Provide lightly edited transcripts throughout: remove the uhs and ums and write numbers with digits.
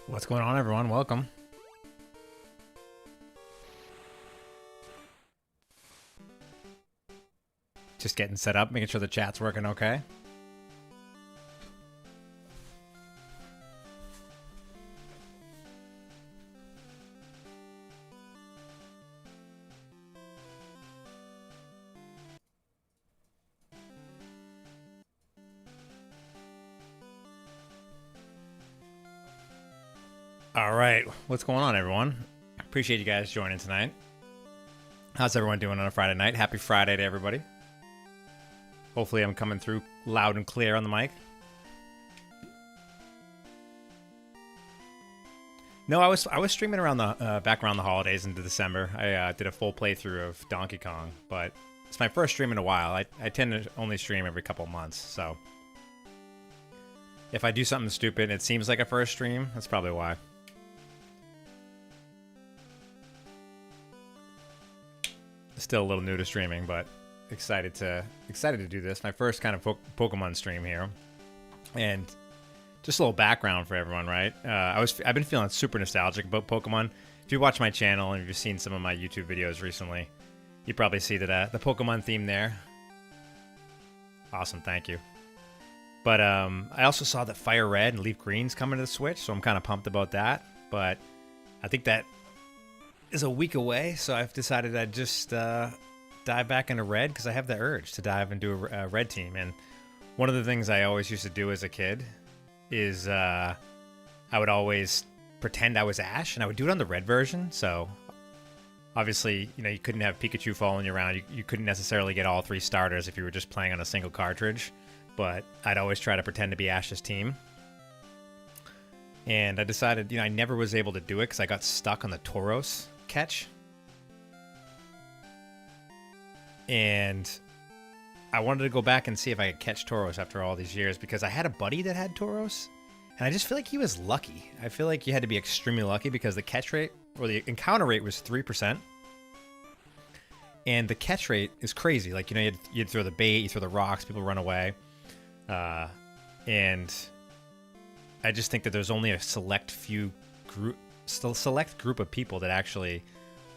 What's going on, everyone? Welcome. Just getting set up, making sure the chat's working okay. All right, what's going on, everyone? Appreciate you guys joining tonight. How's everyone doing on a Friday night? Happy Friday to everybody. Hopefully I'm coming through loud and clear on the mic. No, I was streaming around the back around the holidays into December. I did a full playthrough of Donkey Kong, but it's my first stream in a while. I tend to only stream every couple months, so if I do something stupid and it seems like a first stream, that's probably why. Still a little new to streaming, but excited to do this. My first kind of Pokemon stream here, and just a little background for everyone, right? I've been feeling super nostalgic about Pokemon. If you watch my channel and if you've seen some of my YouTube videos recently, you probably see that the Pokemon theme there. Awesome, thank you. But I also saw that Fire Red and Leaf Green's coming to the Switch, so I'm kind of pumped about that. But I think that is a week away, so I've decided I'd just dive back into Red because I have the urge to dive into a Red team. And one of the things I always used to do as a kid is I would always pretend I was Ash, and I would do it on the Red version. So obviously, you know, you couldn't have Pikachu following you around. You couldn't necessarily get all 3 starters if you were just playing on a single cartridge. But I'd always try to pretend to be Ash's team. And I decided, you know, I never was able to do it because I got stuck on the Tauros catch. And I wanted to go back and see if I could catch Tauros after all these years because I had a buddy that had Tauros, and I just feel like he was lucky. I feel like you had to be extremely lucky because the catch rate, or the encounter rate, was 3%. And the catch rate is crazy. Like, you know, you'd throw the bait, you throw the rocks, people run away. And I just think that there's only a select group of people that actually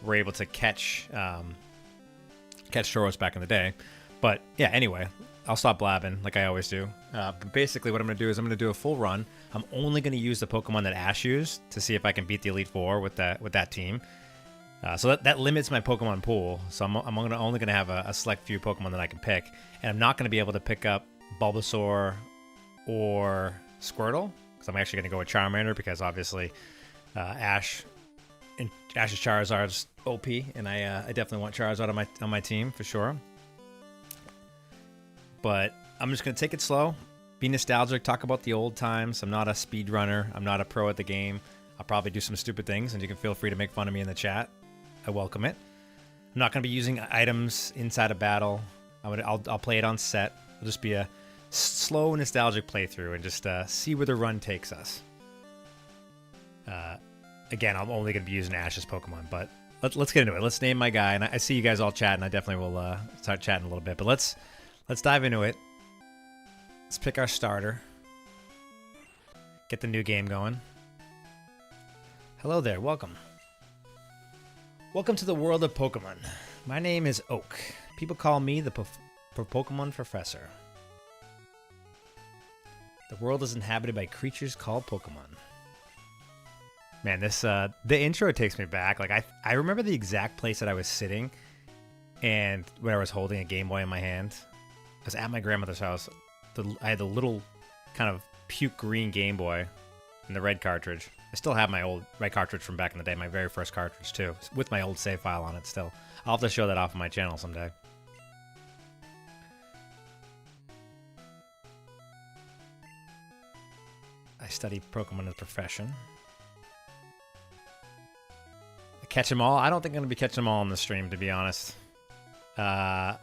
were able to catch Tauros back in the day. But yeah, anyway, I'll stop blabbing like I always do. But basically what I'm going to do is I'm going to do a full run. I'm only going to use the Pokemon that Ash used to see if I can beat the Elite Four with that team. So that limits my Pokemon pool. So I'm only going to have a select few Pokemon that I can pick. And I'm not going to be able to pick up Bulbasaur or Squirtle, because I'm actually going to go with Charmander, because obviously Ash's Charizard's OP, and I definitely want Charizard on my team for sure. But I'm just going to take it slow, be nostalgic, talk about the old times. I'm not a speedrunner. I'm not a pro at the game. I'll probably do some stupid things, and you can feel free to make fun of me in the chat. I welcome it. I'm not going to be using items inside a battle. I'll play it on set. It'll just be a slow, nostalgic playthrough and just see where the run takes us. Again, I'm only going to be using Ash's Pokemon, but let's get into it. Let's name my guy, and I see you guys all chatting. I definitely will start chatting a little bit, but let's dive into it. Let's pick our starter. Get the new game going. Hello there, welcome. Welcome to the world of Pokemon. My name is Oak. People call me the Pokemon Professor. The world is inhabited by creatures called Pokemon. Man, this the intro takes me back. Like I remember the exact place that I was sitting, and when I was holding a Game Boy in my hand. I was at my grandmother's house. I had the little kind of puke green Game Boy and the red cartridge. I still have my old red cartridge from back in the day, my very first cartridge too, with my old save file on it still. I'll have to show that off on my channel someday. I study Pokemon as a profession. I catch them all? I don't think I'm going to be catching them all on the stream, to be honest. The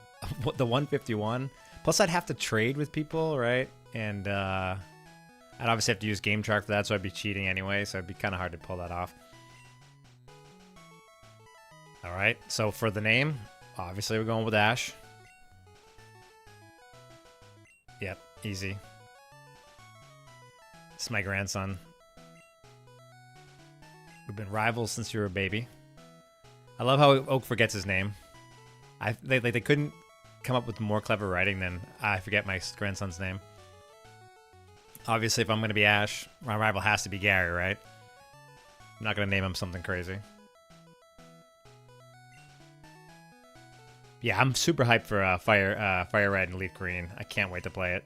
151. Plus, I'd have to trade with people, right? And I'd obviously have to use Game Shark for that, so I'd be cheating anyway, so it'd be kind of hard to pull that off. All right, so for the name, obviously we're going with Ash. Yep, easy. It's my grandson. We've been rivals since you were a baby. I love how Oak forgets his name. They couldn't come up with more clever writing than I forget my grandson's name. Obviously, if I'm going to be Ash, my rival has to be Gary, right? I'm not going to name him something crazy. Yeah, I'm super hyped for Fire Red and Leaf Green. I can't wait to play it.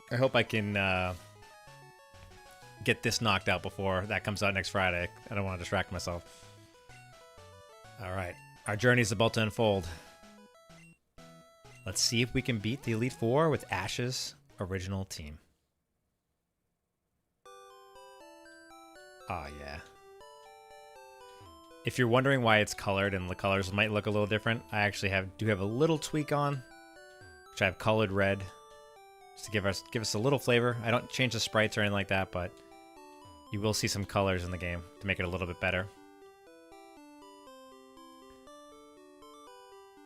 I hope I can get this knocked out before that comes out next Friday. I don't want to distract myself. All right, our journey is about to unfold. Let's see if we can beat the Elite Four with Ash's original team. Oh, yeah. If you're wondering why it's colored and the colors might look a little different, I actually do have a little tweak on, which I have colored red, just to give us a little flavor. I don't change the sprites or anything like that, but you will see some colors in the game to make it a little bit better.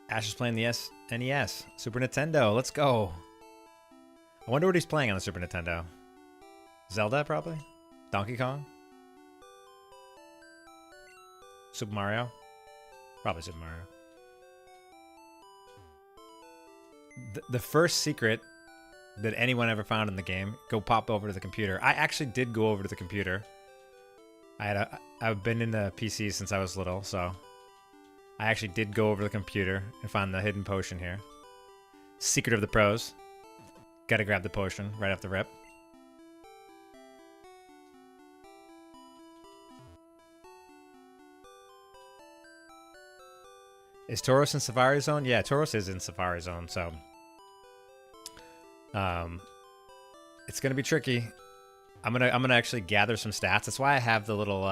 Ash is playing the NES, Super Nintendo. Let's go. I wonder what he's playing on the Super Nintendo. Zelda, probably? Donkey Kong? Super Mario? Probably Super Mario. The first secret that anyone ever found in the game, go pop over to the computer. I actually did go over to the computer. I've been in the PC since I was little, so I actually did go over to the computer and find the hidden potion here. Secret of the pros. Gotta grab the potion right off the rip. Is Tauros in Safari Zone? Yeah, Tauros is in Safari Zone, so it's gonna be tricky. I'm gonna actually gather some stats. That's why I have the little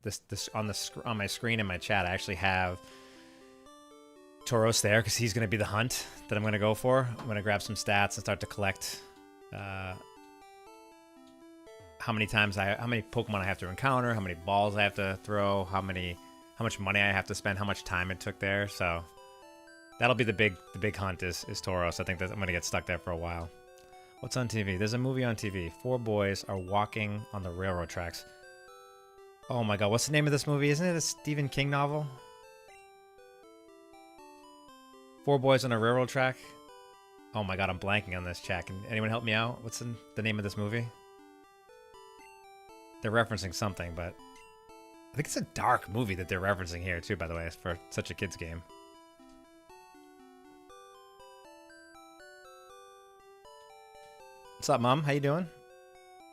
this on my screen in my chat. I actually have Tauros there because he's gonna be the hunt that I'm gonna go for. I'm gonna grab some stats and start to collect how many Pokemon I have to encounter, how many balls I have to throw, how much money I have to spend, how much time it took there. So that'll be the big hunt is Tauros. I think that I'm gonna get stuck there for a while. What's on TV? There's a movie on TV. 4 boys are walking on the railroad tracks. Oh my god, what's the name of this movie? Isn't it a Stephen King novel? 4 boys on a railroad track? Oh my god, I'm blanking on this, chat. Can anyone help me out? What's the name of this movie? They're referencing something, but I think it's a dark movie that they're referencing here too, by the way, for such a kid's game. What's up, Mom? How you doing?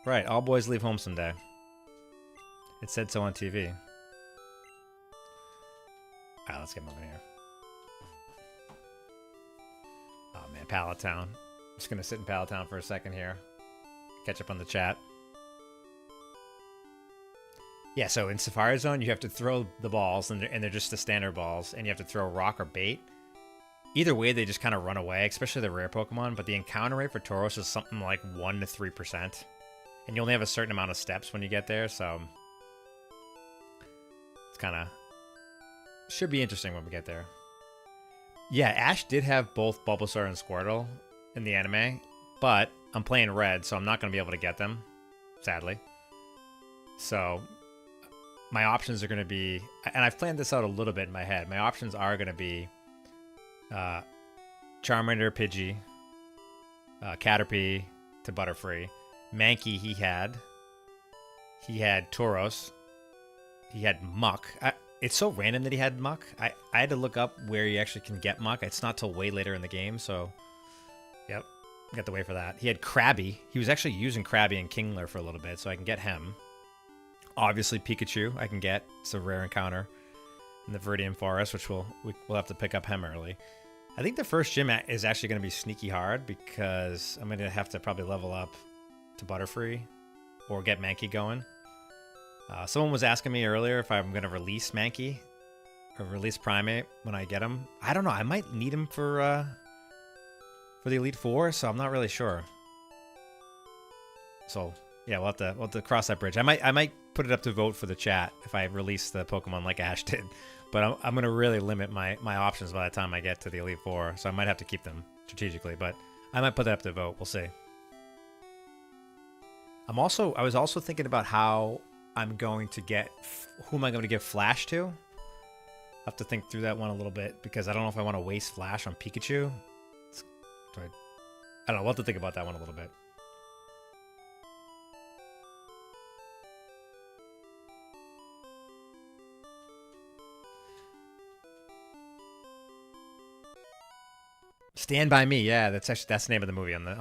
Right, all boys leave home someday. It said so on TV. Alright, let's get moving here. Oh man, Pallet Town. I'm just gonna sit in Pallet Town for a second here. Catch up on the chat. Yeah, so in Safari Zone, you have to throw the balls, and they're just the standard balls, and you have to throw rock or bait. Either way, they just kind of run away, especially the rare Pokemon, but the encounter rate for Tauros is something like 1 to 3%. And you only have a certain amount of steps when you get there, so it's kind of should be interesting when we get there. Yeah, Ash did have both Bulbasaur and Squirtle in the anime, but I'm playing Red, so I'm not going to be able to get them, sadly. So my options are going to be, and I've planned this out a little bit in my head, my options are going to be Charmander, Pidgey, Caterpie to Butterfree. Mankey he had Tauros. He had Muck. It's so random that he had Muck. I had to look up where you actually can get Muck. It's not till way later in the game, so yep, got to wait for that. He had Krabby. He was actually using Krabby and Kingler for a little bit, so I can get him. Obviously Pikachu I can get. It's a rare encounter in the Viridian Forest, which we'll have to pick up him early. I think the first gym is actually going to be sneaky hard because I'm going to have to probably level up to Butterfree or get Mankey going. Someone was asking me earlier if I'm going to release Mankey or release Primate when I get him. I don't know. I might need him for the Elite Four, so I'm not really sure. So yeah, we'll have to cross that bridge. I might put it up to vote for the chat if I release the Pokemon like Ash did. But I'm going to really limit my options by the time I get to the Elite Four, so I might have to keep them strategically. But I might put that up to vote. We'll see. I was also thinking about how I'm going to get, who am I going to give Flash to? I'll have to think through that one a little bit because I don't know if I want to waste Flash on Pikachu. I don't know. We'll have to think about that one a little bit. Stand by Me, yeah, that's the name of the movie on the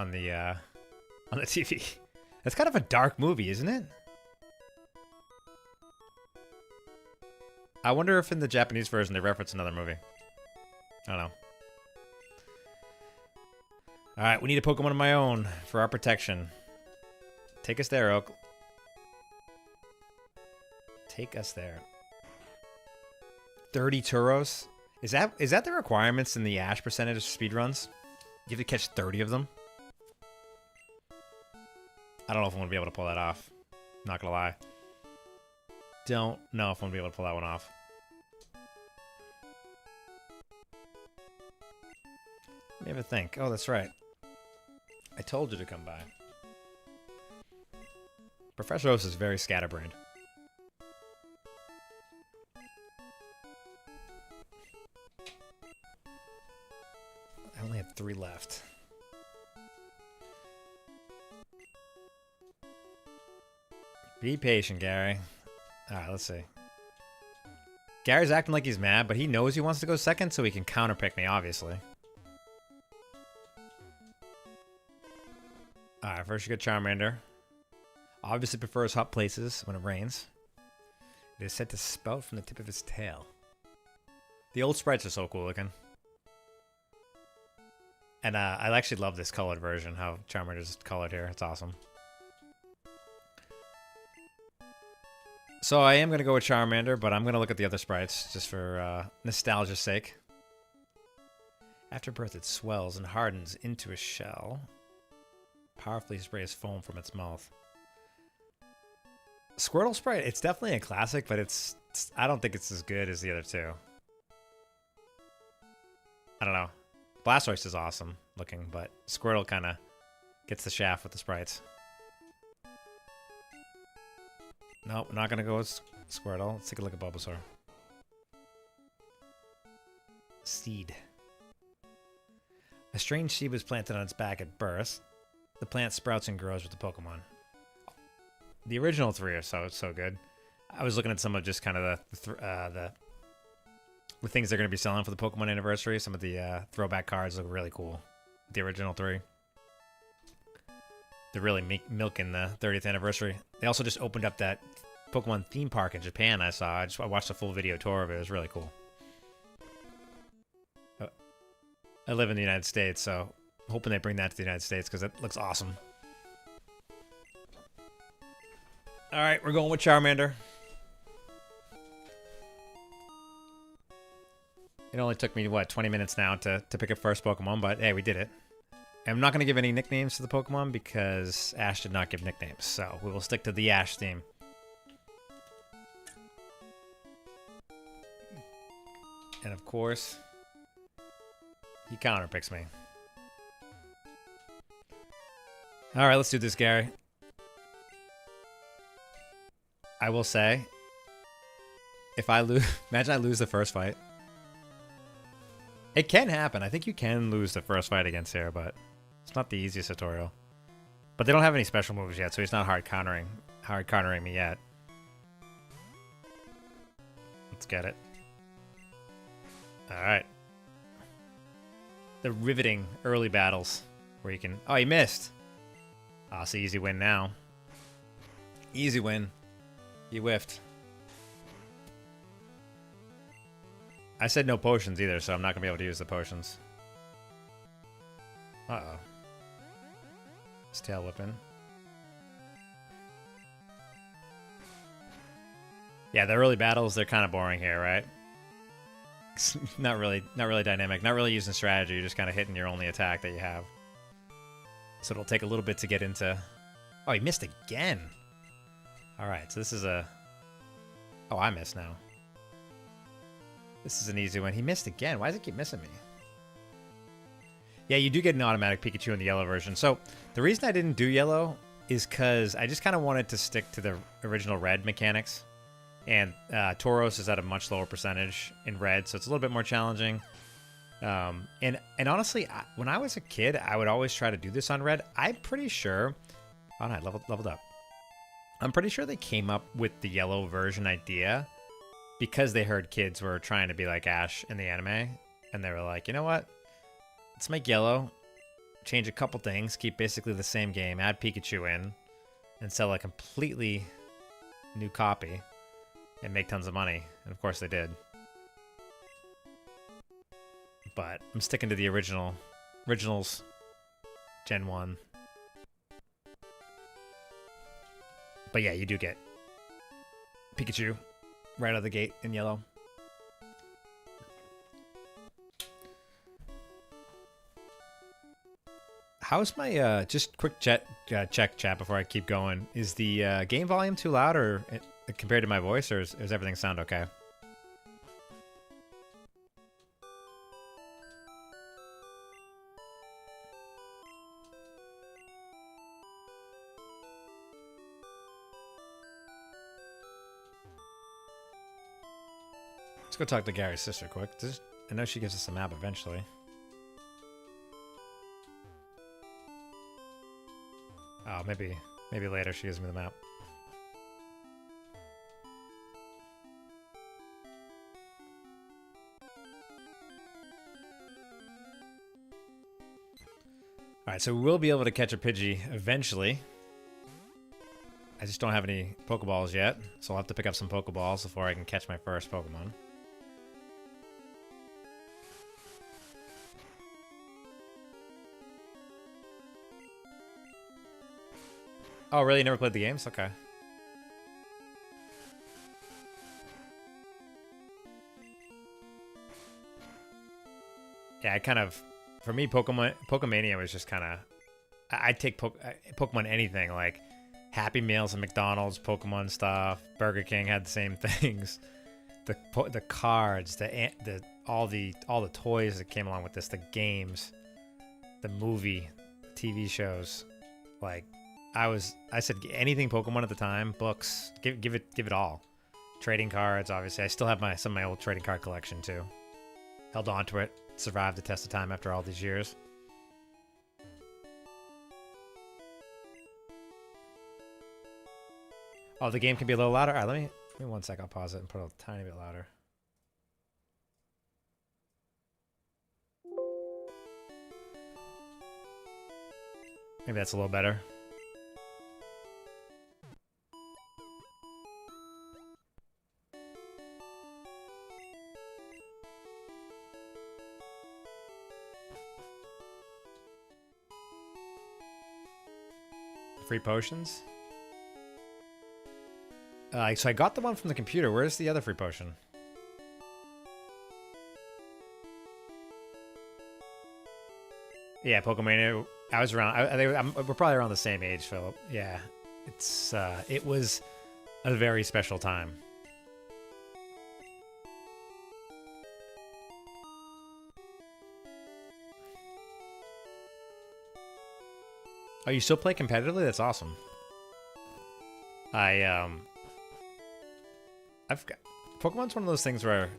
TV. That's kind of a dark movie, isn't it? I wonder if in the Japanese version they reference another movie. I don't know. All right, we need a Pokemon of my own for our protection. Take us there, Oak. Take us there. 30 Tauros. Is that the requirements in the Ash percentage of speedruns? You have to catch 30 of them? I don't know if I'm going to be able to pull that off. Not going to lie. Don't know if I'm going to be able to pull that one off. Let me have a think. Oh, that's right. I told you to come by. Professor Oak is very scatterbrained. I only have 3 left. Be patient, Gary. Alright, let's see. Gary's acting like he's mad, but he knows he wants to go second, so he can counterpick me, obviously. Alright, first you get Charmander. Obviously prefers hot places when it rains. It is said to spout from the tip of his tail. The old sprites are so cool looking. And I actually love this colored version, how Charmander's colored here. It's awesome. So I am going to go with Charmander, but I'm going to look at the other sprites just for nostalgia's sake. After birth, it swells and hardens into a shell. Powerfully sprays foam from its mouth. Squirtle sprite, it's definitely a classic, but I don't think it's as good as the other two. I don't know. Blastoise is awesome looking, but Squirtle kind of gets the shaft with the sprites. Nope, not going to go with Squirtle. Let's take a look at Bulbasaur. Seed. A strange seed was planted on its back at birth. The plant sprouts and grows with the Pokemon. The original 3 are so good. I was looking at some of just kind of the things they're going to be selling for the Pokemon anniversary. Some of the throwback cards look really cool. The original 3. They're really milking the 30th anniversary. They also just opened up that Pokemon theme park in Japan. I watched a full video tour of it. It was really cool. I live in the United States, so I'm hoping they bring that to the United States because it looks awesome. All right, we're going with Charmander. It only took me, what, 20 minutes now to pick a first Pokemon, but hey, we did it. I'm not going to give any nicknames to the Pokemon because Ash did not give nicknames, so we will stick to the Ash theme. And of course, he counterpicks me. All right, let's do this, Gary. I will say, if I lose, imagine I lose the first fight. It can happen. I think you can lose the first fight against here, but it's not the easiest tutorial. But they don't have any special moves yet, so he's not hard countering me yet. Let's get it. All right. The riveting early battles where you can... Oh, he missed. Oh, it's an easy win now. Easy win. He whiffed. I said no potions either, so I'm not going to be able to use the potions. Uh-oh. It's tail whipping. Yeah, the early battles, they're kind of boring here, right? not really dynamic. Not really using strategy. You're just kind of hitting your only attack that you have. So it'll take a little bit to get into... Oh, he missed again. All right, so this is a... Oh, I missed now. This is an easy one. He missed again. Why does it keep missing me? Yeah, you do get an automatic Pikachu in the yellow version. So the reason I didn't do yellow is because I just kind of wanted to stick to the original red mechanics. And Tauros is at a much lower percentage in red, so it's a little bit more challenging. And honestly, when I was a kid, I would always try to do this on red. I'm pretty sure... Oh, no, I leveled up. I'm pretty sure they came up with the yellow version idea because they heard kids were trying to be like Ash in the anime. And they were like, you know what? Let's make yellow, change a couple things, keep basically the same game, add Pikachu in, and sell a completely new copy and make tons of money. And of course they did. But I'm sticking to the originals, Gen 1. But yeah, you do get Pikachu right out of the gate in yellow. How's my, just quick check chat before I keep going. Is the game volume too loud or compared to my voice, or does everything sound okay? Let's go talk to Gary's sister quick. I know she gives us a map eventually. Oh, maybe later she gives me the map. Alright, so we will be able to catch a Pidgey eventually. I just don't have any Pokeballs yet, so I'll have to pick up some Pokeballs before I can catch my first Pokemon. Oh, really? You never played the games? Okay. Yeah, I kind of... For me, Pokemania was just kind of... I'd take Pokemon anything, like Happy Meals at McDonald's, Pokemon stuff, Burger King had the same things. The cards, all the toys that came along with this, the games, the movie, TV shows, like... I said anything Pokemon at the time, books, give it all. Trading cards, obviously. I still have some of my old trading card collection too. Held on to it, survived the test of time after all these years. Oh, the game can be a little louder. All right, let me 1 sec. I'll pause it and put it a tiny bit louder. Maybe that's a little better. Free potions? So I got the one from the computer. Where's the other free potion? Yeah, Pokemon. I was around. We're probably around the same age, Philip. Yeah, it was a very special time. Oh, you still play competitively? That's awesome. I've got... Pokemon's one of those things where it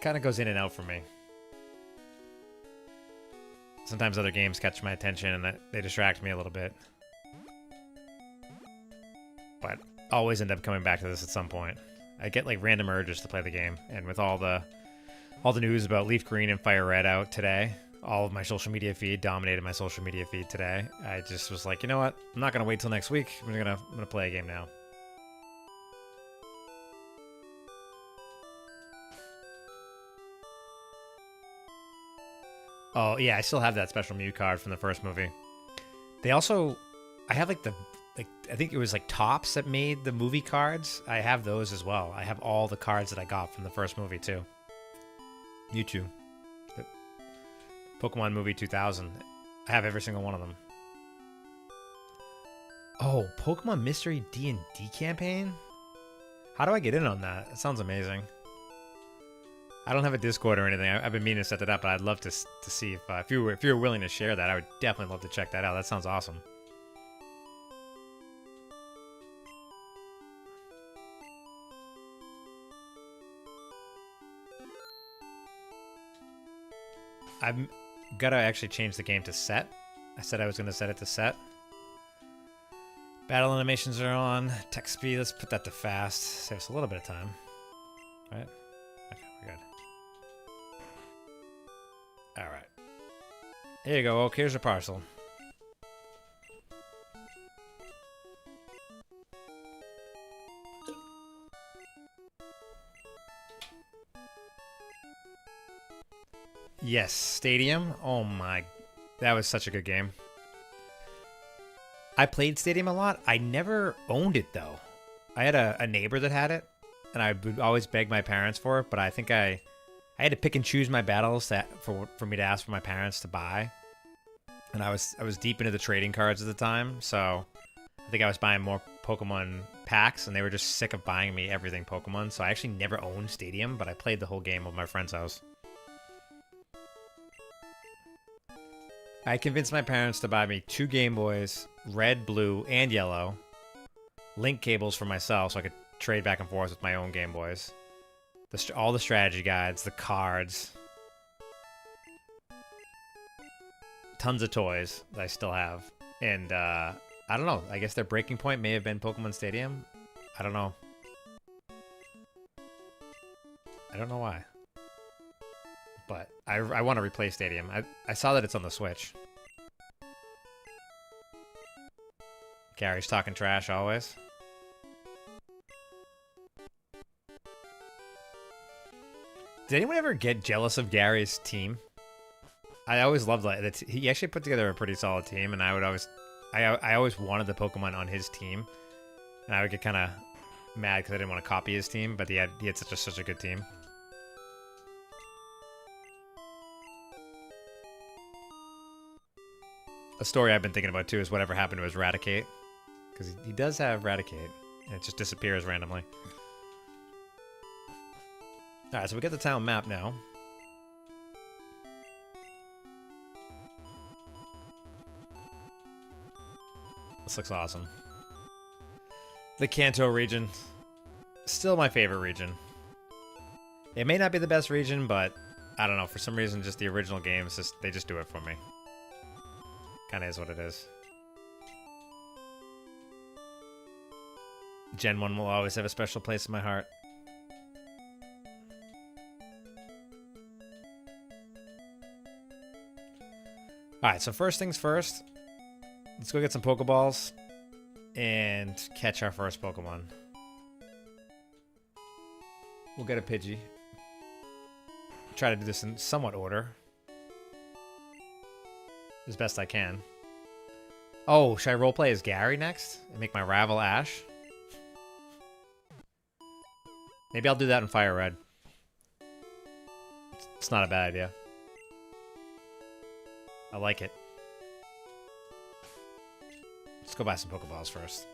kind of goes in and out for me. Sometimes other games catch my attention and they distract me a little bit. But I always end up coming back to this at some point. I get like random urges to play the game, and with all the news about Leaf Green and Fire Red out today, all of my social media feed dominated my social media feed today. I just was like, you know what? I'm not gonna wait till next week. I'm gonna play a game now. Oh yeah, I still have that special Mew card from the first movie. They also, I have I think it was like Topps that made the movie cards. I have those as well. I have all the cards that I got from the first movie too. Mewtwo. Pokemon Movie 2000. I have every single one of them. Oh, Pokemon Mystery D&D campaign? How do I get in on that? It sounds amazing. I don't have a Discord or anything. I've been meaning to set that up, but I'd love to see if you were willing to share that. I would definitely love to check that out. That sounds awesome. I'm gotta actually change the game to set. I said I was gonna set it to set. Battle animations are on. Text speed, let's put that to fast. Save us a little bit of time. Right? Okay, we're good. Alright. Here you go, Oak. Here's your parcel. Yes, Stadium. Oh my. That was such a good game. I played Stadium a lot. I never owned it, though. I had a neighbor that had it, and I would always beg my parents for it, but I think I had to pick and choose my battles for me to ask for my parents to buy. And I was deep into the trading cards at the time, so I think I was buying more Pokemon packs, and they were just sick of buying me everything Pokemon, so I actually never owned Stadium, but I played the whole game at my friend's house. I convinced my parents to buy me 2 Game Boys, red, blue, and yellow, link cables for myself so I could trade back and forth with my own Game Boys, all the strategy guides, the cards, tons of toys that I still have, and I don't know, I guess their breaking point may have been Pokemon Stadium. I don't know. I don't know why. But I want to replay Stadium. I saw that it's on the Switch. Gary's talking trash always. Did anyone ever get jealous of Gary's team? I always loved that. He actually put together a pretty solid team, and I always wanted the Pokemon on his team, and I would get kind of mad because I didn't want to copy his team, but he had such a good team. A story I've been thinking about too is whatever happened to his Raticate, because he does have Raticate, and it just disappears randomly. Alright, so we get the town map now. This looks awesome. The Kanto region. Still my favorite region. It may not be the best region, but I don't know, for some reason just the original games, they just do it for me. Kinda is what it is. Gen 1 will always have a special place in my heart. Alright, so first things first. Let's go get some Pokeballs and catch our first Pokemon. We'll get a Pidgey. Try to do this in somewhat order. As best I can. Oh, should I roleplay as Gary next? And make my rival Ash? Maybe I'll do that in Fire Red. It's not a bad idea. I like it. Let's go buy some Pokeballs first.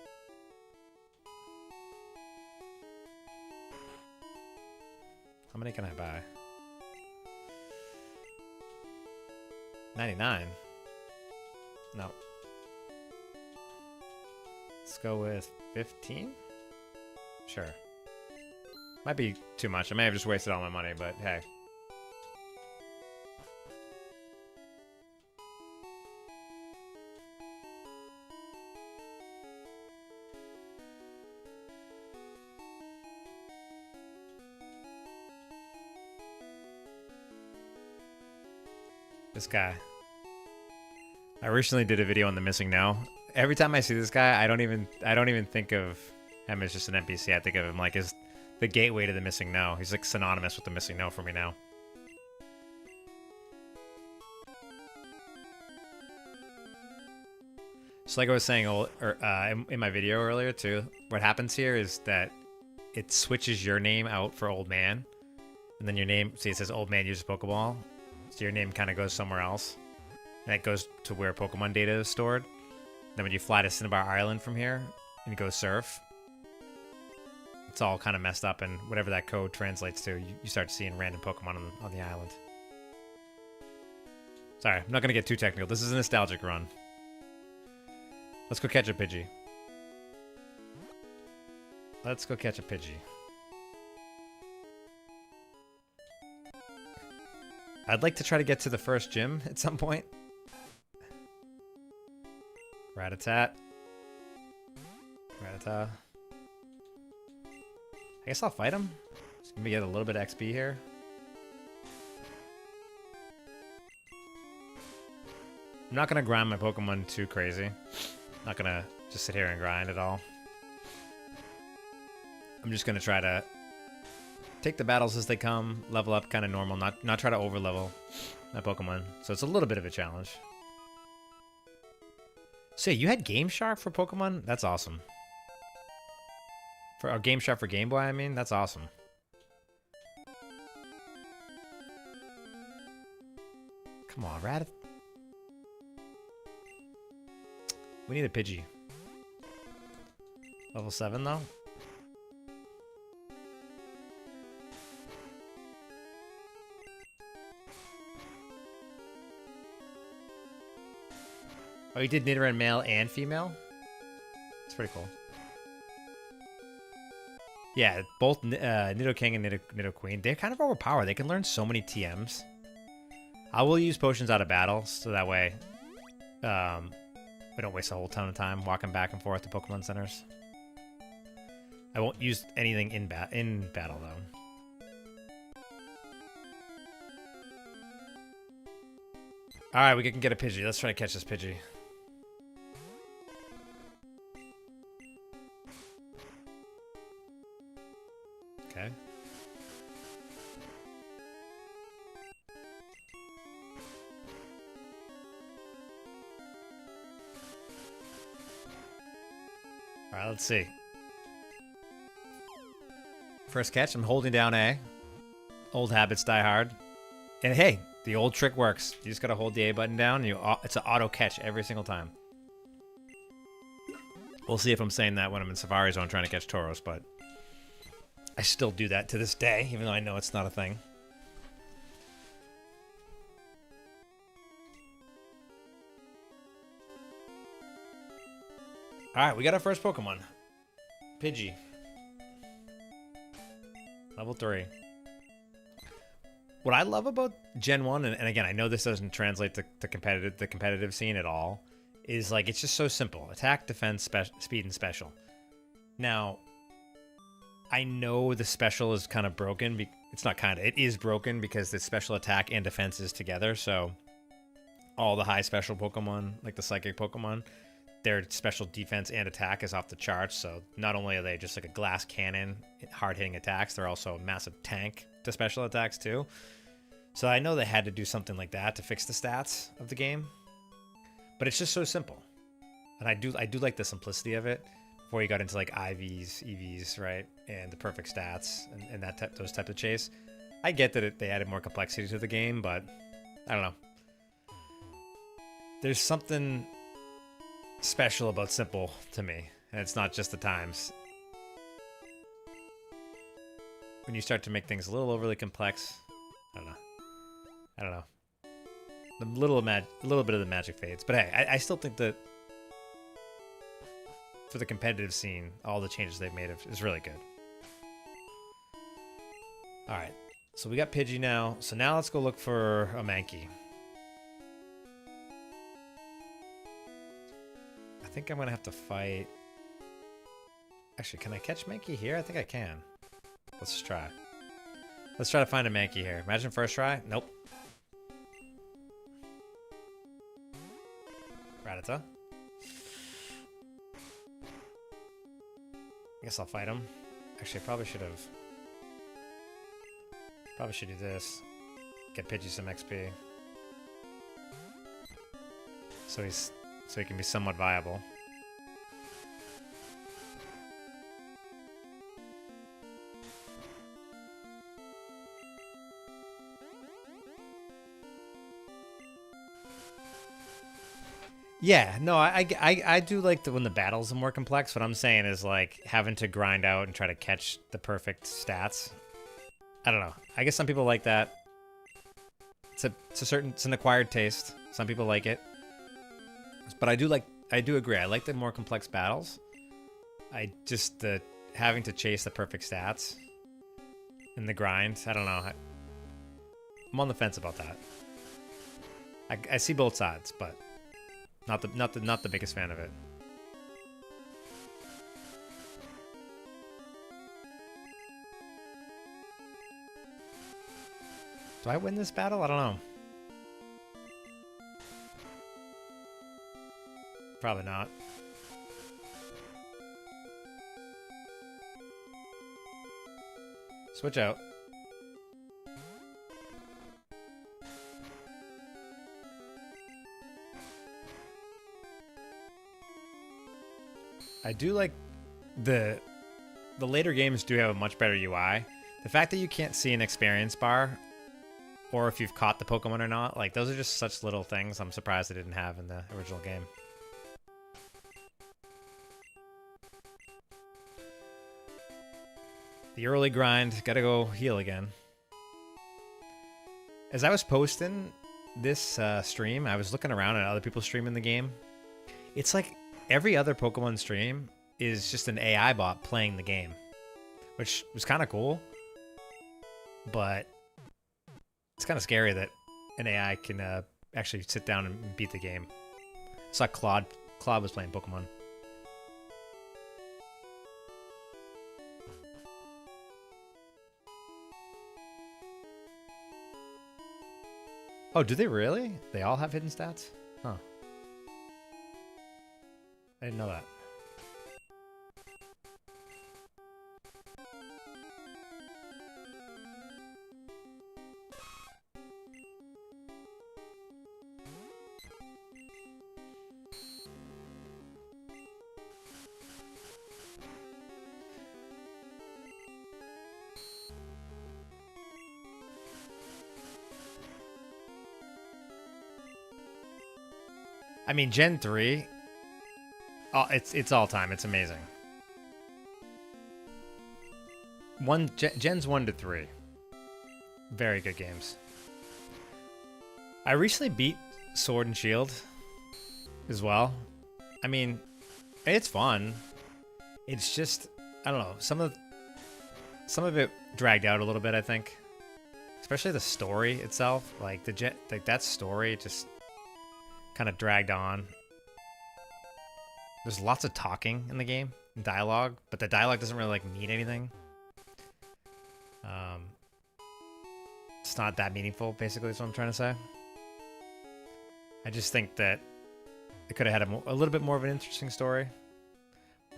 How many can I buy? 99. No. Let's go with 15? Sure. Might be too much. I may have just wasted all my money, but hey. This guy. I recently did a video on the Missing No. Every time I see this guy, I don't even think of him as just an NPC. I think of him like as the gateway to the Missing No. He's like synonymous with the Missing No for me now. So like I was saying in my video earlier too, what happens here is that it switches your name out for Old Man. And then your name, see it says Old Man uses Pokeball. So your name kind of goes somewhere else. And it goes to where Pokemon data is stored. Then when you fly to Cinnabar Island from here, and you go surf, it's all kind of messed up, and whatever that code translates to, you start seeing random Pokemon on the island. Sorry, I'm not going to get too technical. This is a nostalgic run. Let's go catch a Pidgey. Let's go catch a Pidgey. I'd like to try to get to the first gym at some point. Rattata. Rattata. I guess I'll fight him. Just maybe get a little bit of XP here. I'm not gonna grind my Pokemon too crazy. Not gonna just sit here and grind at all. I'm just gonna try to take the battles as they come, level up kind of normal, not try to over level my Pokemon. So it's a little bit of a challenge. So you had Game Shark for Pokemon? That's awesome. For Game Shark for Game Boy, I mean, that's awesome. Come on, Rat. We need a Pidgey. Level 7 though. Oh, you did Nidoran male and female? That's pretty cool. Yeah, both Nidoking and Nidoqueen, they're kind of overpowered. They can learn so many TMs. I will use potions out of battle, so that way we don't waste a whole ton of time walking back and forth to Pokemon centers. I won't use anything in battle, though. Alright, we can get a Pidgey. Let's try to catch this Pidgey. Okay. Alright, let's see. First catch, I'm holding down A. Old habits die hard. And hey, the old trick works. You just gotta hold the A button down, and it's an auto catch every single time. We'll see if I'm saying that when I'm in Safari Zone trying to catch Tauros, but I still do that to this day, even though I know it's not a thing. Alright, we got our first Pokemon. Pidgey. Level 3. What I love about Gen 1, and again, I know this doesn't translate to the competitive scene at all, is like it's just so simple. Attack, defense, speed, and special. Now, I know the special is kind of broken. It's not kind of. It is broken because the special attack and defense is together. So all the high special Pokemon, like the psychic Pokemon, their special defense and attack is off the charts. So not only are they just like a glass cannon, hard-hitting attacks, they're also a massive tank to special attacks too. So I know they had to do something like that to fix the stats of the game. But it's just so simple. And I do like the simplicity of it. Before you got into like IVs, EVs, right, and the perfect stats and those type of chase, I get that they added more complexity to the game, but I don't know. There's something special about simple to me, and it's not just the times. When you start to make things a little overly complex, I don't know. A little bit of the magic fades, but hey, I still think that. For the competitive scene, all the changes they've made is really good. Alright, so we got Pidgey now. So now let's go look for a Mankey. I think I'm going to have to fight... Actually, can I catch Mankey here? I think I can. Let's try. Let's try to find a Mankey here. Imagine first try. Nope. Rattata. I guess I'll fight him. Actually, I probably should have... Probably should do this. Get Pidgey some XP. So he can be somewhat viable. Yeah, no, I do like when the battles are more complex. What I'm saying is like having to grind out and try to catch the perfect stats. I don't know. I guess some people like that. It's an acquired taste. Some people like it, but I do agree. I like the more complex battles. I just the having to chase the perfect stats in the grind. I don't know. I'm on the fence about that. I see both sides, but not the biggest fan of it. Do I win this battle? I don't know. Probably not. Switch out. I do like the later games do have a much better UI. The fact that you can't see an experience bar or if you've caught the Pokemon or not, like those are just such little things I'm surprised they didn't have in the original game. The early grind, gotta go heal again. As I was posting this stream, I was looking around at other people streaming the game. It's like every other Pokemon stream is just an AI bot playing the game, which was kind of cool, but it's kind of scary that an AI can actually sit down and beat the game. It's like Claude was playing Pokemon. Oh, do they really? They all have hidden stats? Huh. I didn't know that. I mean, Gen 3, oh, it's all time. It's amazing. Gens 1 to 3. Very good games. I recently beat Sword and Shield as well. I mean, it's fun. It's just, I don't know, some of it dragged out a little bit, I think. Especially the story itself, like that story just kind of dragged on. There's lots of talking in the game, and dialogue, but the dialogue doesn't really like mean anything. It's not that meaningful, basically, is what I'm trying to say. I just think that it could have had a little bit more of an interesting story,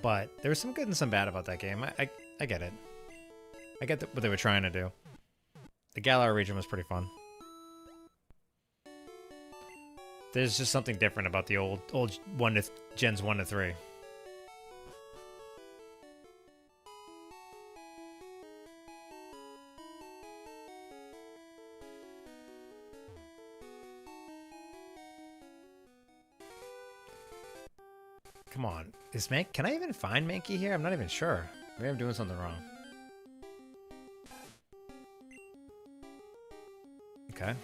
but there was some good and some bad about that game. I get it. I get what they were trying to do. The Galar region was pretty fun. There's just something different about the old Gens 1 to 3. Come on, can I even find Mankey here? I'm not even sure. Maybe I'm doing something wrong. Okay.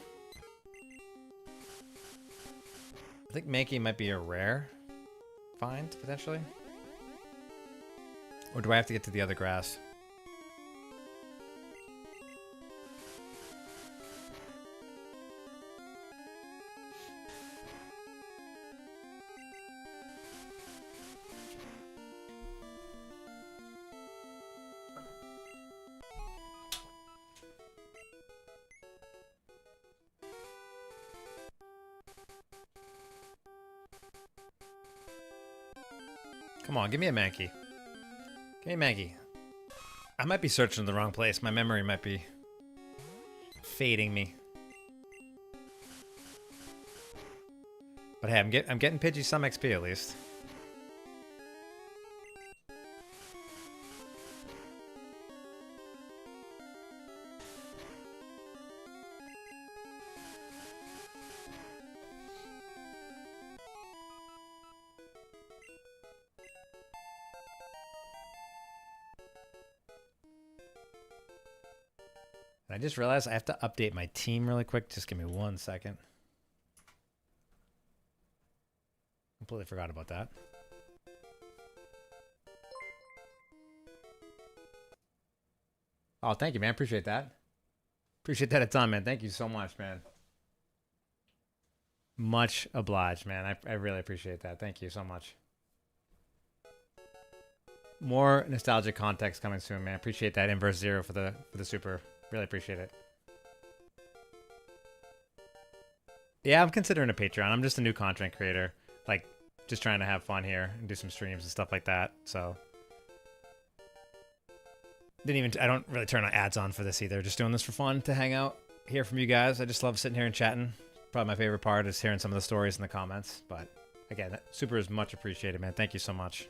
I think Mankey might be a rare find, potentially. Or do I have to get to the other grass? Come on, give me a Mankey. Give me a Mankey. I might be searching in the wrong place. My memory might be fading me. But hey, I'm getting Pidgey some XP at least. And I just realized I have to update my team really quick. Just give me 1 second. Completely forgot about that. Oh, thank you, man. Appreciate that. Appreciate that a ton, man. Thank you so much, man. Much obliged, man. I really appreciate that. Thank you so much. More nostalgic context coming soon, man. Appreciate that inverse zero for the super. Really appreciate it. Yeah, I'm considering a Patreon. I'm just a new content creator. Like, just trying to have fun here and do some streams and stuff like that. So I don't really turn ads on for this either. Just doing this for fun, to hang out, hear from you guys. I just love sitting here and chatting. Probably my favorite part is hearing some of the stories in the comments. But again, that super is much appreciated, man. Thank you so much.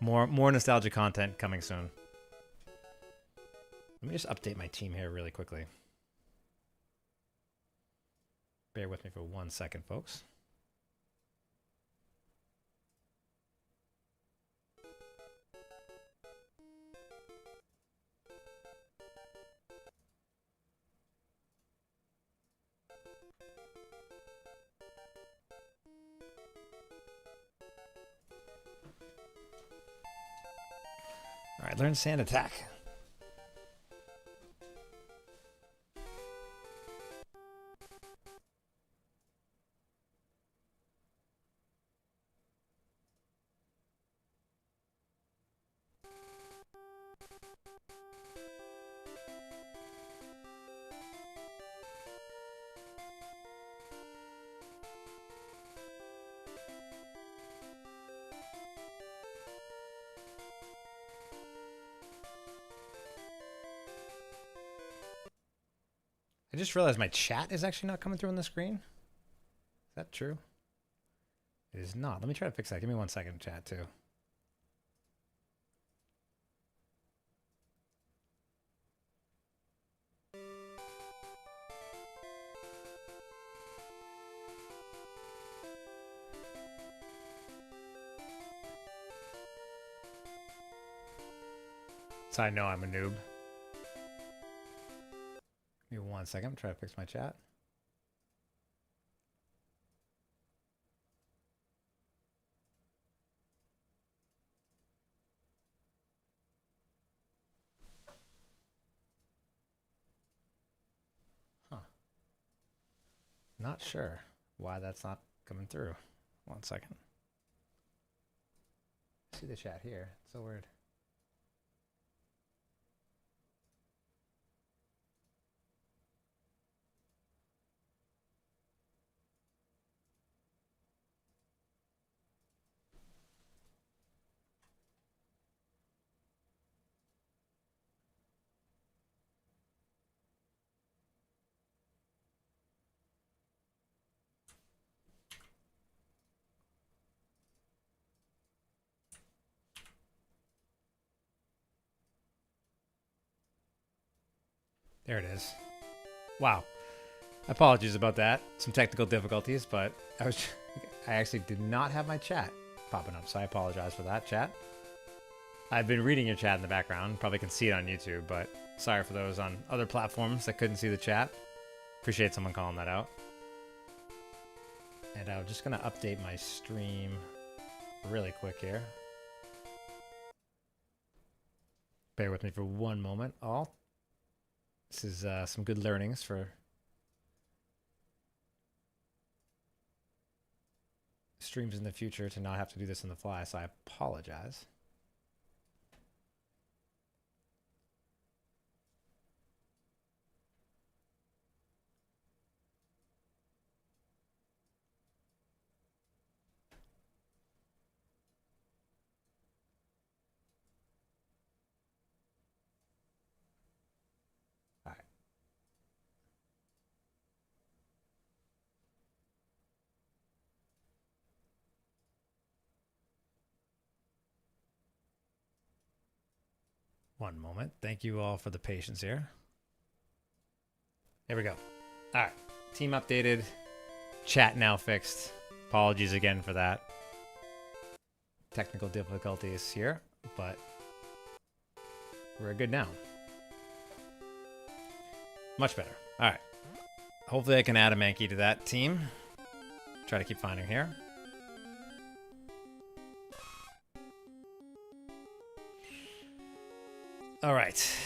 More nostalgia content coming soon. Let me just update my team here really quickly. Bear with me for 1 second, folks. All right, learn sand attack. I just realized my chat is actually not coming through on the screen. Is that true? It is not. Let me try to fix that. Give me 1 second, chat, too. So I know I'm a noob. Give me 1 second. I'm trying to fix my chat. Huh. Not sure why that's not coming through. 1 second. See the chat here. It's so weird. There it is. Wow. Apologies about that. Some technical difficulties, but I actually did not have my chat popping up, so I apologize for that, chat. I've been reading your chat in the background. Probably can see it on YouTube, but sorry for those on other platforms that couldn't see the chat. Appreciate someone calling that out. And I'm just going to update my stream really quick here. Bear with me for 1 moment, all. This is some good learnings for streams in the future to not have to do this on the fly, so I apologize. All right. One moment. Thank you all for the patience here. There we go. All right. Team updated. Chat now fixed. Apologies again for that. Technical difficulties here, but we're good now. Much better. All right. Hopefully I can add a Mankey to that team. Try to keep finding here. All right.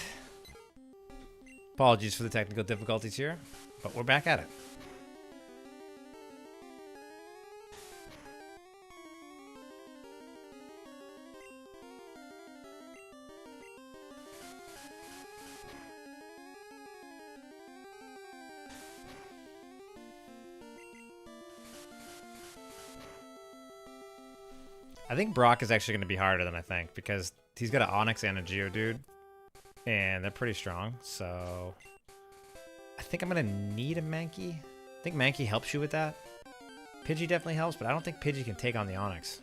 Apologies for the technical difficulties here, but we're back at it. I think Brock is actually going to be harder than I think because he's got an Onyx and a Geodude, and they're pretty strong. So I think I'm going to need a Mankey. I think Mankey helps you with that. Pidgey definitely helps, but I don't think Pidgey can take on the Onyx.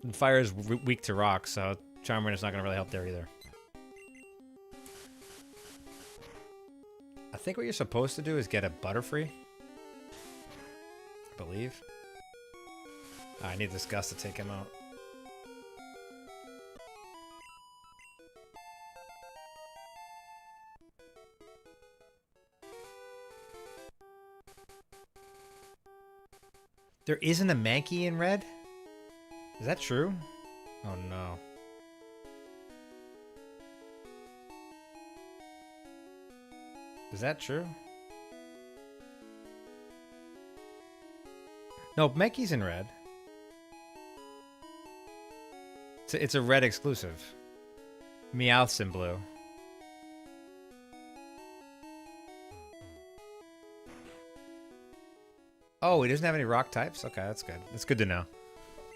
And Fire is weak to Rock, so Charmander's not going to really help there either. I think what you're supposed to do is get a Butterfree. I believe. I need this Gust to take him out. There isn't a Mankey in Red? Is that true? Oh no. Is that true? No, Mankey's in Red. It's a Red exclusive. Meowth's in blue. Oh, he doesn't have any rock types? Okay, that's good. That's good to know.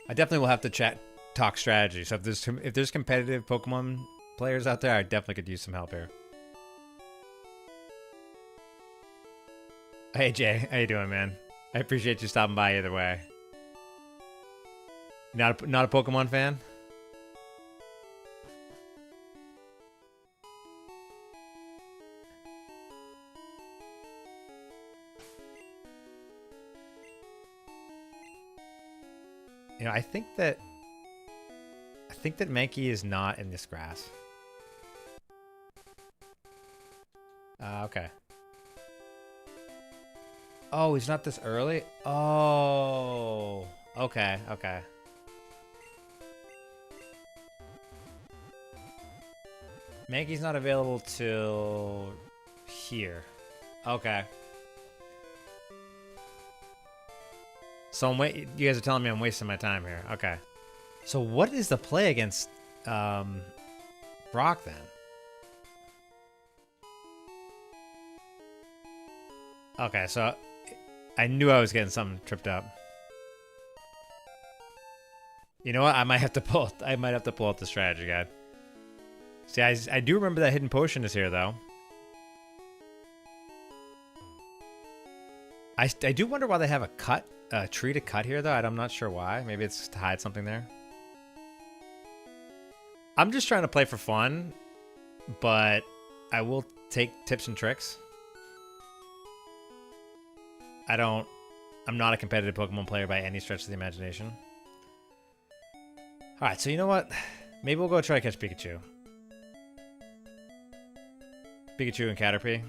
I definitely will have to talk strategy. So if there's competitive Pokemon players out there, I definitely could use some help here. Hey Jay, how you doing, man? I appreciate you stopping by either way. Not a Pokemon fan? You know, I think that Mankey is not in this grass. Okay. Oh, he's not this early? Oh. Okay, okay. Mankey's not available till here. Okay. So you guys are telling me I'm wasting my time here. Okay. So what is the play against Brock then? Okay, so I knew I was getting something tripped up. You know what? I might have to pull out the strategy guide. See, I do remember that hidden potion is here though. I do wonder why they have a tree to cut here though. I'm not sure why. Maybe it's to hide something there. I'm just trying to play for fun, but I will take tips and tricks. I'm not a competitive Pokemon player by any stretch of the imagination. Alright, so you know what? Maybe we'll go try to catch Pikachu. Pikachu and Caterpie.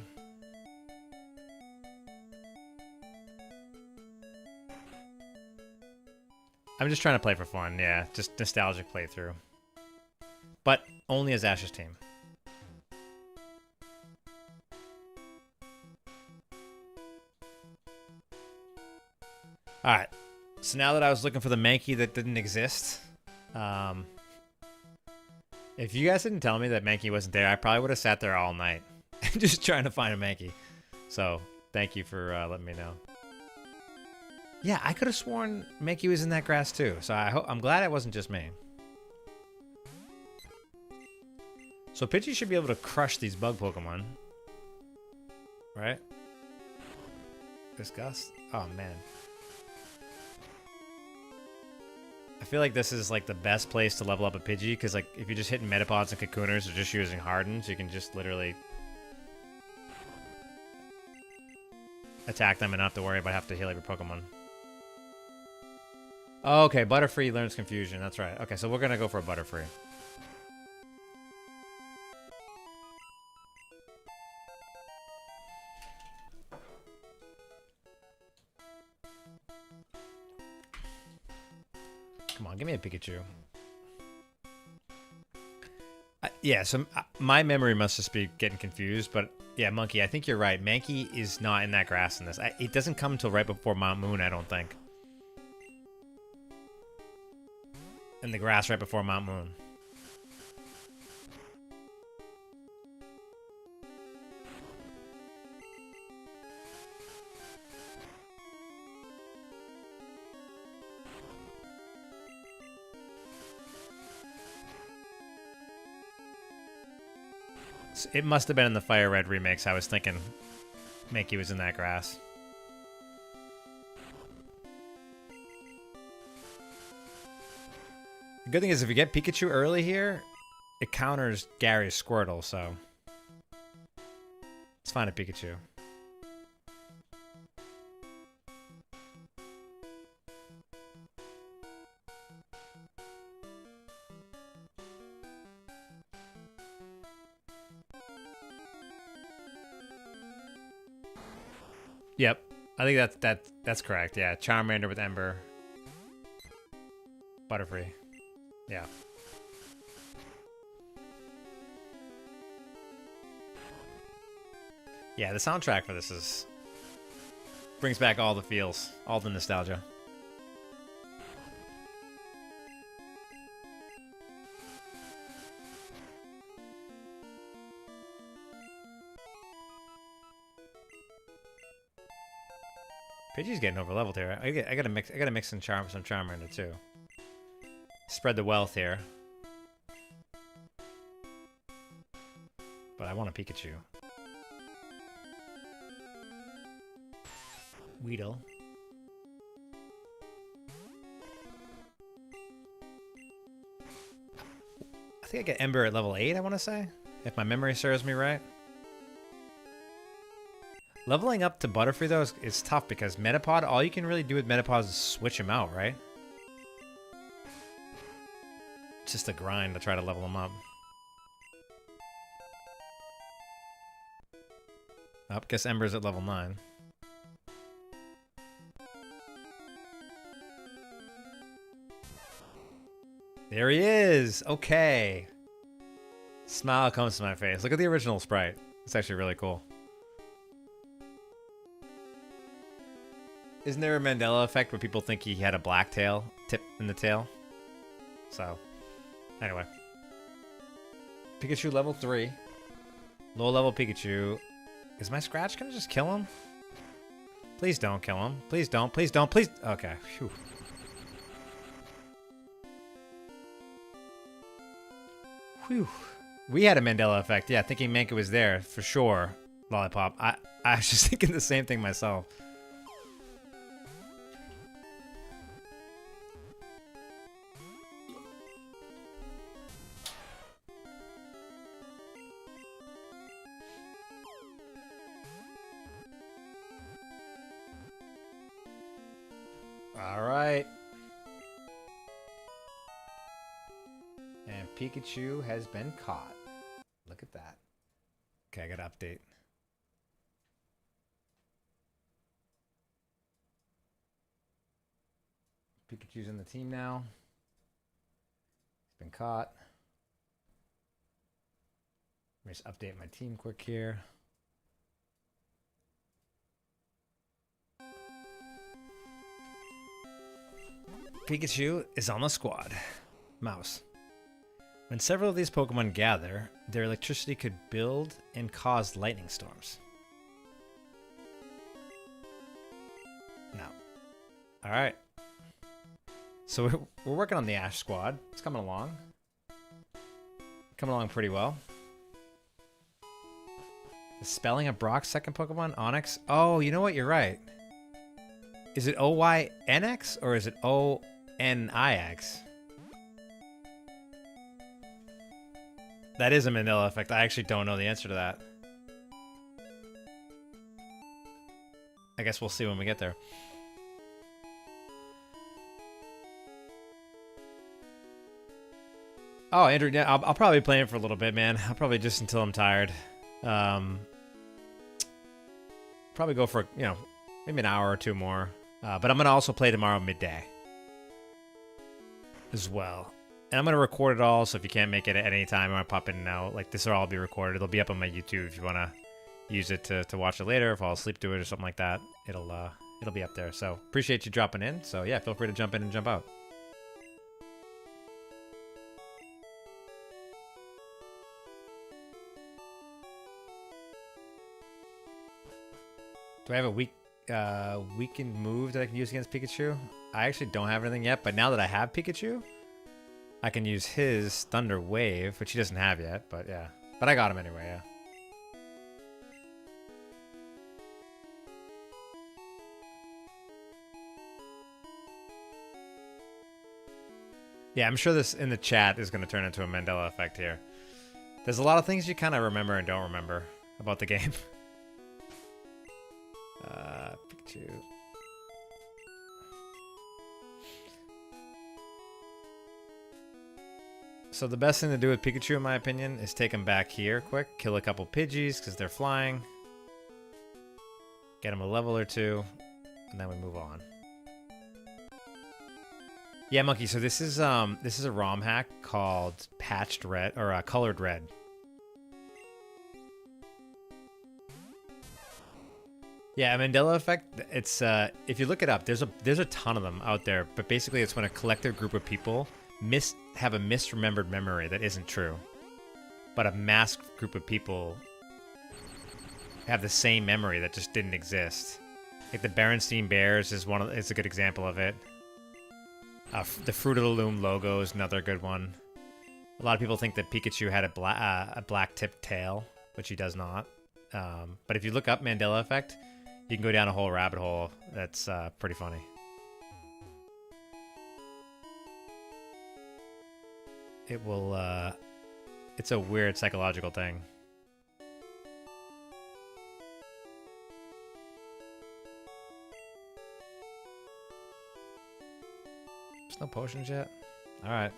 I'm just trying to play for fun, yeah. Just nostalgic playthrough. But only as Ash's team. Alright. So now that I was looking for the Mankey that didn't exist, if you guys didn't tell me that Mankey wasn't there, I probably would have sat there all night just trying to find a Mankey. So, thank you for letting me know. Yeah, I could have sworn Mankey was in that grass too. So I'm glad it wasn't just me. So Pidgey should be able to crush these bug Pokemon. Right? Disgust? Oh man. I feel like this is like the best place to level up a Pidgey, because like if you're just hitting Metapods and Cocooners or just using Hardens, you can just literally attack them and not have to worry about having to heal every Pokemon. Oh, okay, Butterfree learns Confusion. That's right. Okay, so we're gonna go for a Butterfree. Come on, give me a Pikachu. Yeah, so my memory must just be getting confused, but yeah, Monkey, I think you're right. Mankey is not in that grass in this. It doesn't come until right before Mount Moon, I don't think. In the grass right before Mount Moon. It must have been in the Fire Red remix. I was thinking Mankey was in that grass. The good thing is if you get Pikachu early here, it counters Gary's Squirtle, so let's find a Pikachu. Yep, I think that's correct. Yeah, Charmander with Ember, Butterfree. Yeah. Yeah, the soundtrack for this brings back all the feels, all the nostalgia. Pidgey's getting over leveled here. I gotta mix in some Charmander too. Spread the wealth here. But I want a Pikachu. Weedle. I think I get Ember at level 8, I want to say. If my memory serves me right. Leveling up to Butterfree, though, is tough because Metapod, all you can really do with Metapod is switch him out, right? It's just a grind to try to level him up. Oh, guess Ember's at level 9. There he is! Okay. Smile comes to my face. Look at the original sprite. It's actually really cool. Isn't there a Mandela effect where people think he had a black tail tip in the tail? So, anyway. Pikachu level 3. Low level Pikachu. Is my Scratch gonna just kill him? Please don't kill him. Please don't, please don't, please. Okay. Phew. Whew. We had a Mandela effect. Yeah, thinking Mankey was there for sure. Lollipop. I was just thinking the same thing myself. Alright. And Pikachu has been caught. Look at that. Okay, I gotta update. Pikachu's in the team now. He's been caught. Let me just update my team quick here. Pikachu is on the squad. Mouse. When several of these Pokemon gather, their electricity could build and cause lightning storms. No. Alright. So we're working on the Ash squad. It's coming along. Coming along pretty well. The spelling of Brock's second Pokemon, Onix. Oh, you know what? You're right. Is it OYNX or is it ONIX? That is a Mandela effect. I actually don't know the answer to that. I guess we'll see when we get there. Oh, Andrew, yeah, I'll probably play him for a little bit, man. I'll probably just until I'm tired. Probably go for, you know, maybe an hour or two more. But I'm going to also play tomorrow midday. as well. And I'm going to record it all, so if you can't make it at any time, I want to pop in and out. Like, this will all be recorded. It'll be up on my YouTube if you want to use it to watch it later, fall asleep to it or something like that. It'll be up there. So appreciate you dropping in. So yeah, feel free to jump in and jump out. Do I have a weekend move that I can use against Pikachu? I actually don't have anything yet, but now that I have Pikachu, I can use his Thunder Wave, which he doesn't have yet, but yeah. But I got him anyway, yeah. Yeah, I'm sure this in the chat is going to turn into a Mandela effect here. There's a lot of things you kind of remember and don't remember about the game. Pikachu. So the best thing to do with Pikachu, in my opinion, is take him back here quick, kill a couple Pidgeys because they're flying, get him a level or two, and then we move on. Yeah, Monkey. So this is a ROM hack called Patched Red or Colored Red. Yeah, Mandela effect. It's if you look it up, there's a ton of them out there. But basically, it's when a collective group of people have a misremembered memory that isn't true, but a masked group of people have the same memory that just didn't exist. Like the Berenstein Bears is a good example of it. The Fruit of the Loom logo is another good one. A lot of people think that Pikachu had a black tipped tail, which he does not. But if you look up Mandela effect, you can go down a whole rabbit hole. That's pretty funny. It will, it's a weird psychological thing. There's no potions yet? Alright.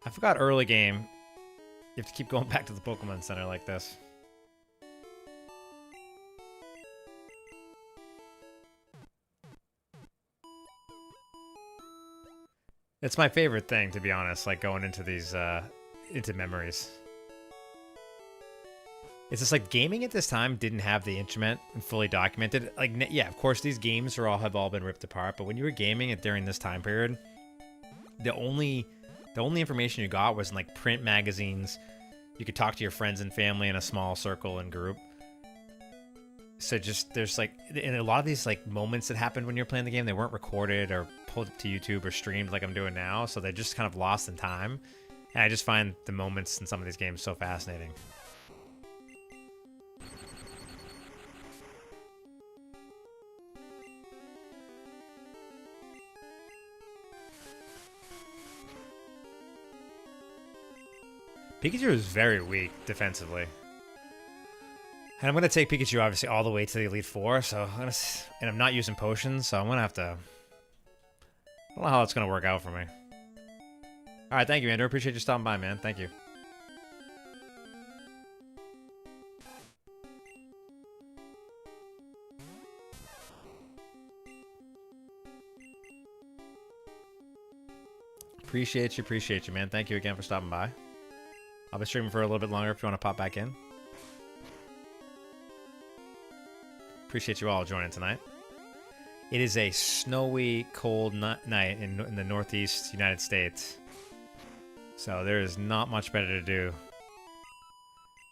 I forgot early game. You have to keep going back to the Pokemon Center like this. It's my favorite thing, to be honest, like going into these, into memories. It's just like gaming at this time didn't have the instrument and fully documented. Like, yeah, of course these games have all been ripped apart, but when you were gaming it during this time period, the only information you got was in like print magazines. You could talk to your friends and family in a small circle and group. So just there's like in a lot of these like moments that happened when you're playing the game, they weren't recorded or pulled up to YouTube or streamed like I'm doing now, so they're just kind of lost in time. And I just find the moments in some of these games so fascinating. Pikachu is very weak defensively. And I'm going to take Pikachu, obviously, all the way to the Elite Four, so and I'm not using potions, so I'm going to have to... I don't know how that's going to work out for me. Alright, thank you, Andrew. Appreciate you stopping by, man. Thank you. Appreciate you, man. Thank you again for stopping by. I'll be streaming for a little bit longer if you want to pop back in. Appreciate you all joining tonight. It is a snowy, cold night in the northeast United States. So there is not much better to do.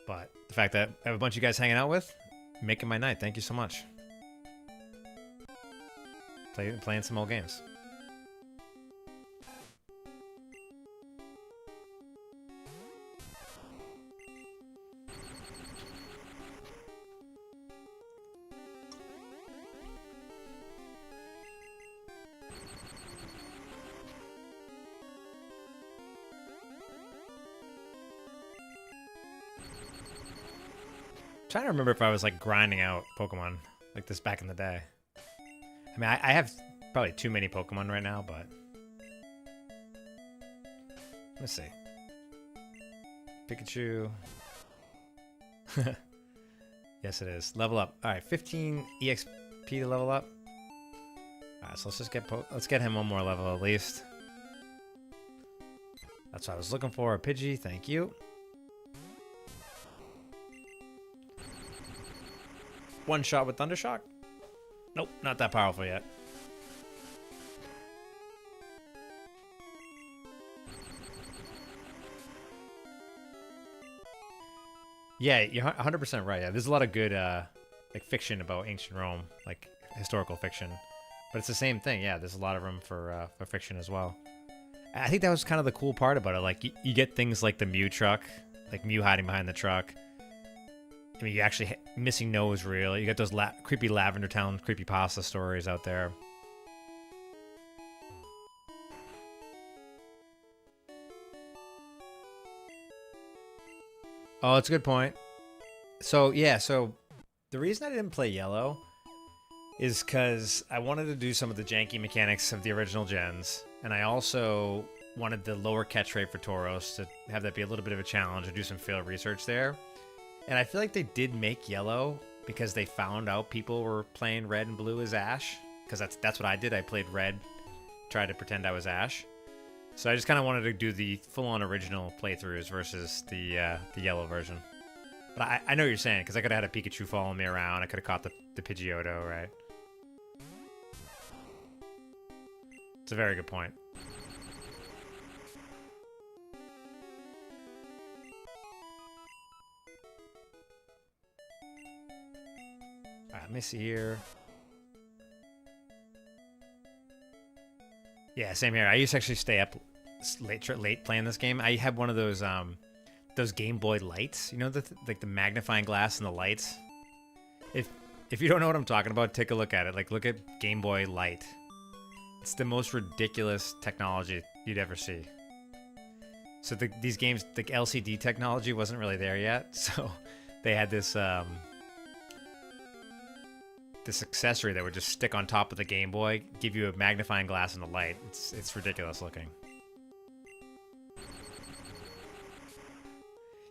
But the fact that I have a bunch of you guys hanging out with, making my night. Thank you so much. Playing some old games. Trying to remember if I was like grinding out Pokemon like this back in the day. I mean, I have probably too many Pokemon right now, but let's see. Pikachu. Yes, it is. Level up. All right, 15 EXP to level up. Alright, so let's just get him one more level at least. That's what I was looking for. A Pidgey, thank you. One shot with Thundershock? Nope, not that powerful yet. Yeah, you're 100% right. Yeah, there's a lot of good like fiction about ancient Rome, like historical fiction. But it's the same thing. Yeah, there's a lot of room for fiction as well. I think that was kind of the cool part about it. Like you get things like the Mew truck, like Mew hiding behind the truck. I mean, you actually missing nose reel. You got those creepy Lavender Town creepypasta stories out there. Oh, that's a good point. So yeah, so the reason I didn't play yellow is because I wanted to do some of the janky mechanics of the original gens, and I also wanted the lower catch rate for Tauros to have that be a little bit of a challenge and do some field research there. And I feel like they did make yellow because they found out people were playing red and blue as Ash, because that's what I did. I played red, tried to pretend I was Ash. So I just kind of wanted to do the full-on original playthroughs versus the yellow version. But I know what you're saying, because I could have had a Pikachu following me around. I could have caught the Pidgeotto, right? It's a very good point. Alright, let me see here. Yeah, same here. I used to actually stay up late playing this game. I had one of those Game Boy lights. You know, like the magnifying glass and the lights. If you don't know what I'm talking about, take a look at it. Like, look at Game Boy Light. It's the most ridiculous technology you'd ever see. So these games, the LCD technology wasn't really there yet. So they had this accessory that would just stick on top of the Game Boy, give you a magnifying glass and a light. It's ridiculous looking.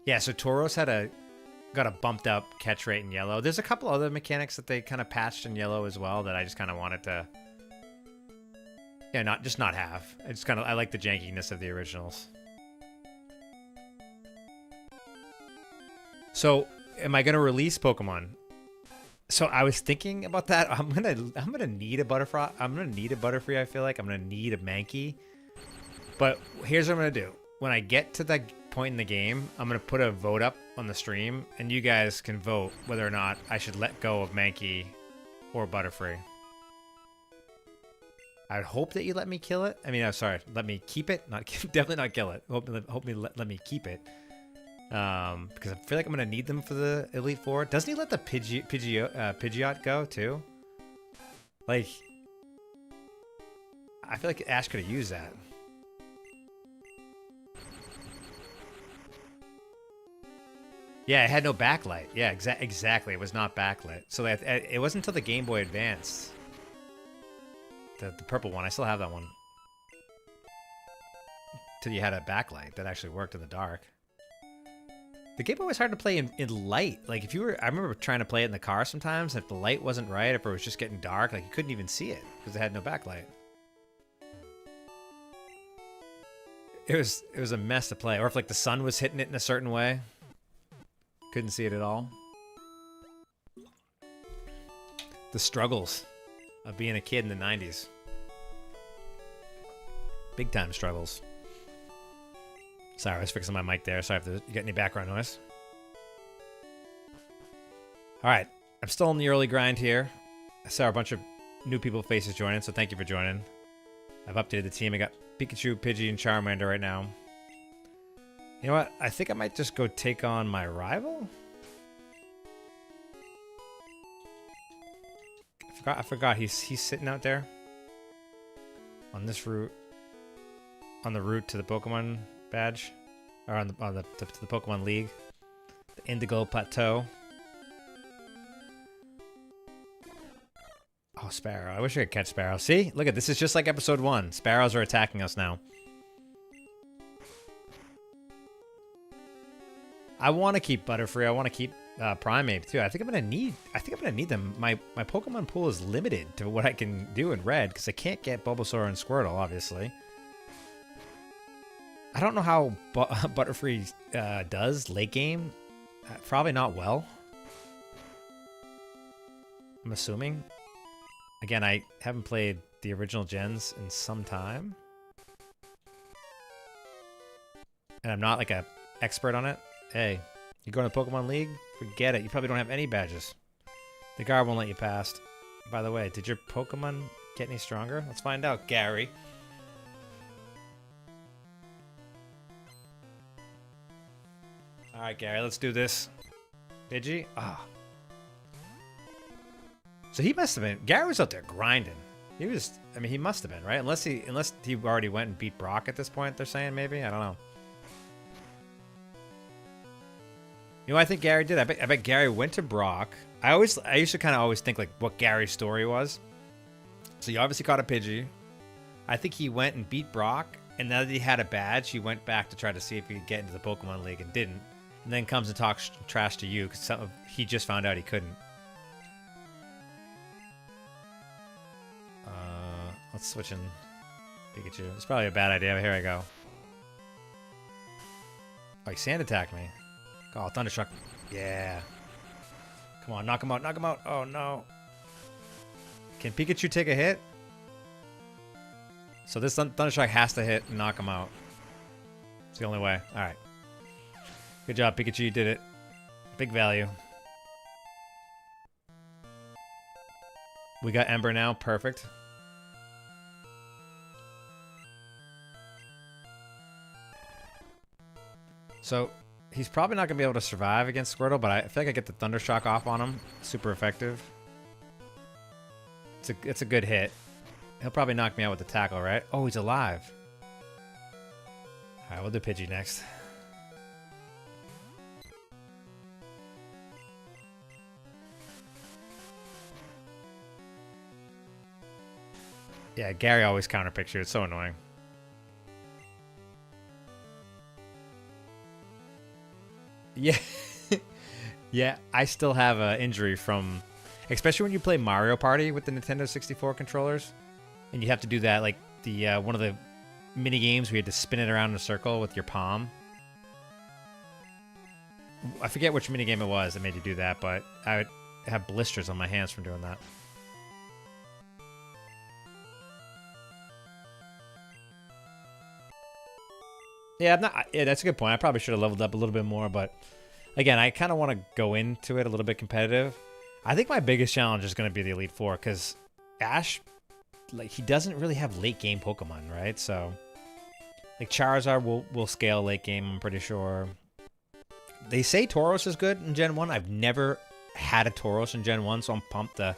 Yeah, so Tauros got a bumped up catch rate in yellow. There's a couple other mechanics that they kind of patched in yellow as well that I just kind of wanted to, yeah, not have. I like the jankiness of the originals. So, am I gonna release Pokemon? So I was thinking about that. I'm gonna need a Butterfree. I'm gonna need a Butterfree. I feel like I'm gonna need a Mankey. But here's what I'm gonna do. When I get to that point in the game, I'm gonna put a vote up on the stream, and you guys can vote whether or not I should let go of Mankey or Butterfree. I'd hope that you let me kill it. I mean, I'm sorry, let me keep it. Definitely not kill it. Hope me let me keep it. Because I feel like I'm gonna need them for the Elite Four. Doesn't he let the Pidgeot go too? Like, I feel like Ash could have used that. Yeah, it had no backlight. Yeah, exactly. It was not backlit. So it wasn't until the Game Boy Advance. The purple one. I still have that one. Till you had a backlight that actually worked in the dark. The Game Boy was hard to play in light. Like, I remember trying to play it in the car sometimes. If the light wasn't right, if it was just getting dark, like, you couldn't even see it because it had no backlight. It was a mess to play. Or if, like, the sun was hitting it in a certain way, couldn't see it at all. The struggles of being a kid in the 90s. Big time struggles. Sorry, I was fixing my mic there. Sorry if you get any background noise. Alright, I'm still in the early grind here. I saw a bunch of new people faces joining, so thank you for joining. I've updated the team. I got Pikachu, Pidgey, and Charmander right now. You know what? I think I might just go take on my rival. I forgot he's sitting out there. On this route. On the route to the Pokemon badge, or to the Pokemon League, the Indigo Plateau. Oh, Sparrow! I wish I could catch Sparrow. See, look at this. Is just like episode 1. Sparrows are attacking us now. I want to keep Butterfree. I want to keep Primeape too. I think I'm gonna need them. My Pokemon pool is limited to what I can do in Red because I can't get Bulbasaur and Squirtle, obviously. I don't know how Butterfree does late game. Probably not well. I'm assuming. Again, I haven't played the original gens in some time. And I'm not like a expert on it. Hey, you going to Pokemon League? Forget it. You probably don't have any badges. The guard won't let you pass. By the way, did your Pokemon get any stronger? Let's find out, Gary. Alright, Gary, let's do this. Pidgey? Ah. So he must have been... Gary was out there grinding. He was... I mean, he must have been, right? Unless he already went and beat Brock at this point, they're saying, maybe? I don't know. You know what I think Gary did? I bet Gary went to Brock. I used to kind of always think, like, what Gary's story was. So he obviously caught a Pidgey. I think he went and beat Brock, and now that he had a badge, he went back to try to see if he could get into the Pokemon League and didn't. And then comes and talks trash to you because he just found out he couldn't. Let's switch in Pikachu. It's probably a bad idea, but here I go. Oh, he sand attacked me. Oh, Thunderstruck. Yeah. Come on, knock him out, knock him out. Oh, no. Can Pikachu take a hit? So this Thunderstruck has to hit and knock him out. It's the only way. All right. Good job, Pikachu. You did it. Big value. We got Ember now. Perfect. So he's probably not going to be able to survive against Squirtle, but I feel like I get the Thundershock off on him. Super effective. It's a good hit. He'll probably knock me out with the tackle, right? Oh, he's alive. All right, we'll do Pidgey next. Yeah, Gary always counterpicks you. It's so annoying. Yeah. Yeah, I still have an injury from... Especially when you play Mario Party with the Nintendo 64 controllers. And you have to do that, like, the one of the mini games where you had to spin it around in a circle with your palm. I forget which mini game it was that made you do that, but I would have blisters on my hands from doing that. Yeah, that's a good point. I probably should have leveled up a little bit more, but again, I kind of want to go into it a little bit competitive. I think my biggest challenge is going to be the Elite Four because Ash, like, he doesn't really have late game Pokemon, right? So, like, Charizard will scale late game, I'm pretty sure. They say Tauros is good in Gen 1. I've never had a Tauros in Gen 1, so I'm pumped to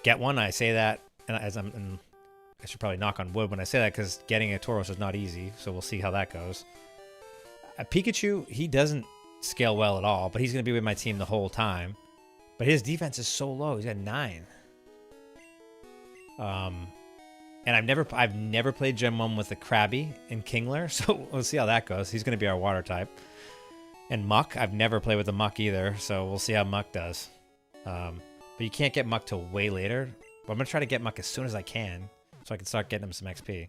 get one. I say that, and I should probably knock on wood when I say that because getting a Tauros is not easy, so we'll see how that goes. Pikachu, he doesn't scale well at all, but he's going to be with my team the whole time. But his defense is so low. He's got 9. And I've never played Gen 1 with a Krabby and Kingler, so we'll see how that goes. He's going to be our water type. And Muck, I've never played with a Muck either, so we'll see how Muck does. But you can't get Muck till way later. But I'm going to try to get Muck as soon as I can, so I can start getting him some XP.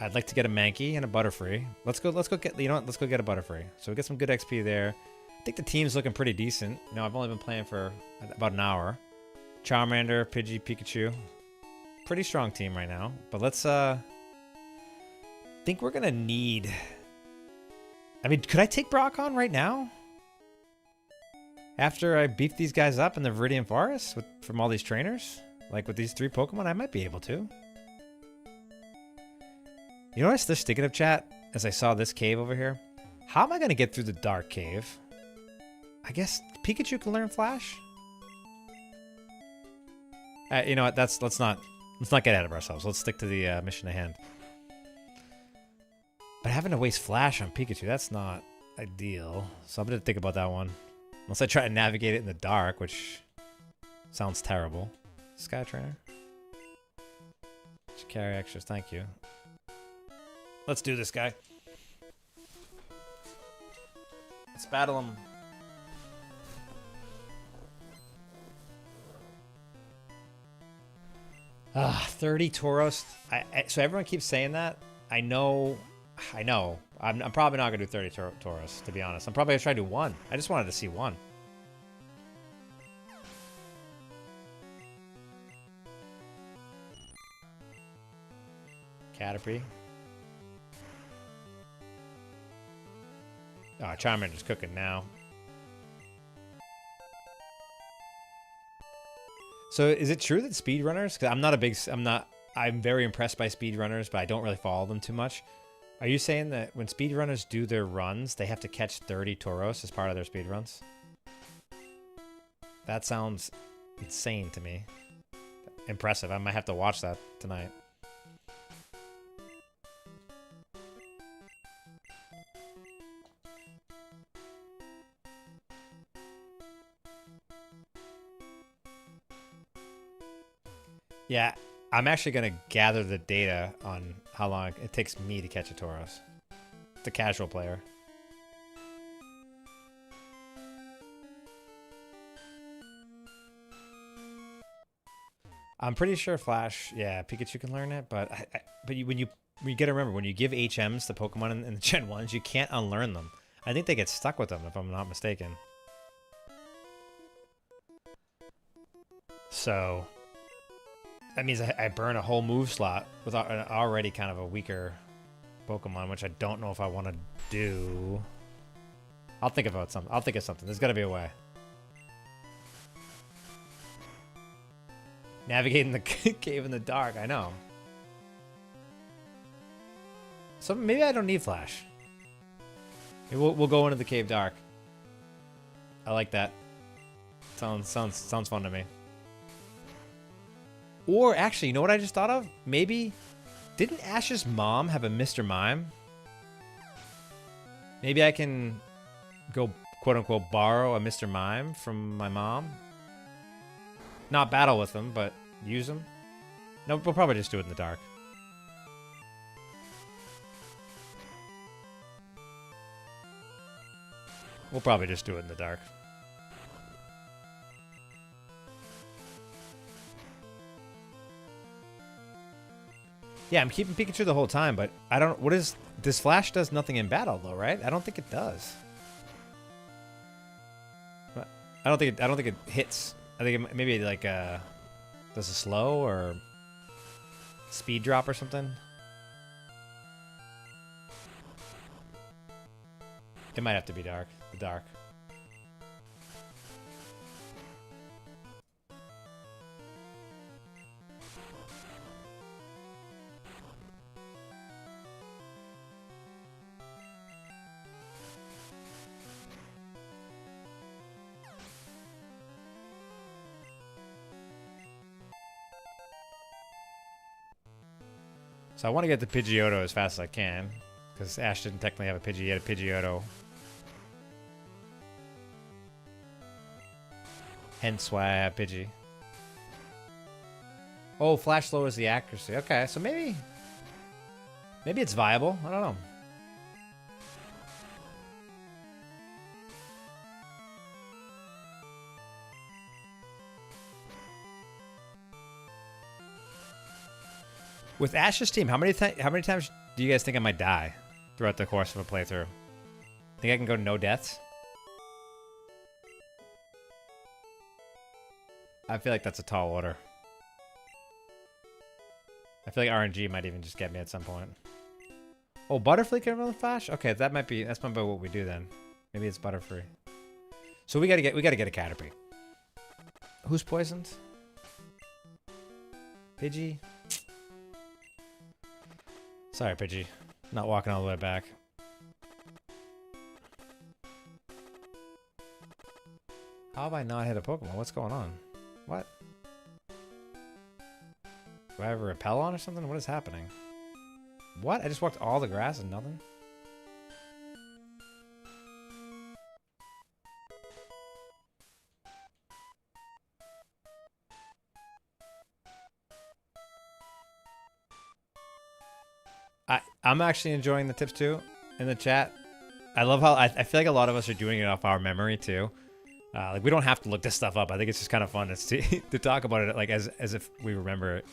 I'd like to get a Mankey and a Butterfree. Let's go get, you know what? Let's go get a Butterfree. So we get some good XP there. I think the team's looking pretty decent. You know, I've only been playing for about an hour. Charmander, Pidgey, Pikachu. Pretty strong team right now. But let's, think we're gonna need... I mean, could I take Brock on right now? After I beef these guys up in the Viridian Forest from all these trainers? Like with these 3 Pokemon, I might be able to. You know what I was just thinking of, chat, as I saw this cave over here? How am I going to get through the dark cave? I guess Pikachu can learn Flash? You know what? Let's not get ahead of ourselves. Let's stick to the mission at hand. But having to waste Flash on Pikachu, that's not ideal. So I'm going to think about that one. Unless I try to navigate it in the dark, which sounds terrible. Sky Trainer. Should carry extras, thank you. Let's do this, guy. Let's battle him. Ah, 30 Tauros. So everyone keeps saying that. I know. I'm probably not gonna do 30 Tauros, to be honest. I'm probably gonna try to do one. I just wanted to see one. Caterpie. Oh, Charmander's cooking now. So is it true that speedrunners, because I'm very impressed by speedrunners, but I don't really follow them too much. Are you saying that when speedrunners do their runs, they have to catch 30 Tauros as part of their speedruns? That sounds insane to me. Impressive. I might have to watch that tonight. Yeah, I'm actually going to gather the data on how long it takes me to catch a Tauros. The casual player. I'm pretty sure Flash, yeah, Pikachu can learn it, but when you gotta remember, when you give HMs to Pokemon in the Gen 1s, you can't unlearn them. I think they get stuck with them, if I'm not mistaken. So that means I burn a whole move slot with an already kind of a weaker Pokemon, which I don't know if I want to do. I'll think of something. There's got to be a way. Navigating the cave in the dark. I know. So maybe I don't need Flash. Maybe we'll go into the cave dark. I like that. Sounds fun to me. Or actually, you know what I just thought of? Maybe, didn't Ash's mom have a Mr. Mime? Maybe I can go, quote unquote, borrow a Mr. Mime from my mom. Not battle with him, but use him. No, we'll probably just do it in the dark. We'll probably just do it in the dark. Yeah, I'm keeping Pikachu the whole time, but I don't. What is this? Flash does nothing in battle, though, right? I don't think it does. But I don't think it hits. I think it maybe like does a slow or speed drop or something. It might have to be dark. The dark. So I want to get the Pidgeotto as fast as I can, because Ash didn't technically have a Pidgey, he had a Pidgeotto. Hence why I have Pidgey. Oh, Flash lowers the accuracy. Okay, so maybe it's viable. I don't know. With Ash's team, how many times do you guys think I might die throughout the course of a playthrough? Think I can go no deaths? I feel like that's a tall order. I feel like RNG might even just get me at some point. Oh, Butterfree can run Flash? Okay, that's might be what we do then. Maybe it's Butterfree. So we gotta get a Caterpie. Who's poisoned? Pidgey? Sorry, Pidgey. Not walking all the way back. How have I not hit a Pokemon? What's going on? What? Do I have a repel on or something? What is happening? What? I just walked all the grass and nothing? I'm actually enjoying the tips too in the chat. I love how I feel like a lot of us are doing it off our memory too. Like we don't have to look this stuff up. I think it's just kind of fun to see, to talk about it like as if we remember it.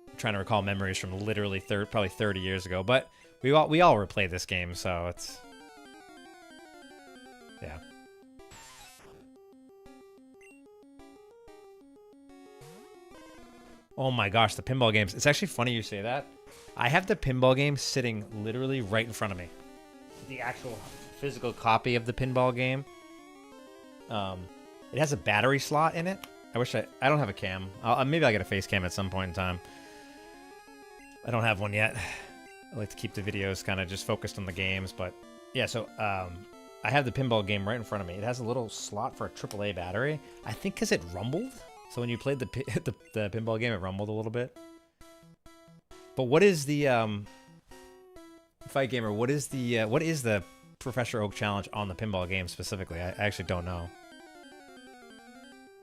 I'm trying to recall memories from literally probably 30 years ago, but we all replayed this game, so it's yeah. Oh my gosh, the pinball games. It's actually funny you say that. I have the pinball game sitting literally right in front of me. The actual physical copy of the pinball game. It has a battery slot in it. I wish I don't have a cam. Maybe I'll get a face cam at some point in time. I don't have one yet. I like to keep the videos kind of just focused on the games, but yeah, so I have the pinball game right in front of me. It has a little slot for a AAA battery. I think because it rumbled. So when you played the pinball game, it rumbled a little bit. But what is the Fight Gamer? What is the Professor Oak challenge on the pinball game specifically? I actually don't know.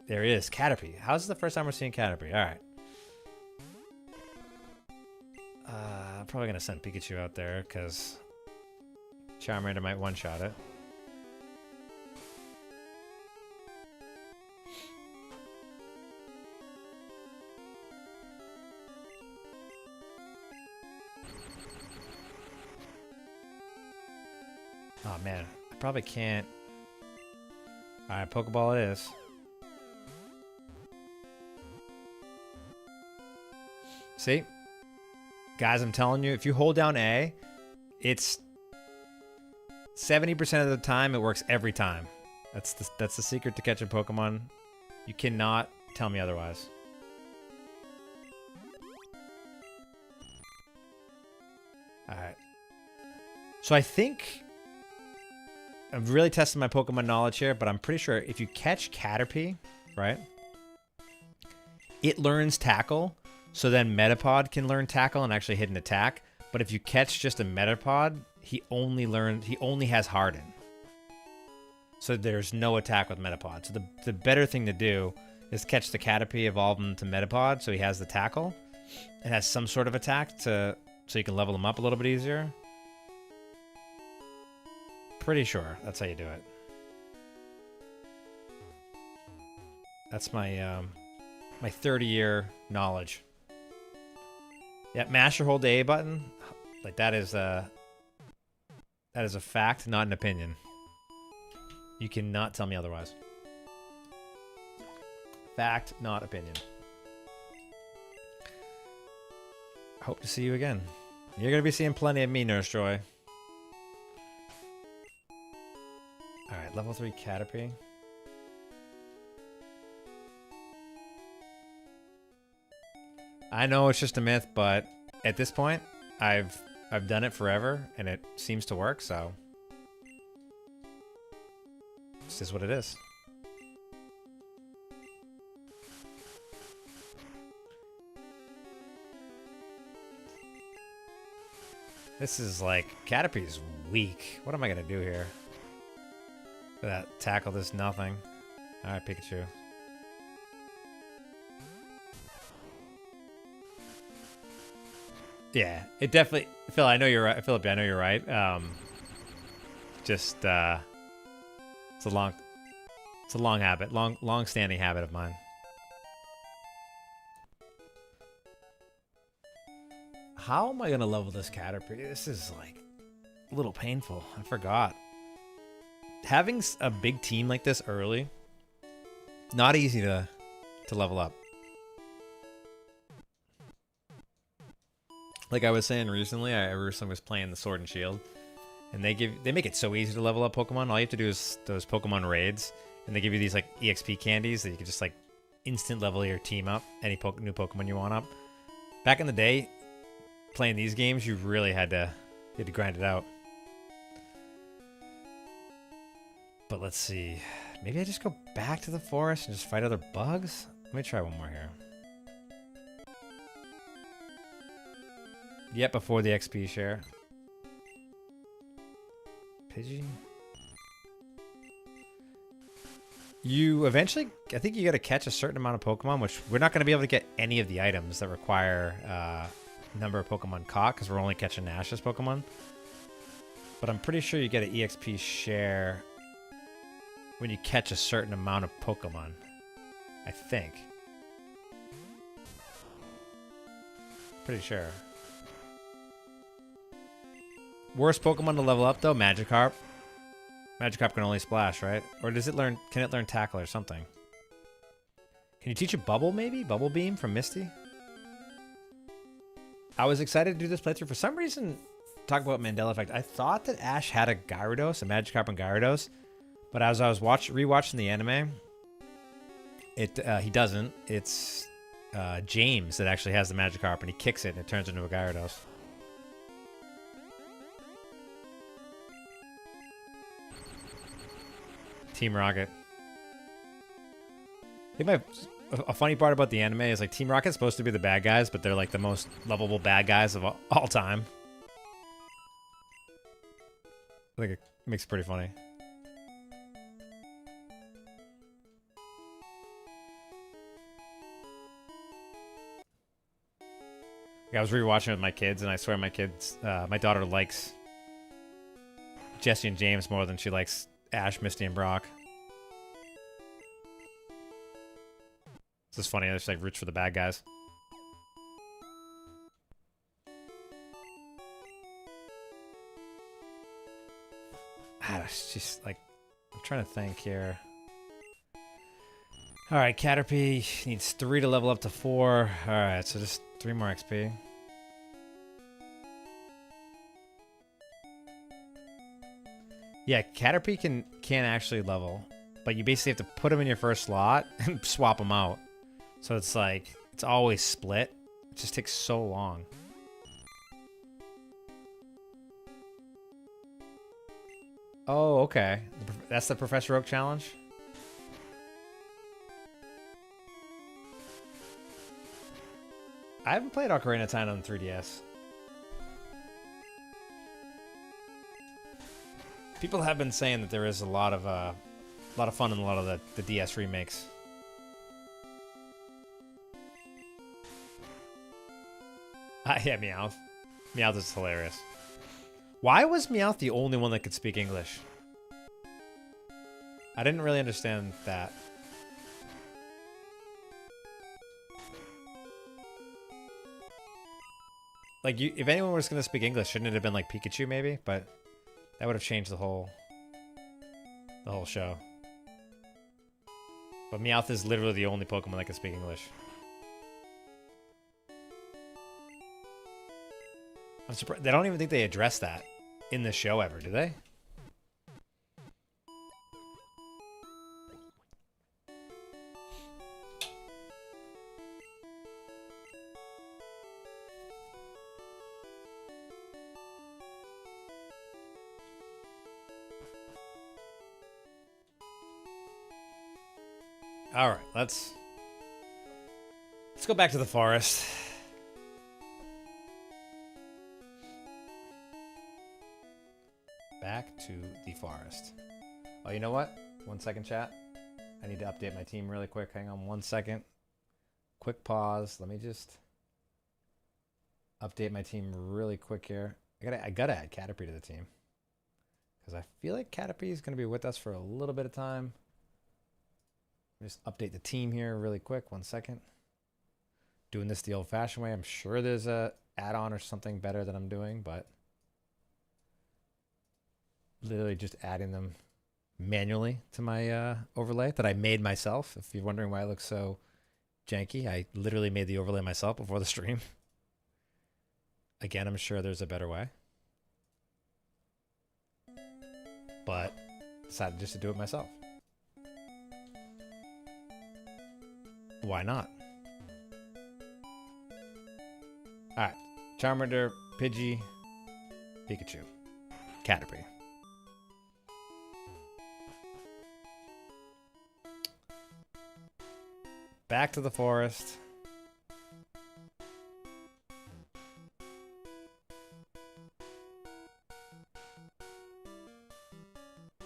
There it is, Caterpie. How's the first time we're seeing Caterpie? All right. I'm probably gonna send Pikachu out there because Charmander might one-shot it. Oh man, I probably can't. Alright, Pokeball it is. See? Guys, I'm telling you, if you hold down A, it's 70% of the time it works every time. That's the secret to catching Pokemon. You cannot tell me otherwise. Alright. So I think I'm really testing my Pokemon knowledge here, but I'm pretty sure if you catch Caterpie, right? It learns Tackle, so then Metapod can learn Tackle and actually hit an attack. But if you catch just a Metapod, he only has Harden. So there's no attack with Metapod. So the better thing to do is catch the Caterpie, evolve him to Metapod, so he has the Tackle. It has some sort of attack so you can level him up a little bit easier. Pretty sure that's how you do it. That's my my 30-year knowledge. Yeah, mash or hold the A button. Like that is a fact, not an opinion. You cannot tell me otherwise. Fact, not opinion. Hope to see you again. You're gonna be seeing plenty of me, Nurse Joy. Alright, level 3 Caterpie. I know it's just a myth, but at this point, I've done it forever, and it seems to work, so... This is what it is. This is like... Caterpie's weak. What am I gonna do here? That tackle does nothing. Alright, Pikachu. Yeah, it definitely... Phil, I know you're right. Philip, I know you're right. It's a long habit. Long-standing habit of mine. How am I gonna level this Caterpie? This is like a little painful. I forgot. Having a big team like this early, not easy to level up. Like I was saying recently, I recently was playing the Sword and Shield, and they make it so easy to level up Pokemon. All you have to do is those Pokemon raids, and they give you these like EXP candies that you can just like instant level your team up, any new Pokemon you want up. Back in the day, playing these games, you really had to grind it out. But let's see. Maybe I just go back to the forest and just fight other bugs? Let me try one more here. Yep, before the XP share. Pidgey? You eventually... I think you gotta catch a certain amount of Pokemon, which we're not gonna be able to get any of the items that require number of Pokemon caught, because we're only catching Ash's Pokemon. But I'm pretty sure you get an EXP share when you catch a certain amount of Pokemon. I think. Pretty sure. Worst Pokemon to level up though, Magikarp. Magikarp can only splash, right? Or does it learn? Can it learn Tackle or something? Can you teach a Bubble maybe? Bubble Beam from Misty? I was excited to do this playthrough. For some reason, talk about Mandela Effect. I thought that Ash had a Gyarados, a Magikarp and Gyarados. But as I was rewatching the anime, he doesn't. It's James that actually has the Magikarp, and he kicks it, and it turns into a Gyarados. Team Rocket. I think a funny part about the anime is like Team Rocket's supposed to be the bad guys, but they're like the most lovable bad guys of all time. I think it makes it pretty funny. I was rewatching it with my kids, and I swear my daughter likes Jesse and James more than she likes Ash, Misty, and Brock. It's just funny. I just like roots for the bad guys. It's just like, I'm trying to think here. All right, Caterpie needs 3 to level up to 4. All right, so just 3 more XP. Yeah, Caterpie can actually level, but you basically have to put them in your first slot and swap them out. So it's like, it's always split. It just takes so long. Oh, okay. That's the Professor Oak challenge? I haven't played Ocarina of Time on 3DS. People have been saying that there is a lot of fun in a lot of the DS remakes. Yeah, Meowth. Meowth is hilarious. Why was Meowth the only one that could speak English? I didn't really understand that. Like, if anyone was going to speak English, shouldn't it have been like Pikachu maybe? But that would have changed the whole show. But Meowth is literally the only Pokemon that can speak English. I'm surprised. They don't even think they address that in the show ever, do they? All right, let's go back to the forest. Back to the forest. Oh, you know what? 1 second, chat. I need to update my team really quick. Hang on 1 second. Quick pause. Let me just update my team really quick here. I gotta add Caterpie to the team because I feel like Caterpie is gonna be with us for a little bit of time. Just update the team here really quick. 1 second. Doing this the old-fashioned way. I'm sure there's a add-on or something better that I'm doing, but literally just adding them manually to my overlay that I made myself. If you're wondering why it looks so janky, I literally made the overlay myself before the stream. Again, I'm sure there's a better way, but decided just to do it myself. Why not? Alright. Charmander, Pidgey, Pikachu, Caterpie. Back to the forest.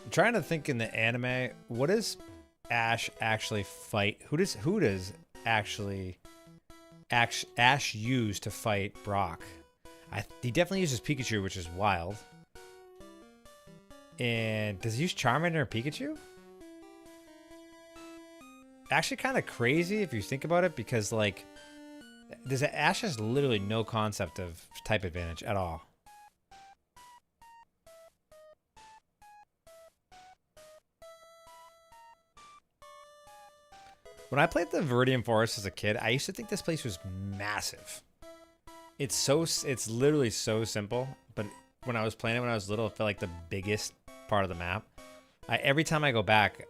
I'm trying to think in the anime, what does Ash actually fight? Who does actually Ash use to fight Brock? He definitely uses Pikachu, which is wild. And does he use Charmander or Pikachu? Actually kind of crazy if you think about it, because like Ash has literally no concept of type advantage at all. When I played the Viridian Forest as a kid, I used to think this place was massive. It's literally so simple, but when I was playing it when I was little, it felt like the biggest part of the map. Every time I go back,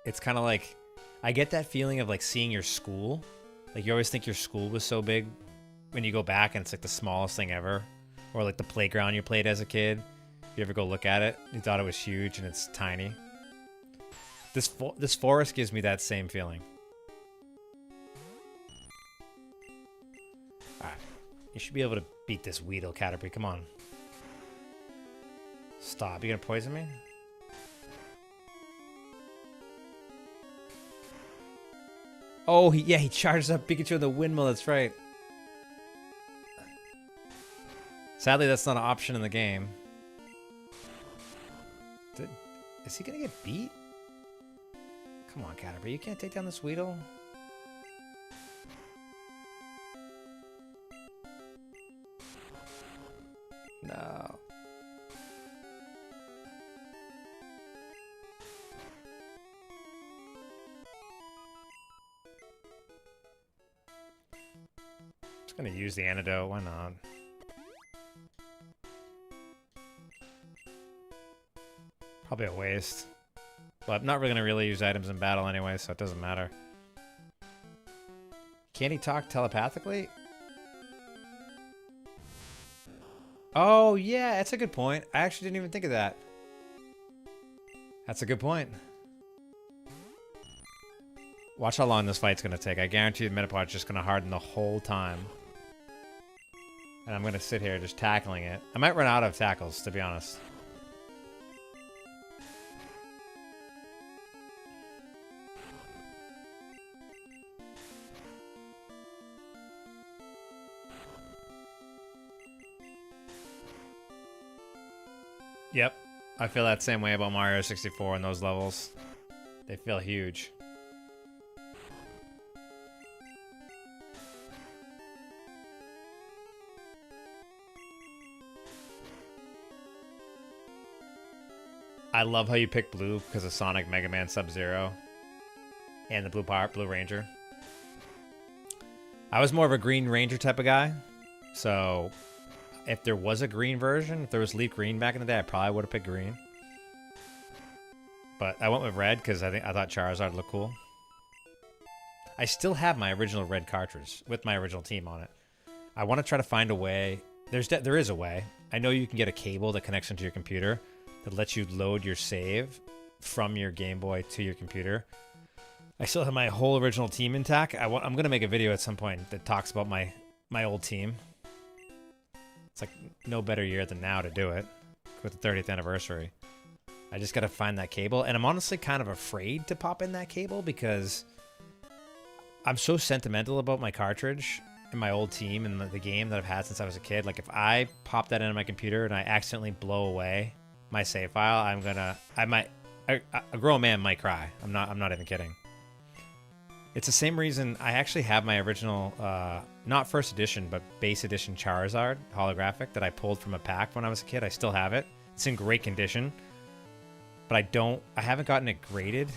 it's kind of like I get that feeling of like seeing your school. Like you always think your school was so big when you go back and it's like the smallest thing ever. Or like the playground you played as a kid. If you ever go look at it, you thought it was huge and it's tiny. This forest gives me that same feeling. Alright. You should be able to beat this Weedle, Caterpie. Come on. Stop. You gonna poison me? Oh, he charges up Pikachu in the windmill. That's right. Sadly, that's not an option in the game. Is he gonna get beat? Come on, Caterpie. You can't take down this Weedle. No. Just gonna use the antidote. Why not? Probably a waste. But I'm not really gonna use items in battle anyway, so it doesn't matter. Can he talk telepathically? Oh, yeah, that's a good point. I actually didn't even think of that. That's a good point. Watch how long this fight's gonna take. I guarantee the Metapod's just gonna harden the whole time. And I'm gonna sit here just tackling it. I might run out of tackles, to be honest. Yep. I feel that same way about Mario 64 and those levels. They feel huge. I love how you pick blue because of Sonic, Mega Man, Sub-Zero, and the Blue Ranger. I was more of a Green Ranger type of guy, so if there was a green version, if there was Leaf Green back in the day, I probably would have picked green. But I went with red because I thought Charizard looked cool. I still have my original red cartridge with my original team on it. I want to try to find a way. There is a way. I know you can get a cable that connects into your computer that lets you load your save from your Game Boy to your computer. I still have my whole original team intact. I'm going to make a video at some point that talks about my old team. It's like no better year than now to do it with the 30th anniversary. I just got to find that cable. And I'm honestly kind of afraid to pop in that cable because I'm so sentimental about my cartridge and my old team and the game that I've had since I was a kid. Like if I pop that into my computer and I accidentally blow away my save file, a grown man might cry. I'm not even kidding. It's the same reason I actually have my original, not first edition, but base edition Charizard holographic that I pulled from a pack when I was a kid. I still have it. It's in great condition, but I haven't gotten it graded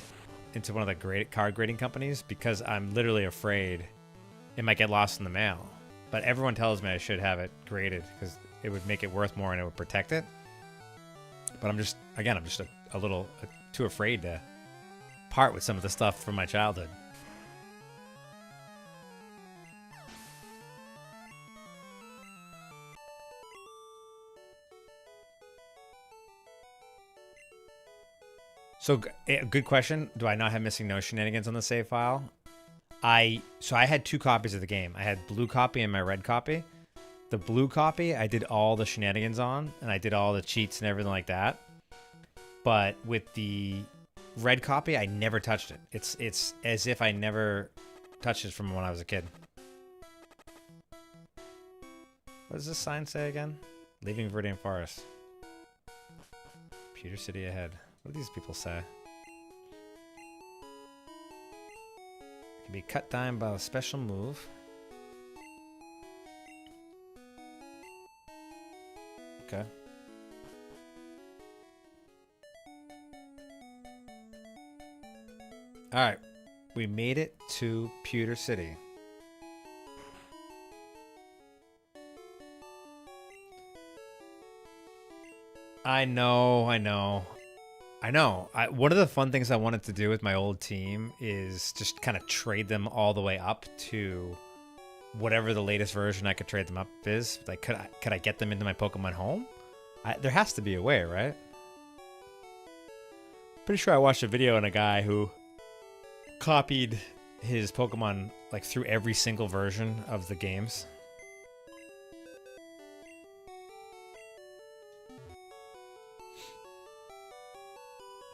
into one of the card grading companies because I'm literally afraid it might get lost in the mail. But everyone tells me I should have it graded because it would make it worth more and it would protect it. But I'm just a little too afraid to part with some of the stuff from my childhood. So, good question. Do I not have missing no shenanigans on the save file? So I had two copies of the game. I had blue copy and my red copy. The blue copy, I did all the shenanigans on, and I did all the cheats and everything like that. But with the red copy, I never touched it. It's as if I never touched it from when I was a kid. What does this sign say again? Leaving Viridian Forest. Pewter City ahead. What do these people say? Can be cut down by a special move. Okay. Alright. We made it to Pewter City. I know. One of the fun things I wanted to do with my old team is just kind of trade them all the way up to whatever the latest version I could trade them up is. Like, could I get them into my Pokemon home? There has to be a way, right? Pretty sure I watched a video on a guy who copied his Pokemon like through every single version of the games.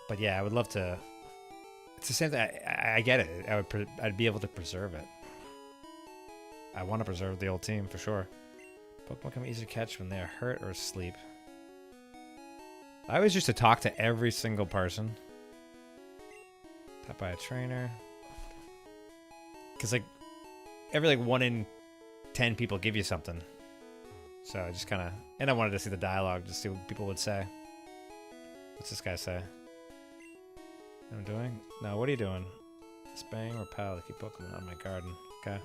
But yeah, I would love to. It's the same thing. I get it. I'd be able to preserve it. I want to preserve the old team for sure. Pokemon come easy to catch when they are hurt or asleep. I always used to talk to every single person. Taught by a trainer. Because like every 1 in 10 people give you something. So I just kind of, and I wanted to see the dialogue, just see what people would say. What's this guy say? I'm doing? No, what are you doing? Spaying or repel to keep Pokemon out of my garden. Okay.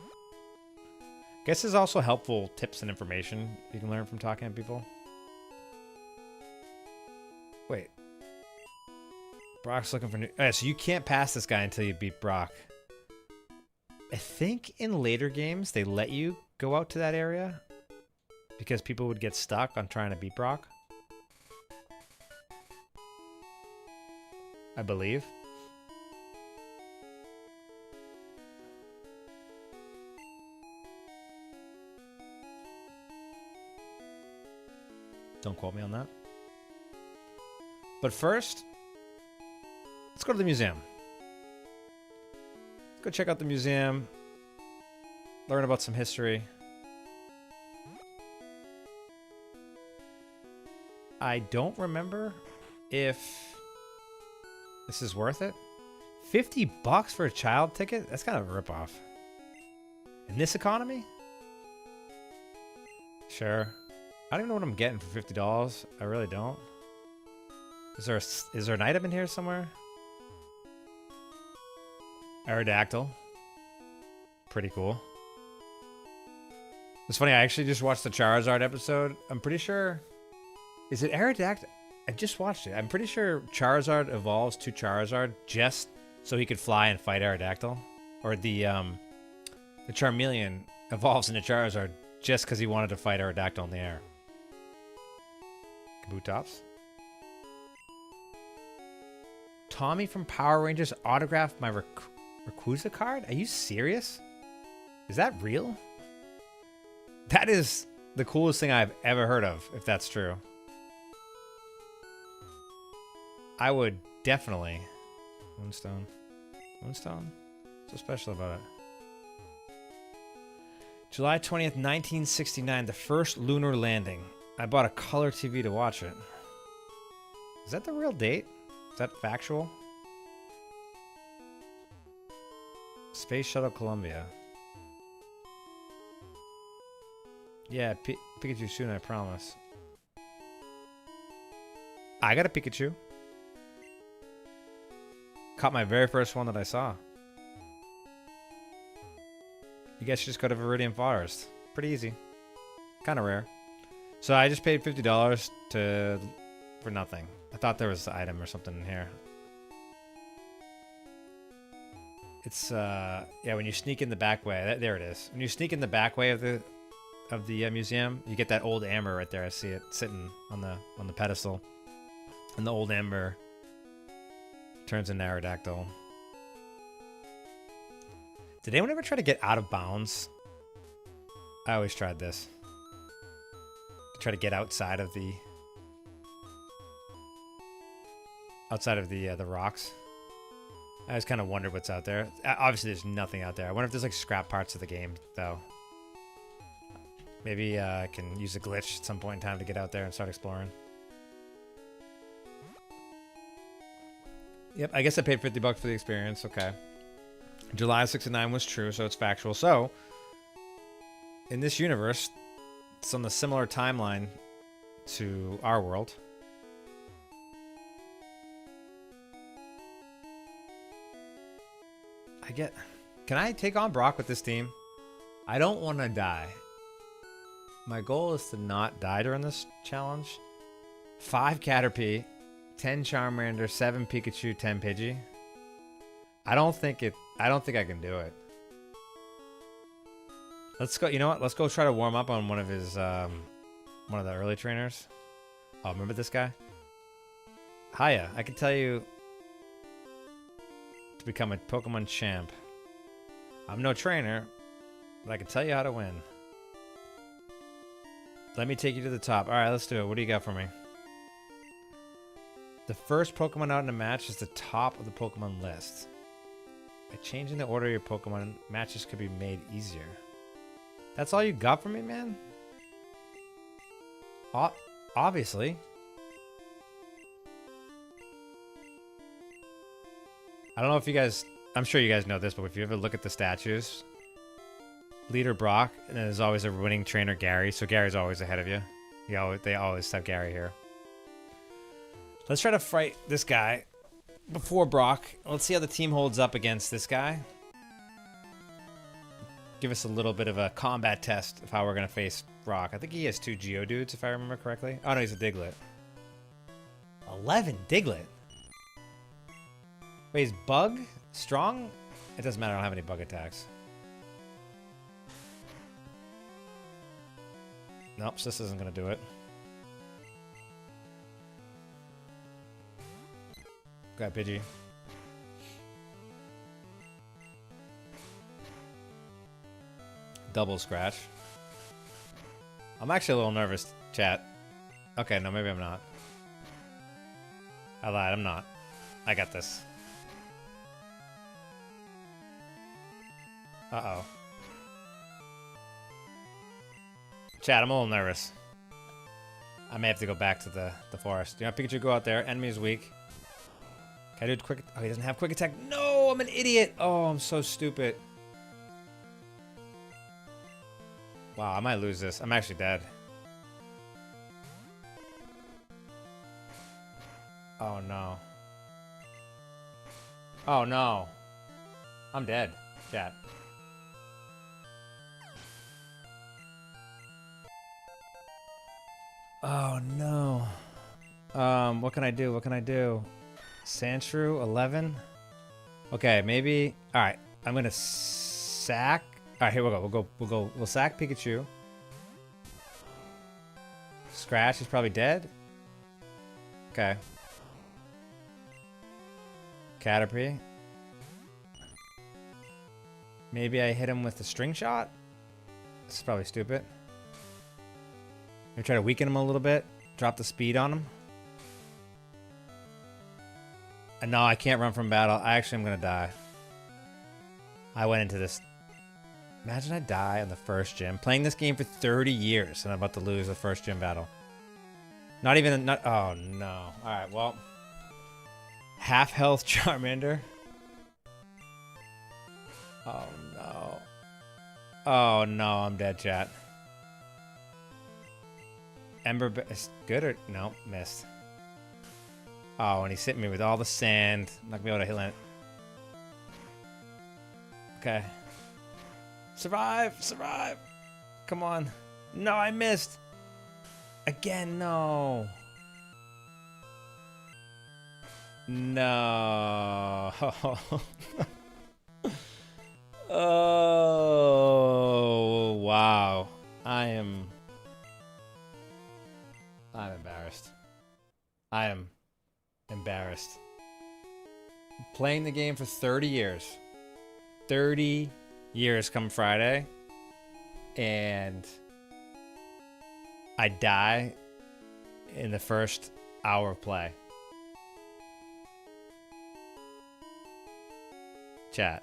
Guess there's also helpful tips and information you can learn from talking to people. Wait. Brock's looking for new... Alright, so you can't pass this guy until you beat Brock. I think in later games they let you go out to that area because people would get stuck on trying to beat Brock. I believe. Don't quote me on that. But first, let's go to the museum. Let's go check out the museum. Learn about some history. I don't remember if this is worth it. $50 for a child ticket? That's kind of a ripoff. In this economy? Sure. I don't even know what I'm getting for $50. I really don't. Is there an item in here somewhere? Aerodactyl. Pretty cool. It's funny, I actually just watched the Charizard episode. I'm pretty sure... Is it Aerodactyl? I just watched it. I'm pretty sure Charizard evolves to Charizard just so he could fly and fight Aerodactyl. Or the Charmeleon evolves into Charizard just because he wanted to fight Aerodactyl in the air. Kabutops. Tommy from Power Rangers autographed my Rayquaza card? Are you serious? Is that real? That is the coolest thing I've ever heard of, if that's true. I would definitely... Moonstone. Moonstone? What's so special about it? July 20th, 1969, the first lunar landing. I bought a color TV to watch it. Is that the real date? Is that factual? Space Shuttle Columbia. Yeah, Pikachu soon, I promise. I got a Pikachu. Caught my very first one that I saw. You guys should just go to Viridian Forest. Pretty easy. Kind of rare. So I just paid $50 for nothing. I thought there was an item or something in here. It's yeah, when you sneak in the back way, there it is. When you sneak in the back way of the museum, you get that old amber right there. I see it sitting on the pedestal, and the old amber turns into Aerodactyl. Did anyone ever try to get out of bounds? I always tried this. Try to get outside of the rocks. I always kind of wondered what's out there. Obviously, there's nothing out there. I wonder if there's like scrap parts of the game, though. Maybe I can use a glitch at some point in time to get out there and start exploring. Yep, I guess I paid $50 for the experience. Okay. July 69 was true, so it's factual. So, in this universe, it's on the similar timeline to our world. Can I take on Brock with this team? I don't want to die. My goal is to not die during this challenge. 5 Caterpie, 10 Charmander, 7 Pikachu, 10 Pidgey. I don't think I can do it. Let's go. You know what? Let's go try to warm up on one of his one of the early trainers. Oh, remember this guy? Hiya, I can tell you to become a Pokemon champ. I'm no trainer, but I can tell you how to win. Let me take you to the top. All right, let's do it. What do you got for me? The first Pokemon out in a match is the top of the Pokemon list. By changing the order of your Pokemon, matches could be made easier. That's all you got for me, man? Obviously. I don't know if you guys... I'm sure you guys know this, but if you ever look at the statues... Leader Brock, and then there's always a winning trainer Gary, so Gary's always ahead of you. They always have Gary here. Let's try to fight this guy before Brock. Let's see how the team holds up against this guy. Give us a little bit of a combat test of how we're going to face Brock. I think he has 2 Geodudes, if I remember correctly. Oh, no, he's a Diglett. 11 Diglett? Wait, is Bug strong? It doesn't matter. I don't have any bug attacks. Nope, so this isn't going to do it. Got Pidgey. Double scratch. I'm actually a little nervous, chat. Okay, no, maybe I'm not. I lied, I'm not. I got this. Uh-oh. Chat, I'm a little nervous. I may have to go back to the forest. You know, Pikachu, go out there. Enemy is weak. Can I do quick... Oh, he doesn't have quick attack. No, I'm an idiot. Oh, I'm so stupid. Wow, I might lose this. I'm actually dead. Oh, no. Oh, no. I'm dead, chat. Oh, no. What can I do? What can I do? Sandshrew, 11? Okay, maybe... Alright, I'm gonna sack... Alright, here we go. We'll sack Pikachu. Scratch, he's probably dead. Okay. Caterpie. Maybe I hit him with the string shot? This is probably stupid. Maybe try to weaken him a little bit. Drop the speed on him. And no, I can't run from battle. I actually am going to die. I went into this... Imagine I die on the first gym. Playing this game for 30 years and I'm about to lose the first gym battle. Not even... oh, no. Alright, well... Half health Charmander. Oh, no. Oh, no. I'm dead, chat. Ember... Is good or... No, missed. Oh, and he's hitting me with all the sand. I'm not going to be able to hit it. Okay. Survive! Survive! Come on. No, I missed! Again, no! No! Oh, wow. I'm embarrassed. I am embarrassed. Playing the game for 30 years. 30 years come Friday. And I die in the first hour of play. Chat.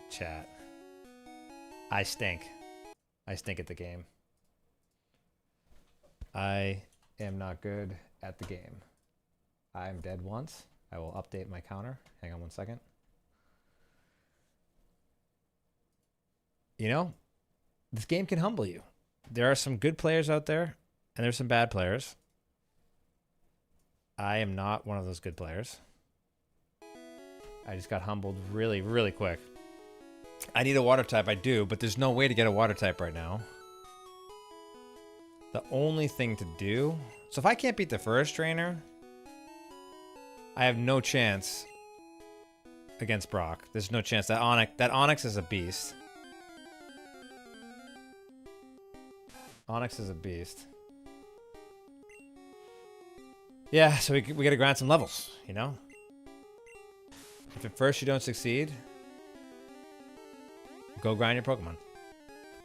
Chat. I stink. I stink at the game. I am not good at the game. I'm dead once. I will update my counter. Hang on 1 second. You know, this game can humble you. There are some good players out there, and there's some bad players. I am not one of those good players. I just got humbled really, really quick. I need a water type, I do, but there's no way to get a water type right now. The only thing to do... So if I can't beat the first trainer, I have no chance against Brock. There's no chance. That Onyx is a beast. Onyx is a beast. Yeah, so we got to grind some levels, you know? If at first you don't succeed, go grind your Pokemon.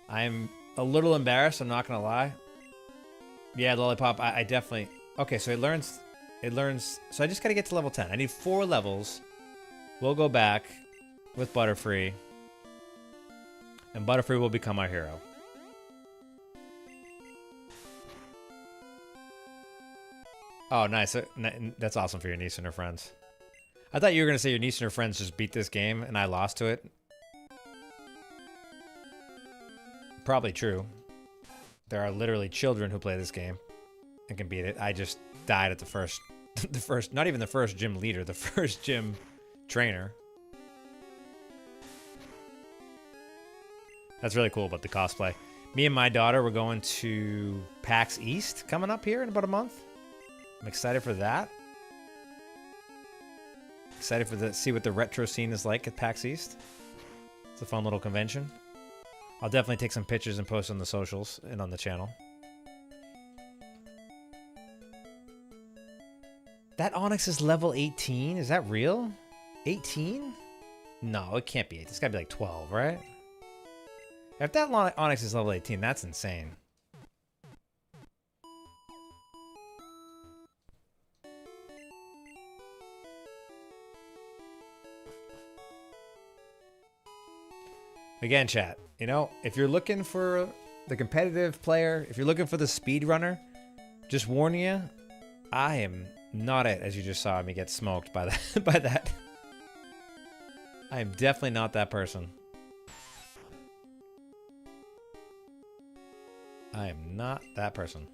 I'm a little embarrassed, I'm not going to lie. Yeah, Lollipop, I definitely... Okay, so it learns... So I just got to get to level 10. I need 4 levels. We'll go back with Butterfree. And Butterfree will become our hero. Oh, nice. That's awesome for your niece and her friends. I thought you were going to say your niece and her friends just beat this game and I lost to it. Probably true. There are literally children who play this game and can beat it. I just died at the first, not even the first gym leader, the first gym trainer. That's really cool about the cosplay. Me and my daughter, we're going to PAX East coming up here in about a month. I'm excited for that. Excited for see what the retro scene is like at PAX East. It's a fun little convention. I'll definitely take some pictures and post on the socials and on the channel. That Onyx is level 18? Is that real? 18? No, it can't be 8. It's gotta be like 12, right? If that Onyx is level 18, that's insane. Again, chat, you know, if you're looking for the competitive player, if you're looking for the speedrunner, just warning you, I am not it, as you just saw me get smoked by that. By that. I am definitely not that person. I am not that person.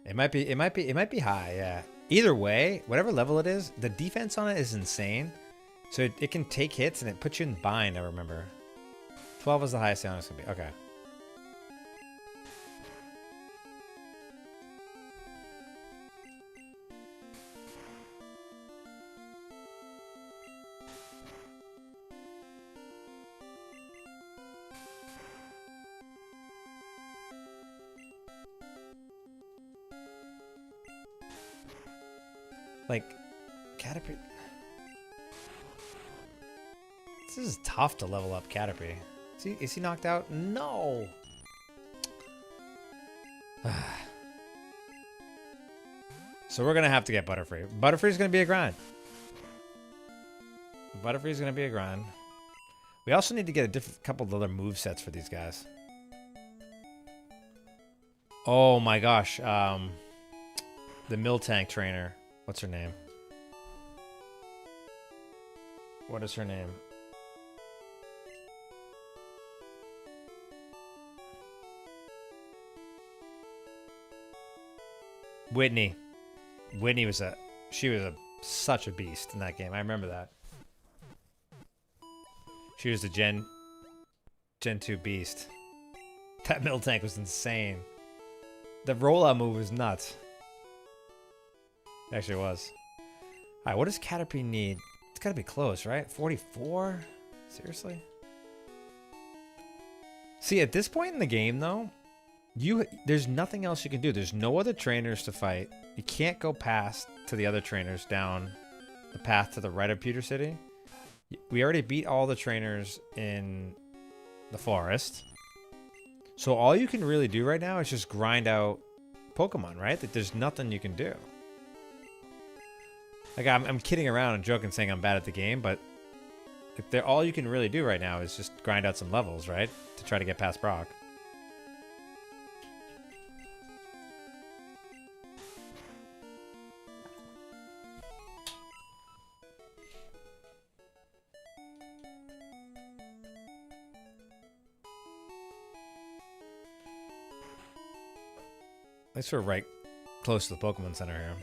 It might be high, yeah. Either way, whatever level it is, the defense on it is insane. So it can take hits and it puts you in bind, I remember. 12 is the highest Onyx can be. Okay. Like, Caterpie... This is tough to level up Caterpie. Is he knocked out? No! So we're going to have to get Butterfree. Butterfree's going to be a grind. Butterfree's going to be a grind. We also need to get a couple of other movesets for these guys. Oh my gosh. The Miltank trainer. What's her name? What is her name? Whitney. Whitney was such a beast in that game. I remember that. She was the Gen 2 beast. That Miltank was insane. The rollout move was nuts. It actually was. Alright, what does Caterpie need? It's gotta be close, right? 44? Seriously? See, at this point in the game, though, there's nothing else you can do. There's no other trainers to fight. You can't go past to the other trainers down the path to the right of Pewter City. We already beat all the trainers in the forest. So all you can really do right now is just grind out Pokemon, right? That there's nothing you can do. Like, I'm kidding around and joking saying I'm bad at the game, but all you can really do right now is just grind out some levels, right? To try to get past Brock. At least we're right close to the Pokemon Center here.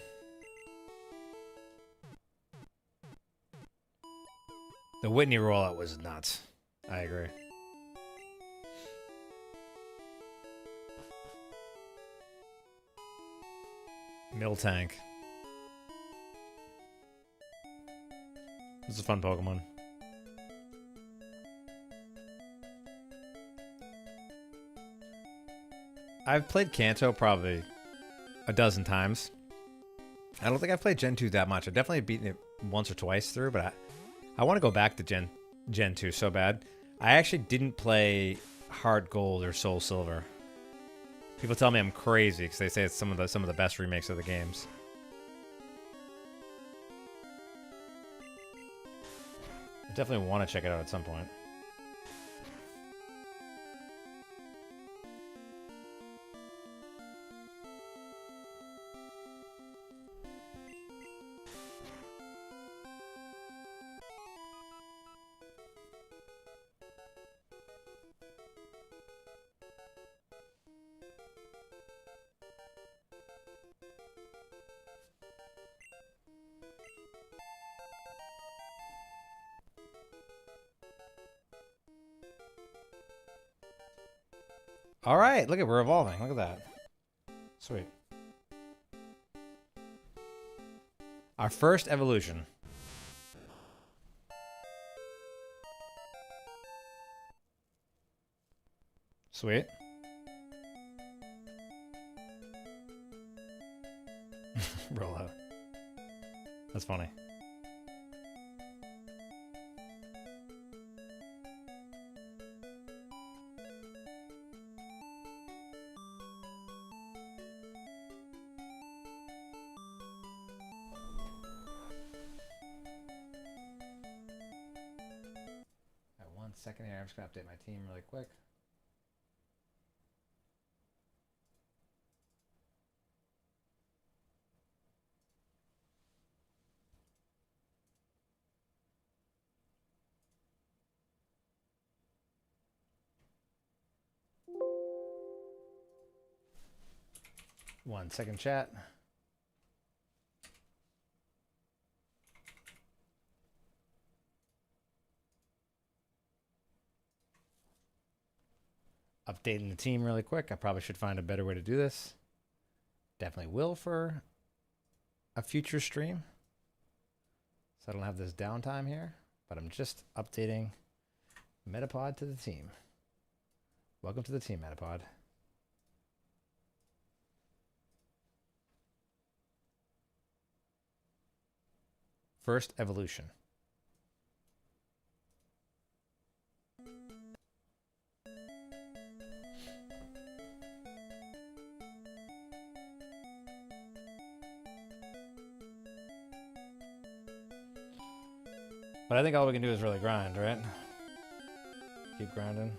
The Whitney rollout was nuts. I agree. Miltank. This is a fun Pokemon. I've played Kanto probably a dozen times. I don't think I've played Gen 2 that much. I've definitely beaten it once or twice through, but I want to go back to Gen 2 so bad. I actually didn't play Heart Gold or Soul Silver. People tell me I'm crazy because they say it's some of the best remakes of the games. I definitely want to check it out at some point. All right, look at we're evolving. Look at that. Sweet. Our first evolution. Sweet. Roll out. That's funny. Second here, I'm just gonna update my team really quick. One second, chat. Updating the team really quick. I probably should find a better way to do this. Definitely will for a future stream. So I don't have this downtime here, but I'm just updating Metapod to the team. Welcome to the team, Metapod. First evolution. But I think all we can do is really grind, right? Keep grinding.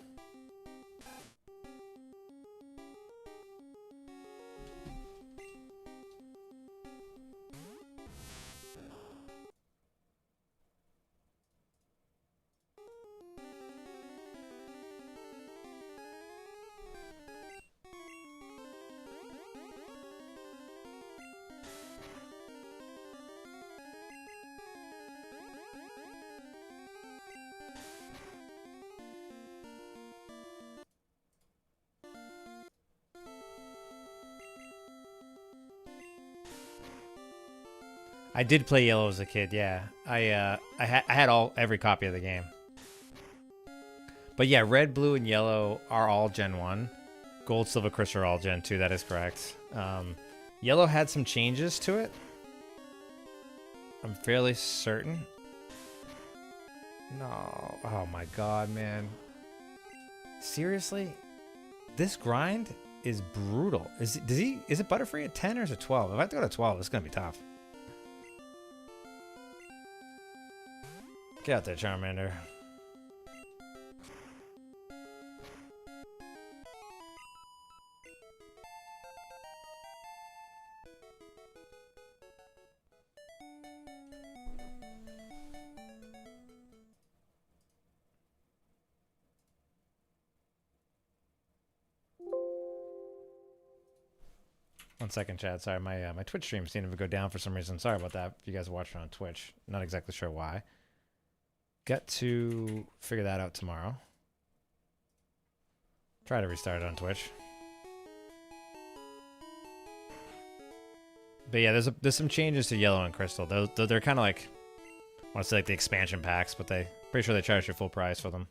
I did play Yellow as a kid, yeah. I had every copy of the game. But yeah, Red, Blue, and Yellow are all Gen 1. Gold, Silver, Crystal are all Gen 2, that is correct. Yellow had some changes to it. I'm fairly certain. No. Oh my god, man. Seriously? This grind is brutal. Is it Butterfree at 10 or is it 12? If I have to go to 12, it's gonna be tough. Get out there, Charmander. 1 second, Chad. Sorry, my Twitch stream seemed to go down for some reason. Sorry about that. If you guys are watching on Twitch, not exactly sure why. Got to figure that out tomorrow. Try to restart it on Twitch. But yeah, there's some changes to Yellow and Crystal. They're kind of like, I want to say like the expansion packs, but pretty sure they charge you full price for them.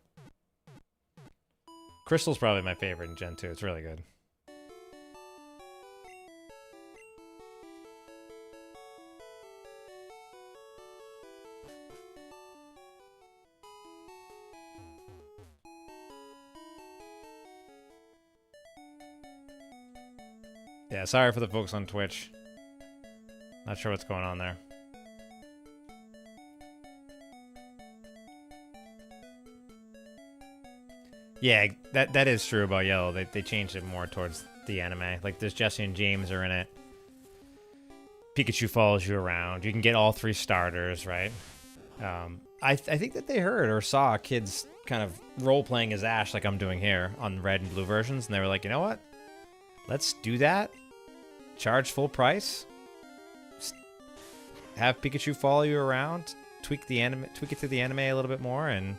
Crystal's probably my favorite in Gen 2. It's really good. Yeah, sorry for the folks on Twitch. Not sure what's going on there. Yeah, that is true about Yellow. They changed it more towards the anime. Like, there's Jesse and James are in it. Pikachu follows you around. You can get all 3 starters, right? I think that they heard or saw kids kind of role-playing as Ash like I'm doing here on Red and Blue versions, and they were like, you know what? Let's do that. Charge full price. Have Pikachu follow you around. Tweak it to the anime a little bit more, and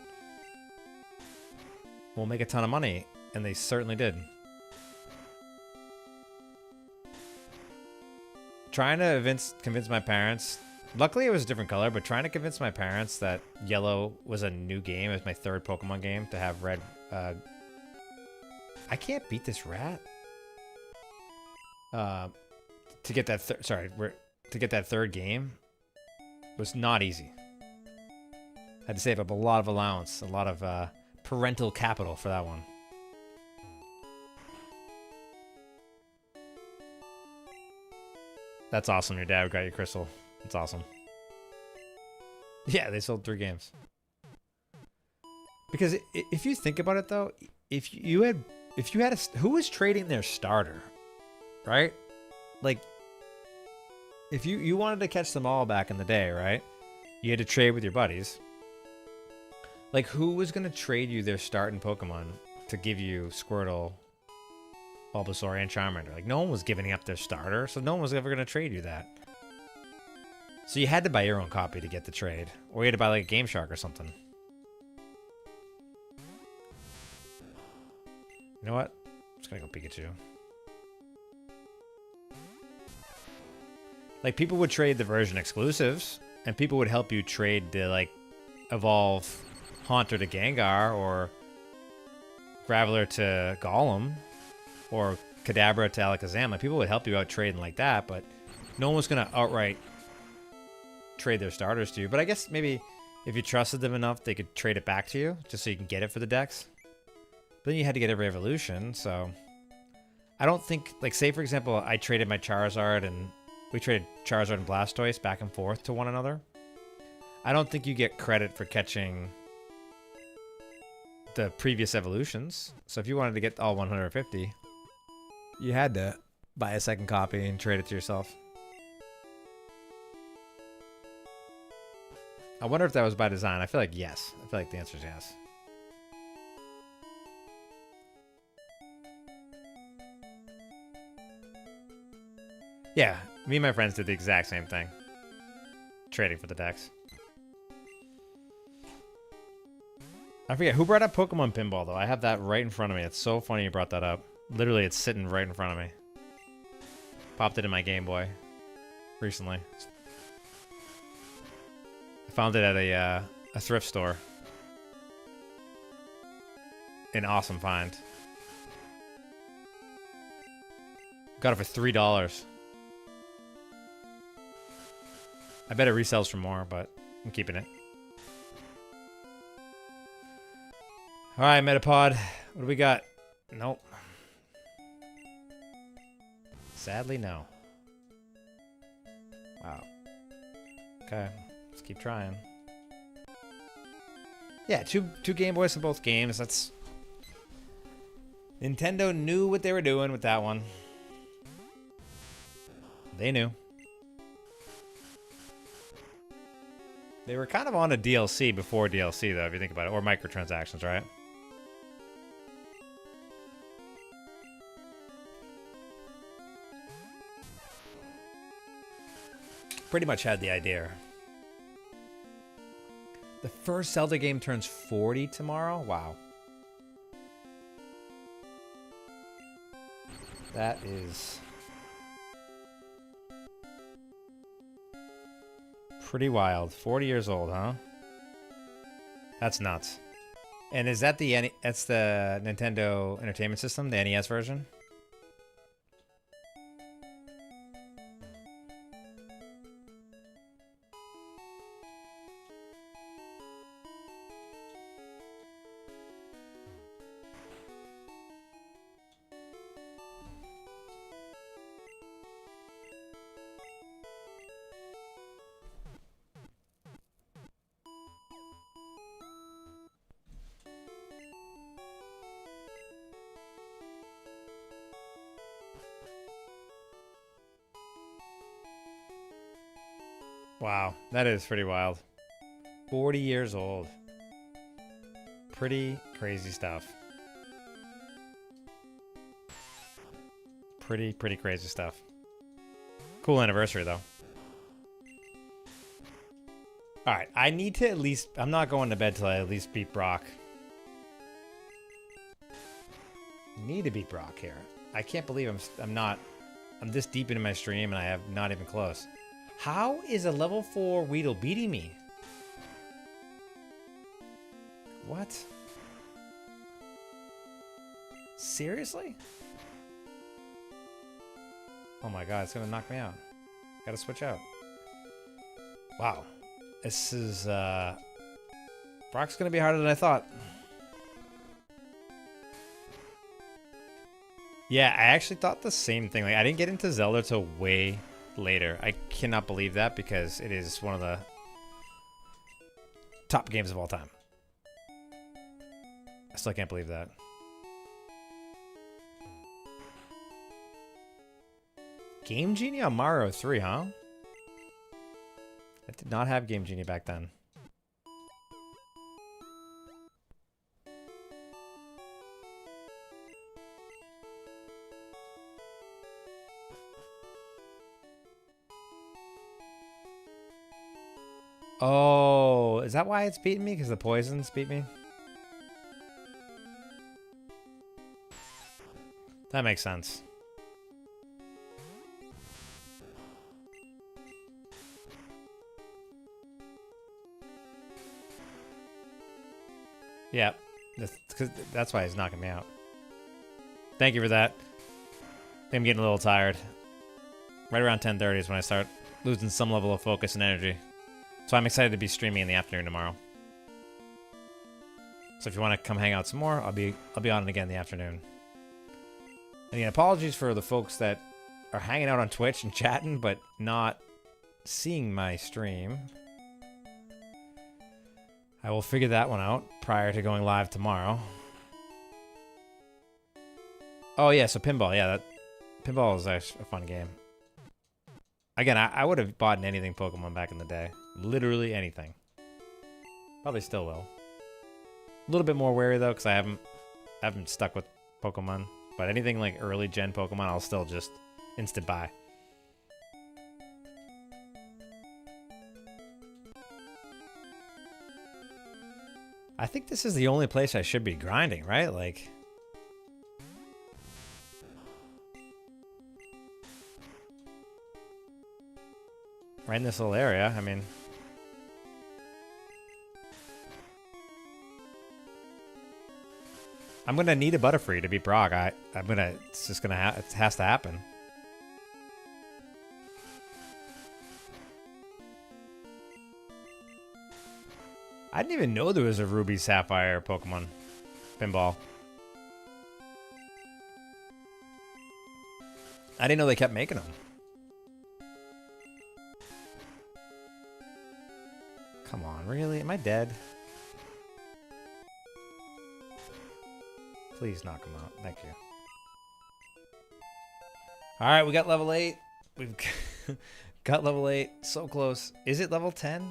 we'll make a ton of money. And they certainly did. Trying to convince my parents. Luckily, it was a different color, but trying to convince my parents that Yellow was a new game. It was my 3rd Pokemon game to have Red. I can't beat this rat. To get that to get that 3rd game was not easy. Had to save up a lot of allowance, a lot of parental capital for that one. That's awesome. Your dad got you Crystal. That's awesome. Yeah, they sold 3 games. Because if you think about it, though, if you had who was trading their starter, right? Like, if you wanted to catch them all back in the day, right? You had to trade with your buddies. Like, who was going to trade you their starting Pokemon to give you Squirtle, Bulbasaur, and Charmander? Like, no one was giving up their starter, so no one was ever going to trade you that. So you had to buy your own copy to get the trade. Or you had to buy, like, a Game Shark or something. You know what? I'm just going to go Pikachu. Like, people would trade the version exclusives, and people would help you trade the, like, evolve Haunter to Gengar, or Graveler to Golem, or Kadabra to Alakazam. Like, people would help you out trading like that, but no one was going to outright trade their starters to you. But I guess maybe if you trusted them enough, they could trade it back to you, just so you can get it for the decks. But then you had to get every evolution, so I don't think, like, say, for example, I traded my Charizard and we traded Charizard and Blastoise back and forth to one another. I don't think you get credit for catching the previous evolutions. So if you wanted to get all 150, you had to buy a second copy and trade it to yourself. I wonder if that was by design. I feel like yes. I feel like the answer is yes. Yeah, me and my friends did the exact same thing. Trading for the decks. I forget, who brought up Pokemon Pinball, though? I have that right in front of me. It's so funny you brought that up. Literally, it's sitting right in front of me. Popped it in my Game Boy recently. I found it at a thrift store. An awesome find. Got it for $3. I bet it resells for more, but I'm keeping it. Alright, Metapod. What do we got? Nope. Sadly, no. Wow. Okay. Let's keep trying. Yeah, two Game Boys in both games. That's... Nintendo knew what they were doing with that one. They knew. They were kind of on a DLC before DLC, though, if you think about it. Or microtransactions, right? pretty much had the idea. The first Zelda game turns 40 tomorrow? Wow. That is pretty wild. 40 years old, huh? That's nuts. And is that that's the Nintendo Entertainment System, the NES version? Wow, that is pretty wild. 40 years old. Pretty crazy stuff. Pretty crazy stuff. Cool anniversary, though. Alright, I need to at least... I'm not going to bed till I at least beat Brock. I need to beat Brock here. I can't believe I'm this deep into my stream and I have not even close. How is a level 4 Weedle beating me? What? Seriously? Oh my god, it's gonna knock me out. Gotta switch out. Wow. This is, Brock's gonna be harder than I thought. Yeah, I actually thought the same thing. Like, I didn't get into Zelda till way later. I cannot believe that because it is one of the top games of all time. I still can't believe that. Game Genie on Mario 3, huh? I did not have Game Genie back then. Oh, is that why it's beating me? Because the poisons beat me? That makes sense. Yeah, that's why he's knocking me out. Thank you for that. I'm getting a little tired. Right around 10:30 is when I start losing some level of focus and energy. So I'm excited to be streaming in the afternoon tomorrow. So if you want to come hang out some more, I'll be on it again in the afternoon. And again, apologies for the folks that are hanging out on Twitch and chatting, but not seeing my stream. I will figure that one out prior to going live tomorrow. Oh yeah, so pinball. Yeah, pinball is actually a fun game. Again, I would have bought anything Pokemon back in the day. Literally anything. Probably still will. A little bit more wary though, because I haven't stuck with Pokemon. But anything like early gen Pokemon, I'll still just instant buy. I think this is the only place I should be grinding, right? Like, right in this little area. I mean, I'm gonna need a Butterfree to beat Brock. It's just gonna it has to happen. I didn't even know there was a Ruby Sapphire Pokemon pinball. I didn't know they kept making them. Come on, really? Am I dead? Please knock him out. Thank you. Alright, we got level 8. We've got level 8. So close. Is it level 10?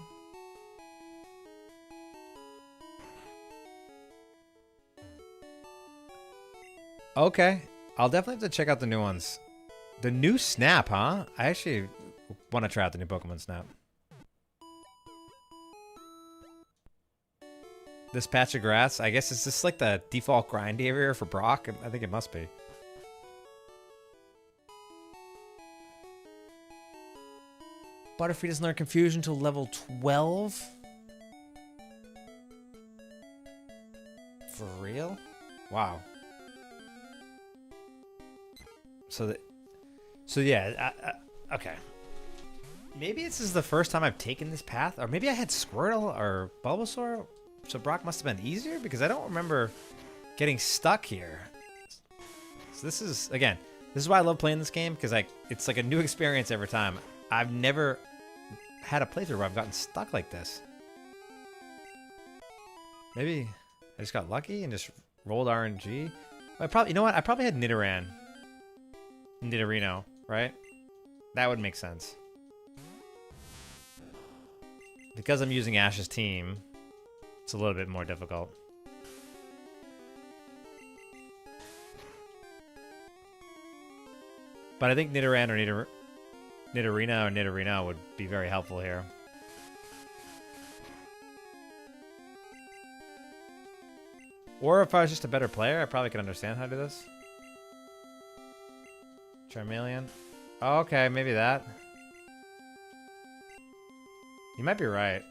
Okay. I'll definitely have to check out the new ones. The new Snap, huh? I actually want to try out the new Pokemon Snap. This patch of grass, I guess, is this like the default grind area for Brock? I think it must be. Butterfree doesn't learn Confusion until level 12? For real? Wow. So yeah, okay. Maybe this is the first time I've taken this path, or maybe I had Squirtle or Bulbasaur, so Brock must have been easier because I don't remember getting stuck here. So this is, again, this is why I love playing this game, because it's like a new experience every time. I've never had a playthrough where I've gotten stuck like this. Maybe I just got lucky and just rolled RNG. I probably, you know what? I probably had Nidorino, right? That would make sense. Because I'm using Ash's team, it's a little bit more difficult. But I think Nidoran or Nidorino would be very helpful here. Or if I was just a better player, I probably could understand how to do this. Charmeleon. Oh, okay, maybe that. You might be right.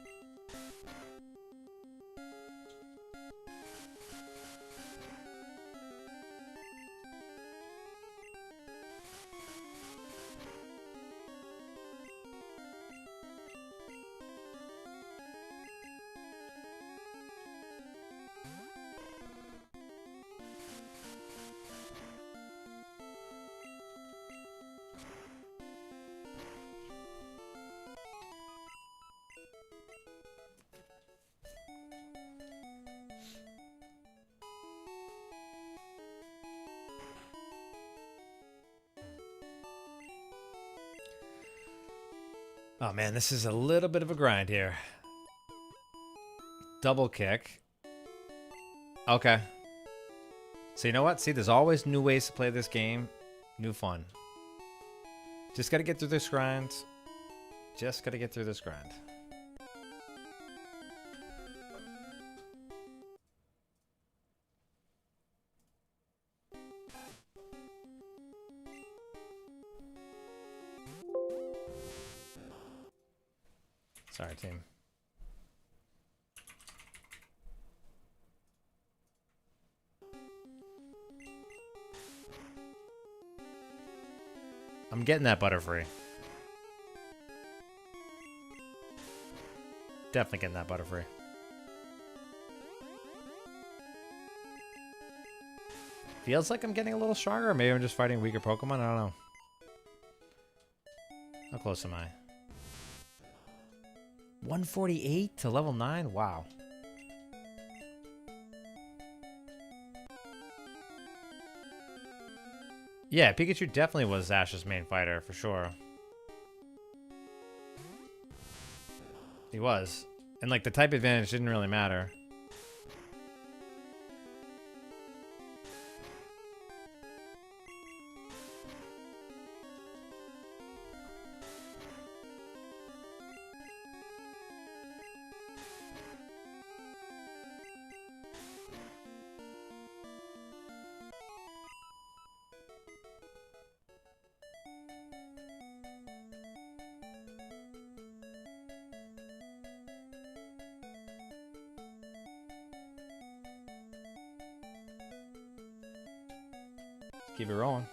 Oh man, this is a little bit of a grind here. Double kick. Okay. So you know what? See, there's always new ways to play this game. New fun. Just gotta get through this grind. Just gotta get through this grind. Sorry, team. I'm getting that Butterfree. Definitely getting that Butterfree. Feels like I'm getting a little stronger. Maybe I'm just fighting weaker Pokemon. I don't know. How close am I? 148 to level 9? Wow. Yeah, Pikachu definitely was Ash's main fighter, for sure. He was. And, like, the type advantage didn't really matter. Keep it rolling.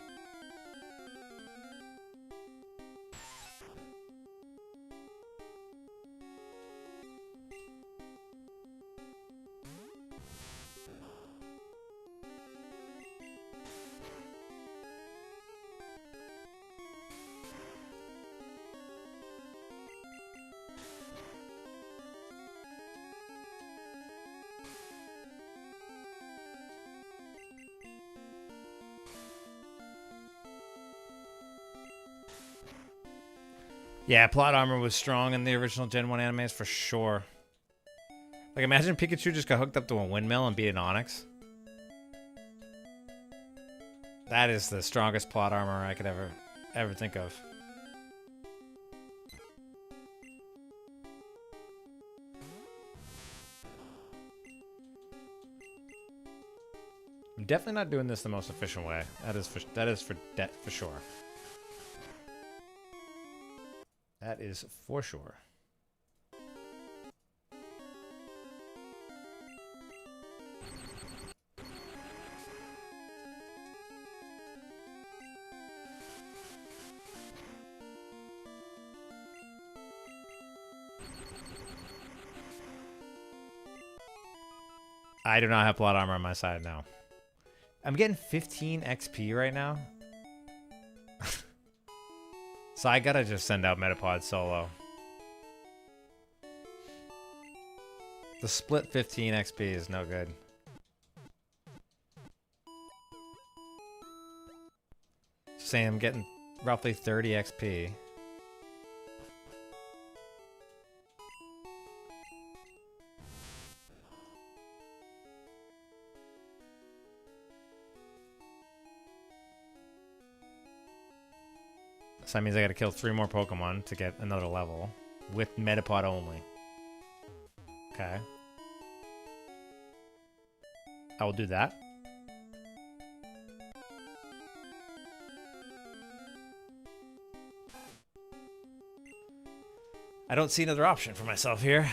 Yeah, plot armor was strong in the original Gen 1 animes for sure. Like, imagine Pikachu just got hooked up to a windmill and beat an Onix. That is the strongest plot armor I could ever think of. I'm definitely not doing this the most efficient way. That is for sure. That is for sure. I do not have plot armor on my side now. I'm getting 15 XP right now. So I gotta just send out Metapod solo. The split 15 XP is no good. Saying I'm getting roughly 30 XP. So that means I gotta kill 3 more Pokemon to get another level. With Metapod only. Okay. I will do that. I don't see another option for myself here.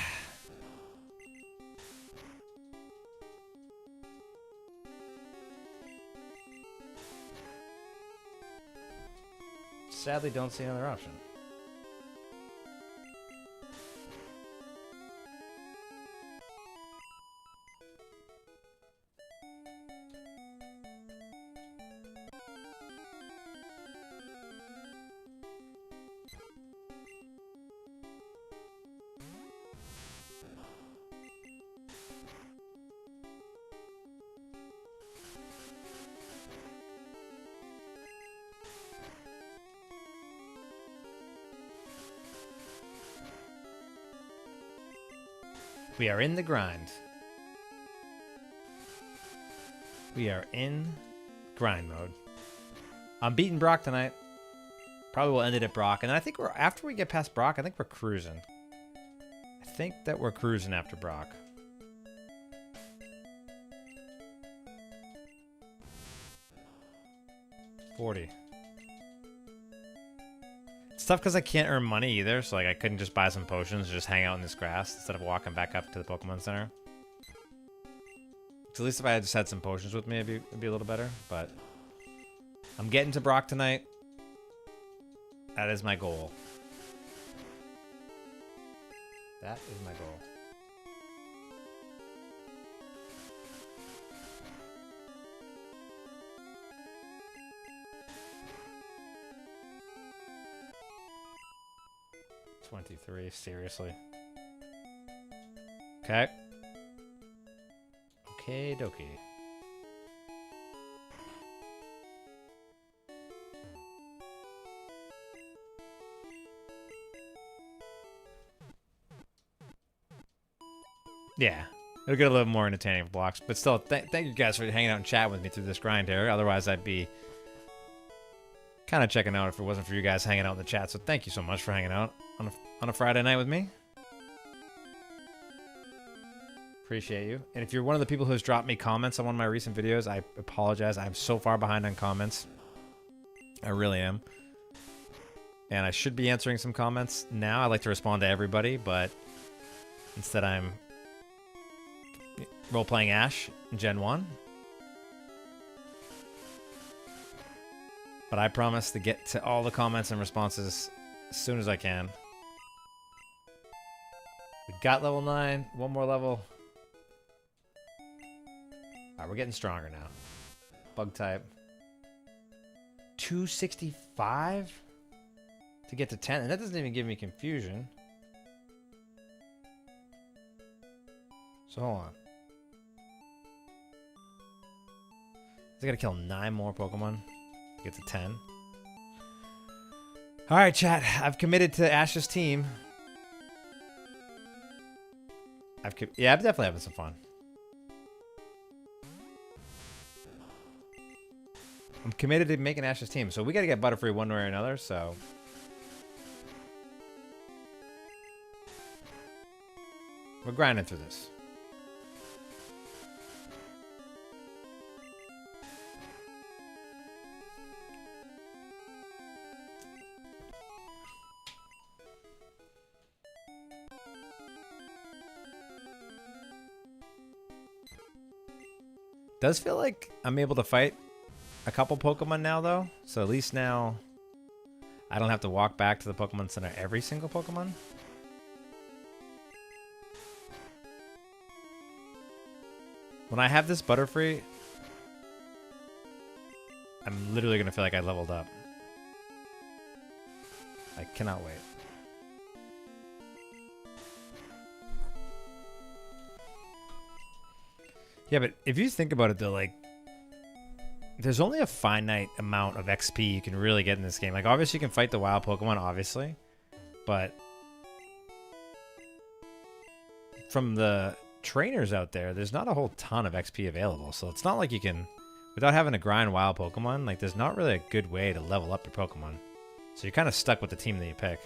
Sadly, don't see another option. We are in the grind. We are in grind mode. I'm beating Brock tonight. Probably will end it at Brock. And then I think after we get past Brock, I think we're cruising. I think that we're cruising after Brock. $40. It's tough because I can't earn money either, so like I couldn't just buy some potions and just hang out in this grass instead of walking back up to the Pokemon Center. So at least if I had just had some potions with me, it'd be a little better. But I'm getting to Brock tonight. That is my goal. That is my goal. $23, seriously. Okay. Okay, dokie. Yeah, it'll get a little more entertaining blocks, but still, thank you guys for hanging out and chatting with me through this grind here. Otherwise, I'd be kind of checking out if it wasn't for you guys hanging out in the chat. So thank you so much for hanging out on a Friday night with me. Appreciate you. And if you're one of the people who's dropped me comments on one of my recent videos, I apologize. I'm so far behind on comments. I really am. And I should be answering some comments now. I like to respond to everybody, but instead I'm role-playing Ash in Gen 1. But I promise to get to all the comments and responses as soon as I can. We got level 9. One more level. Alright, we're getting stronger now. Bug type. 265 to get to 10. And that doesn't even give me confusion. So hold on. I gotta kill 9 more Pokemon to get to 10. Alright, chat. I've committed to Ash's team. Yeah, I'm definitely having some fun. I'm committed to making Ash's team. So we gotta get Butterfree one way or another, so... we're grinding through this. Does feel like I'm able to fight a couple Pokemon now, though. So at least now I don't have to walk back to the Pokemon Center every single Pokemon. When I have this Butterfree, I'm literally going to feel like I leveled up. I cannot wait. Yeah, but if you think about it, though, like, there's only a finite amount of XP you can really get in this game. Like, obviously, you can fight the wild Pokemon, obviously. But from the trainers out there, there's not a whole ton of XP available. So it's not like you can, without having to grind wild Pokemon, like, there's not really a good way to level up your Pokemon. So you're kind of stuck with the team that you pick.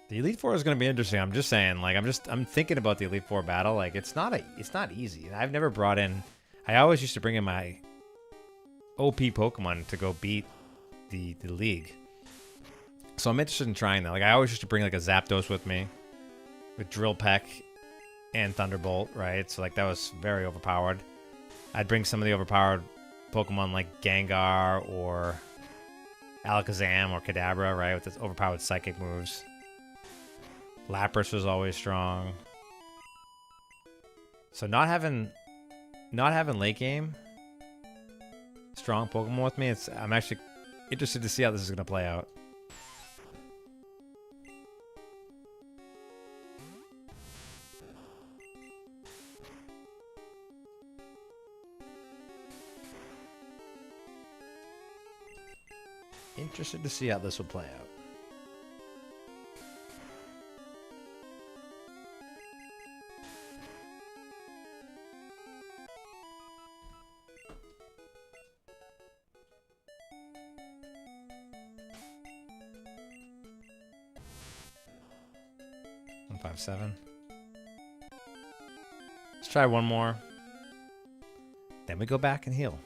The Elite Four is going to be interesting. I'm just saying, like, I'm thinking about the Elite Four battle. Like, it's not easy. I've never brought in, I always used to bring in my OP Pokemon to go beat the league. So I'm interested in trying that. Like, I always used to bring, like, a Zapdos with me, with Drill Peck and Thunderbolt, right? So, like, that was very overpowered. I'd bring some of the overpowered Pokemon like Gengar or Alakazam or Kadabra, right, with its overpowered psychic moves. Lapras was always strong. So not having late game strong Pokemon with me, I'm actually interested to see how this is going to play out. Interested to see how this will play out. One 5-7. Let's try one more. Then we go back and heal.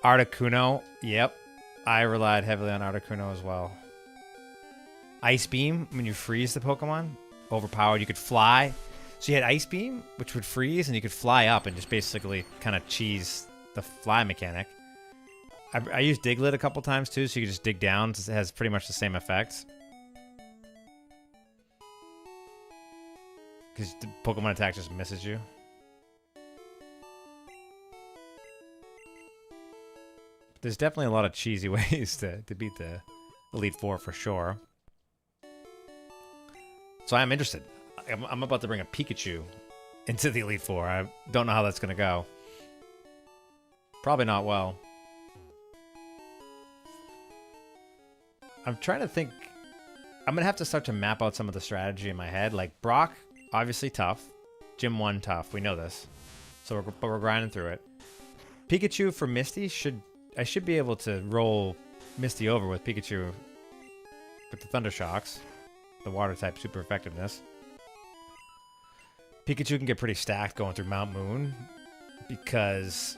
Articuno, yep. I relied heavily on Articuno as well. Ice Beam, when you freeze the Pokemon, overpowered. You could fly. So you had Ice Beam, which would freeze, and you could fly up and just basically kind of cheese the fly mechanic. I used Diglett a couple times too, so you could just dig down. It has pretty much the same effects. Because the Pokemon attack just misses you. There's definitely a lot of cheesy ways to beat the Elite Four for sure. So I'm interested. I'm about to bring a Pikachu into the Elite Four. I don't know how that's going to go. Probably not well. I'm trying to think. I'm going to have to start to map out some of the strategy in my head. Like Brock, obviously tough. Gym 1, tough. We know this. So we're grinding through it. Pikachu for Misty I should be able to roll Misty over with Pikachu with the Thunder Shocks, the water type super effectiveness. Pikachu can get pretty stacked going through Mount Moon because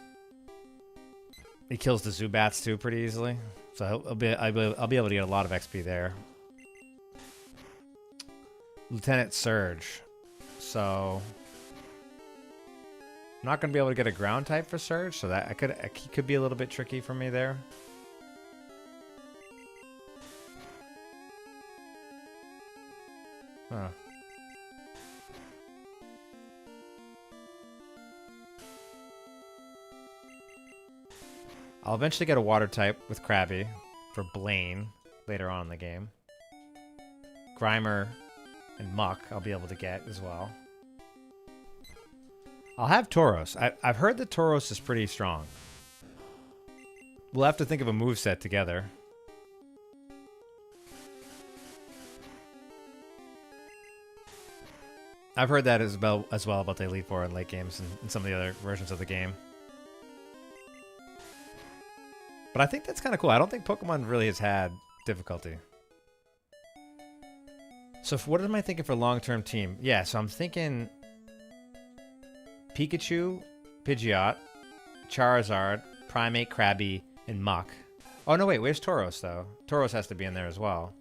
he kills the Zubats too pretty easily. So I'll be able to get a lot of XP there. Lieutenant Surge. So I'm not going to be able to get a ground type for Surge, so that he could be a little bit tricky for me there. Huh. I'll eventually get a water type with Krabby for Blaine later on in the game. Grimer and Muck I'll be able to get as well. I'll have Tauros. I've heard that Tauros is pretty strong. We'll have to think of a moveset together. I've heard that as well about the Elite Four in late games and some of the other versions of the game. But I think that's kind of cool. I don't think Pokemon really has had difficulty. So what am I thinking for long-term team? Yeah, so I'm thinking Pikachu, Pidgeot, Charizard, Primate, Krabby, and Muck. Oh, no, wait. Where's Tauros, though? Tauros has to be in there as well.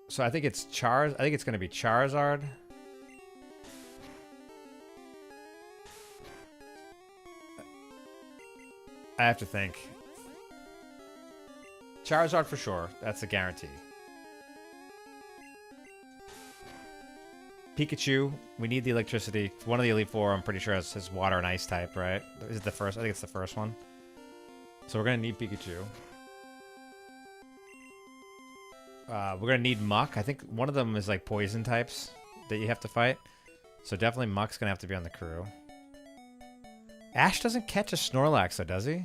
So I think it's I think it's going to be Charizard. I have to think. Charizard for sure. That's a guarantee. Pikachu, we need the electricity. One of the Elite Four, I'm pretty sure, is water and ice type, right? Is it the first? I think it's the first one. So we're going to need Pikachu. We're going to need Muck. I think one of them is like poison types that you have to fight. So definitely Muck's going to have to be on the crew. Ash doesn't catch a Snorlax, though, does he?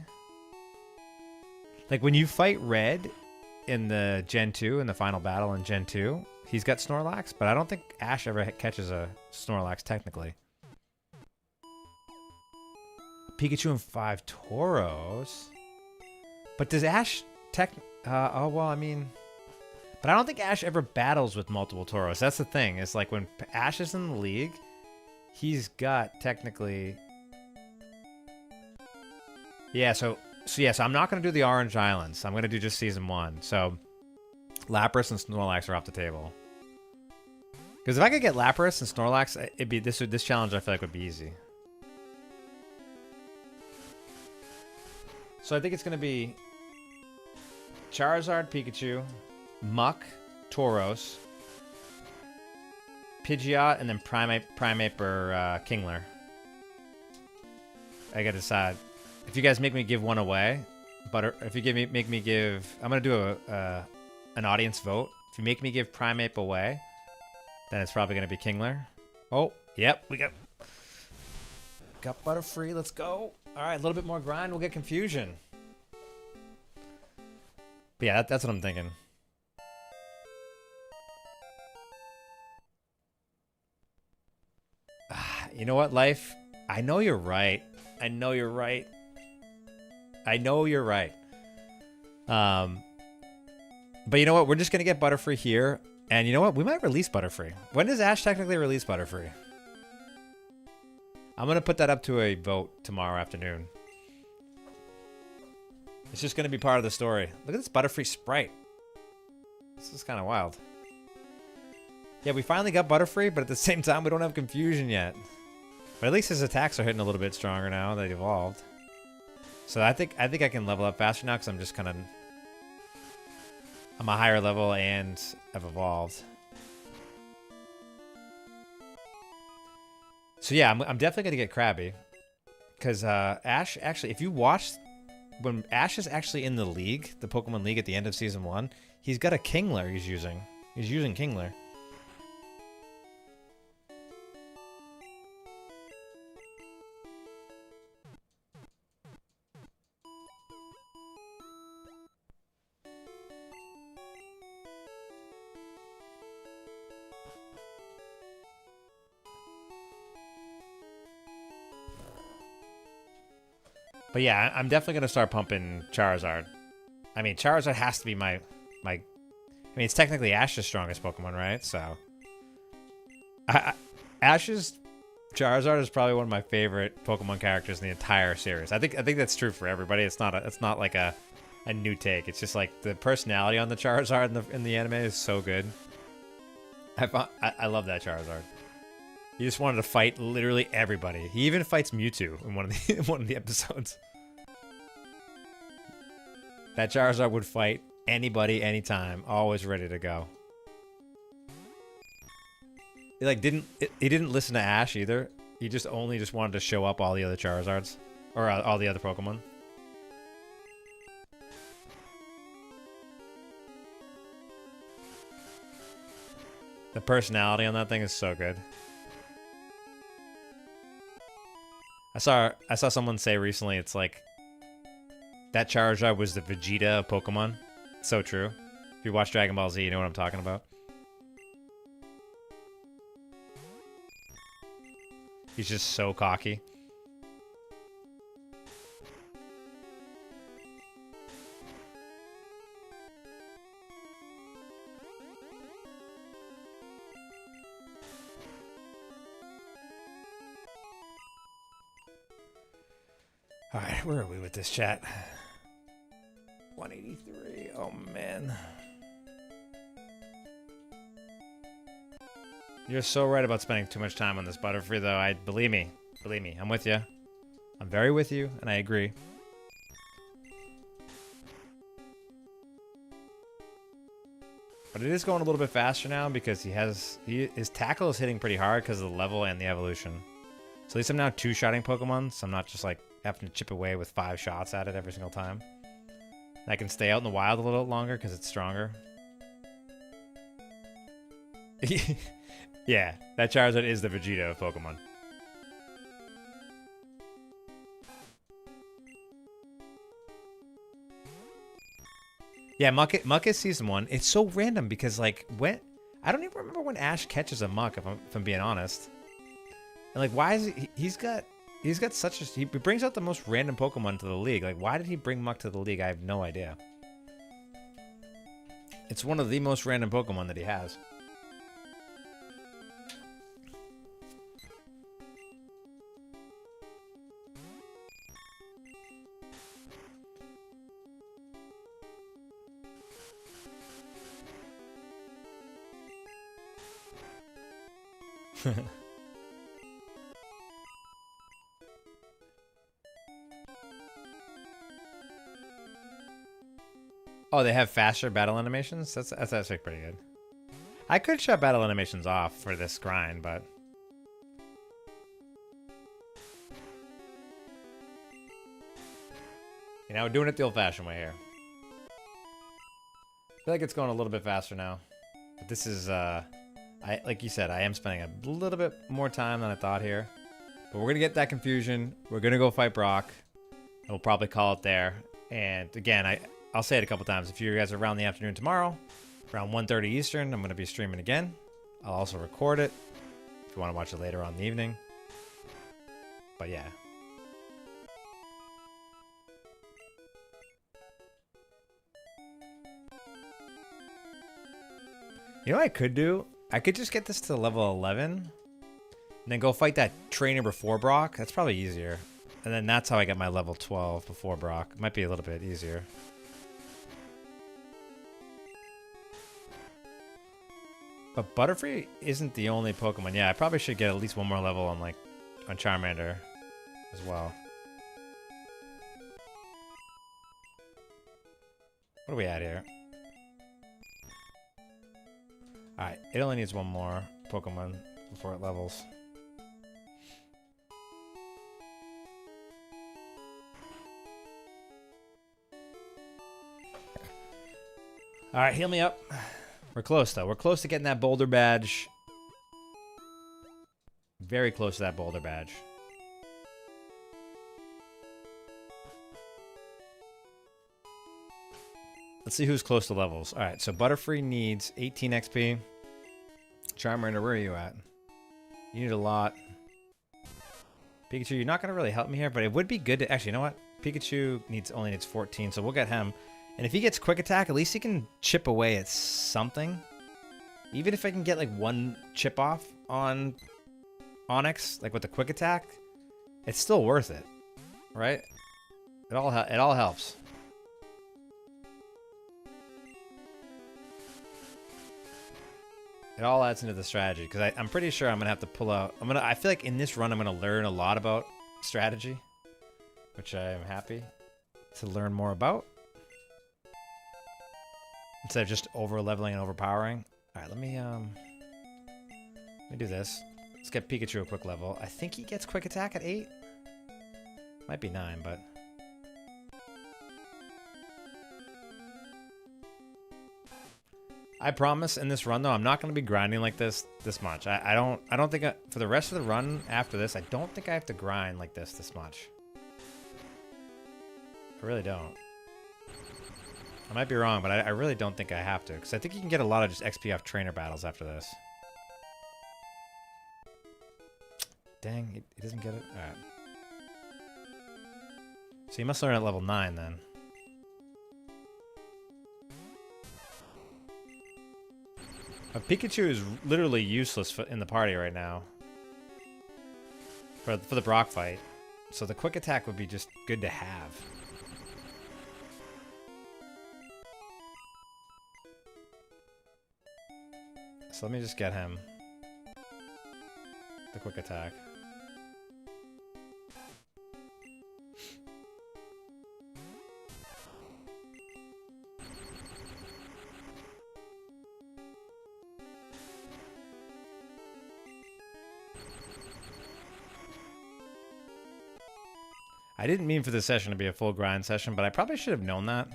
Like when you fight Red in the Gen 2, in the final battle in Gen 2, he's got Snorlax, but I don't think Ash ever catches a Snorlax technically. Pikachu and 5 Tauros. But does Ash oh, well, I mean... But I don't think Ash ever battles with multiple Tauros. That's the thing. It's like when Ash is in the league, he's got technically... Yeah, so I'm not going to do the Orange Islands. I'm going to do just Season 1. So Lapras and Snorlax are off the table. Because if I could get Lapras and Snorlax, it'd be this challenge I feel like would be easy. So I think it's going to be Charizard, Pikachu, Muck, Tauros, Pidgeot, and then Primate or Kingler. I gotta decide. If you guys make me give one away, if you make me give, I'm gonna do an audience vote. If you make me give Primate away, then it's probably gonna be Kingler. Oh, yep, we got Butterfree. Let's go. All right, a little bit more grind. We'll get confusion. But yeah, that's what I'm thinking. You know what, Life? I know you're right. I know you're right. I know you're right. But you know what? We're just going to get Butterfree here. And you know what? We might release Butterfree. When does Ash technically release Butterfree? I'm going to put that up to a vote tomorrow afternoon. It's just going to be part of the story. Look at this Butterfree sprite. This is kind of wild. Yeah, we finally got Butterfree, but at the same time, we don't have Confusion yet. But at least his attacks are hitting a little bit stronger now that he evolved. So I think I can level up faster now because I'm just kind of... I'm a higher level and I've evolved. So yeah, I'm definitely going to get Krabby. Because Ash, actually, if you watch... When Ash is actually in the league, the Pokemon League at the end of Season 1, he's got a Kingler he's using. He's using Kingler. But yeah, I'm definitely going to start pumping Charizard. I mean, Charizard has to be my... I mean, it's technically Ash's strongest Pokemon, right? So... Ash's Charizard is probably one of my favorite Pokemon characters in the entire series. I think that's true for everybody. It's not like a new take. It's just like the personality on the Charizard in the anime is so good. I love that Charizard. He just wanted to fight literally everybody. He even fights Mewtwo in one of the episodes. That Charizard would fight anybody, anytime, always ready to go. He didn't listen to Ash either. He just wanted to show up all the other Charizards or all the other Pokemon. The personality on that thing is so good. I saw someone say recently it's like that Charizard was the Vegeta of Pokemon. So true. If you watch Dragon Ball Z, you know what I'm talking about. He's just so cocky. Alright, where are we with this chat? 183. Oh, man. You're so right about spending too much time on this Butterfree, though. Believe me, I'm with you. I'm very with you, and I agree. But it is going a little bit faster now because his tackle is hitting pretty hard because of the level and the evolution. So at least I'm now two-shotting Pokemon, so I'm not just like having to chip away with 5 shots at it every single time. And I can stay out in the wild a little longer because it's stronger. Yeah, that Charizard is the Vegeta of Pokemon. Yeah, Muck is season 1. It's so random because like I don't even remember when Ash catches a Muck if I'm being honest. And like why is he's got such a he brings out the most random Pokemon to the league. Like why did he bring Muck to the league? I have no idea. It's one of the most random Pokemon that he has. Oh, they have faster battle animations? That's actually pretty good. I could shut battle animations off for this grind, but... You know, we're doing it the old-fashioned way here. I feel like it's going a little bit faster now. But this is, like you said, I am spending a little bit more time than I thought here. But we're going to get that confusion. We're going to go fight Brock. And we'll probably call it there. And again, I'll say it a couple times. If you guys are around the afternoon tomorrow, around 1:30 Eastern, I'm going to be streaming again. I'll also record it if you want to watch it later on in the evening. But yeah. You know what I could do? I could just get this to level 11 and then go fight that trainer before Brock. That's probably easier. And then that's how I get my level 12 before Brock. Might be a little bit easier. But Butterfree isn't the only Pokemon. Yeah, I probably should get at least one more level on Charmander as well. What are we at here? Alright, it only needs one more Pokemon before it levels. Alright, heal me up. We're close, though. We're close to getting that Boulder Badge. Very close to that Boulder Badge. Let's see who's close to levels. Alright, so Butterfree needs 18 XP. Charmander, where are you at? You need a lot. Pikachu, you're not going to really help me here, but it would be good to... Actually, you know what? Pikachu only needs 14, so we'll get him. And if he gets Quick Attack, at least he can chip away at something. Even if I can get, like, one chip off on Onix, like, with the Quick Attack, it's still worth it. Right? It all helps. It all adds into the strategy, because I'm pretty sure I'm going to have to pull out... I feel like in this run, I'm going to learn a lot about strategy, which I am happy to learn more about. Instead of just over-leveling and overpowering. Alright, let me do this. Let's get Pikachu a quick level. I think he gets Quick Attack at 8. Might be 9, but... I promise in this run, though, I'm not going to be grinding like this much. I don't think... for the rest of the run after this, I don't think I have to grind like this much. I really don't. I might be wrong, but I really don't think I have to. Because I think you can get a lot of just XP off trainer battles after this. Dang, he doesn't get it? Alright. So you must learn at level 9, then. Pikachu is literally useless in the party right now. For the Brock fight. So the Quick Attack would be just good to have. So let me just get him. The quick attack. I didn't mean for this session to be a full grind session, but I probably should have known that.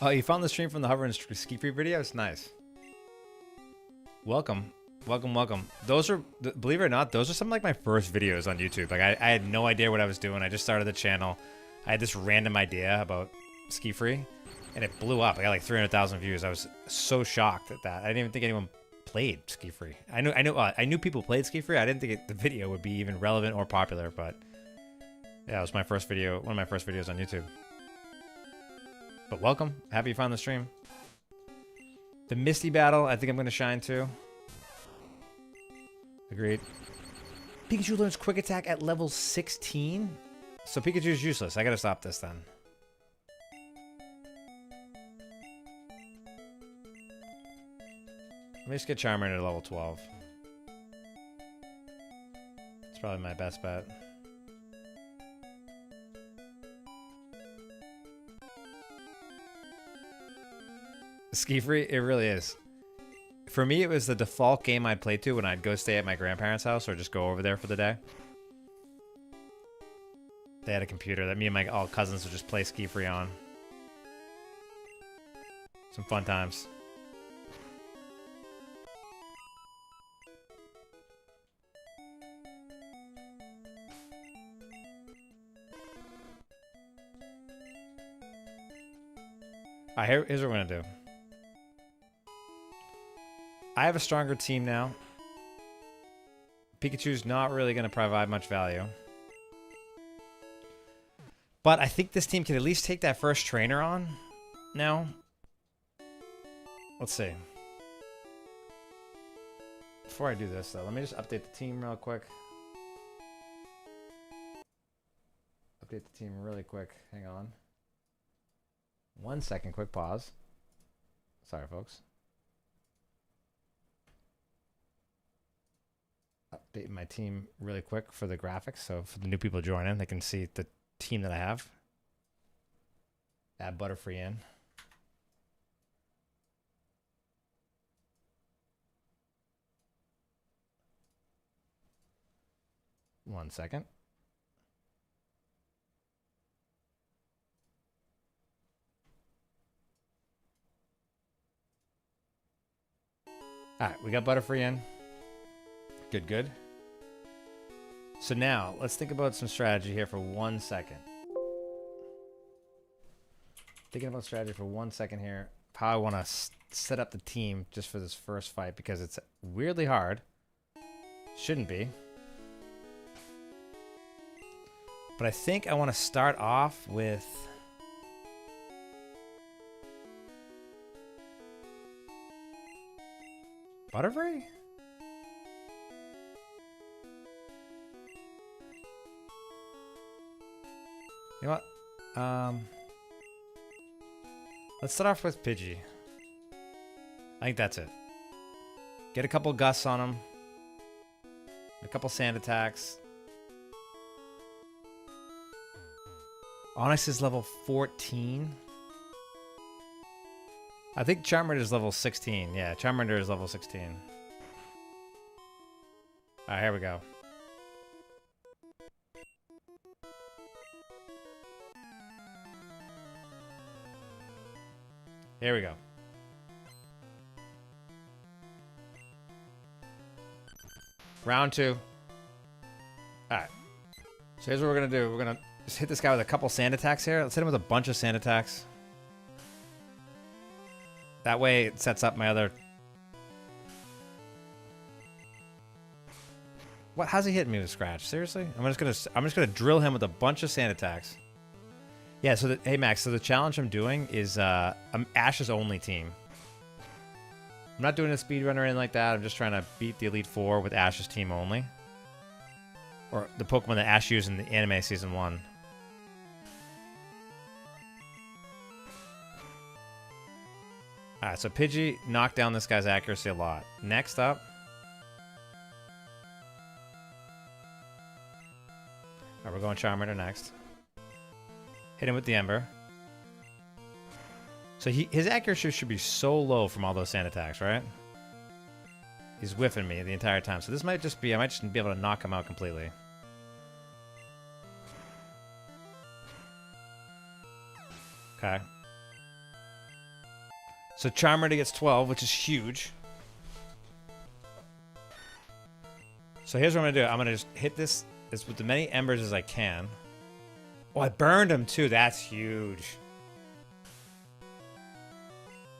Oh, you found the stream from the Hover and Ski Free videos? Nice. Welcome. Welcome, welcome. Those are, believe it or not, those are some of like my first videos on YouTube. Like I had no idea what I was doing. I just started the channel. I had this random idea about Ski Free and it blew up. I got like 300,000 views. I was so shocked at that. I didn't even think anyone played Ski Free. I knew people played Ski Free. I didn't think the video would be even relevant or popular, but yeah, it was my first video, one of my first videos on YouTube. But welcome. Happy you found the stream. The Misty battle, I think I'm going to shine too. Agreed. Pikachu learns quick attack at level 16? So Pikachu's useless. I got to stop this then. Let me just get Charmander to level 12. It's probably my best bet. Ski Free, it really is. For me, it was the default game I'd play to when I'd go stay at my grandparents' house or just go over there for the day. They had a computer that me and my all cousins would just play Ski Free on. Some fun times. Alright, here's what we're gonna do. I have a stronger team now. Pikachu's not really gonna provide much value. But I think this team can at least take that first trainer on now. Let's see. Before I do this though, let me just update the team real quick. Update the team really quick. Hang on. 1 second, quick pause. Sorry, folks. Updating my team really quick for the graphics, so for the new people joining, they can see the team that I have. Add Butterfree in. One second. Alright, we got Butterfree in. Good, good. So now, let's think about some strategy here for 1 second. Thinking about strategy for 1 second here. How I want to set up the team just for this first fight, because it's weirdly hard. Shouldn't be. But I think I want to start off with... Butterfree? You know what? Let's start off with Pidgey. I think that's it. Get a couple gusts on him. A couple sand attacks. Onyx is level 14. I think Charmander is level 16. Yeah, Charmander is level 16. Alright, here we go. Here we go. Round 2. Alright. So here's what we're going to do. We're going to just hit this guy with a couple sand attacks here. Let's hit him with a bunch of sand attacks. That way it sets up my other... What? How's he hitting me with Scratch? Seriously? I'm just gonna drill him with a bunch of sand attacks. Yeah, so hey Max, so the challenge I'm doing is I'm Ash's only team. I'm not doing a speedrun or anything like that. I'm just trying to beat the Elite Four with Ash's team only. Or the Pokemon that Ash used in the anime Season 1. Alright, so Pidgey knocked down this guy's accuracy a lot. Next up... Alright, we're going Charmander next. Hit him with the Ember. So his accuracy should be so low from all those sand attacks, right? He's whiffing me the entire time. So this might just be... I might just be able to knock him out completely. Okay. So Charmander gets 12, which is huge. So here's what I'm going to do. I'm going to just hit this with as many embers as I can. Oh, I burned him too. That's huge.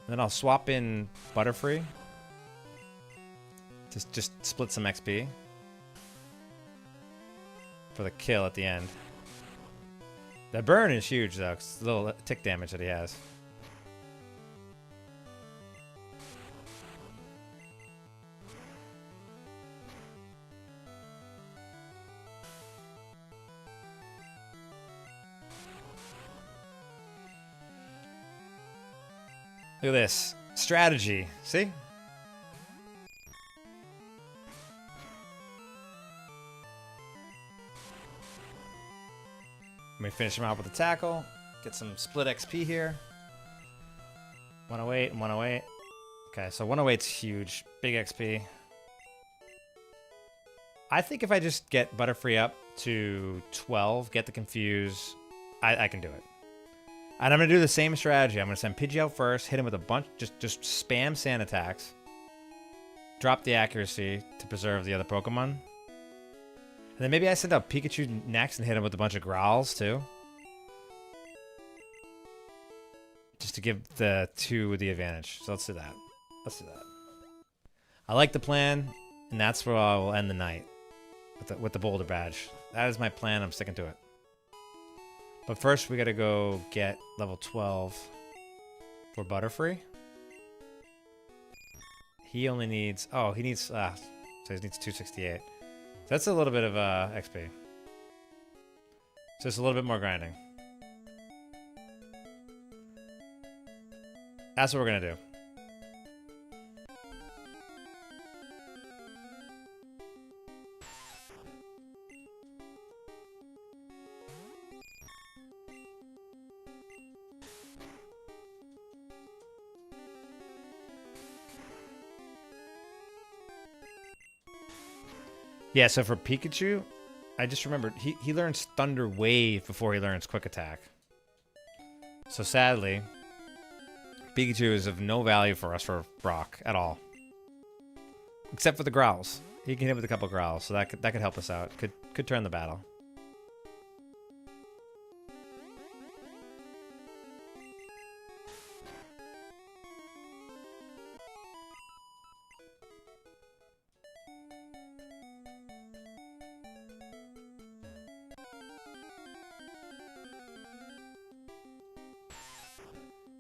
And then I'll swap in Butterfree. Just split some XP. For the kill at the end. The burn is huge though. It's the little tick damage that he has. Look at this. Strategy. See? Let me finish him out with a tackle. Get some split XP here. 108 and 108. Okay, so 108's huge. Big XP. I think if I just get Butterfree up to 12, get the Confuse, I can do it. And I'm going to do the same strategy. I'm going to send Pidgey out first, hit him with a bunch, just spam sand attacks. Drop the accuracy to preserve the other Pokemon. And then maybe I send out Pikachu next and hit him with a bunch of Growls too. Just to give the 2 the advantage. So let's do that. Let's do that. I like the plan, and that's where I will end the night. With the Boulder Badge. That is my plan. I'm sticking to it. But first, we gotta go get level 12 for Butterfree. He only needs... Oh, he needs... so he needs 268. So that's a little bit of XP. So it's a little bit more grinding. That's what we're gonna do. Yeah, so for Pikachu, I just remembered he learns Thunder Wave before he learns Quick Attack. So sadly, Pikachu is of no value for us for Brock at all. Except for the Growls. He can hit with a couple Growls, so that could help us out. Could turn the battle.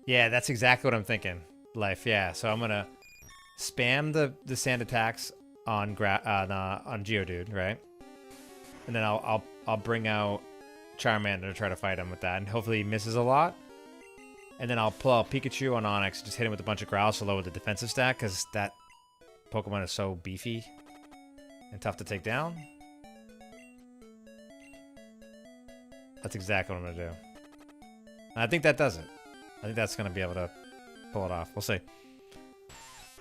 Yeah, that's exactly what I'm thinking. Life, yeah. So I'm gonna spam the sand attacks on Geodude, right? And then I'll bring out Charmander to try to fight him with that, and hopefully he misses a lot. And then I'll pull out Pikachu on Onix, just hit him with a bunch of Growls to lower the defensive stack, because that Pokemon is so beefy and tough to take down. That's exactly what I'm gonna do. And I think that does it. I think that's going to be able to pull it off. We'll see.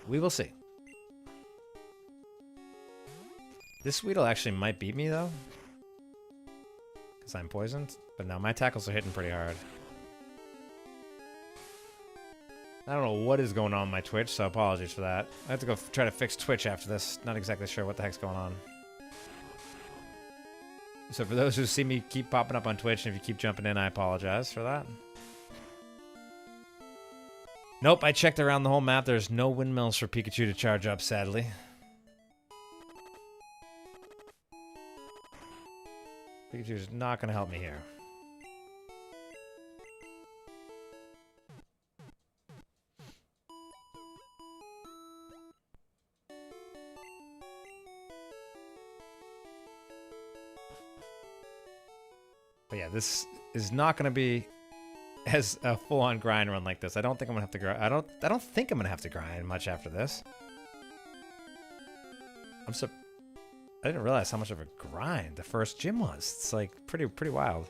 We will see. This Weedle actually might beat me, though. Because I'm poisoned. But no, my tackles are hitting pretty hard. I don't know what is going on my Twitch, so apologies for that. I have to go try to fix Twitch after this. Not exactly sure what the heck's going on. So for those who see me keep popping up on Twitch, and if you keep jumping in, I apologize for that. Nope, I checked around the whole map. There's no windmills for Pikachu to charge up, sadly. Pikachu's not going to help me here. But yeah, this is not going to be as a full-on grind run like this. I don't think I'm going to have to grind. I don't think I'm going to have to grind much after this. I didn't realize how much of a grind the first gym was. It's like pretty wild.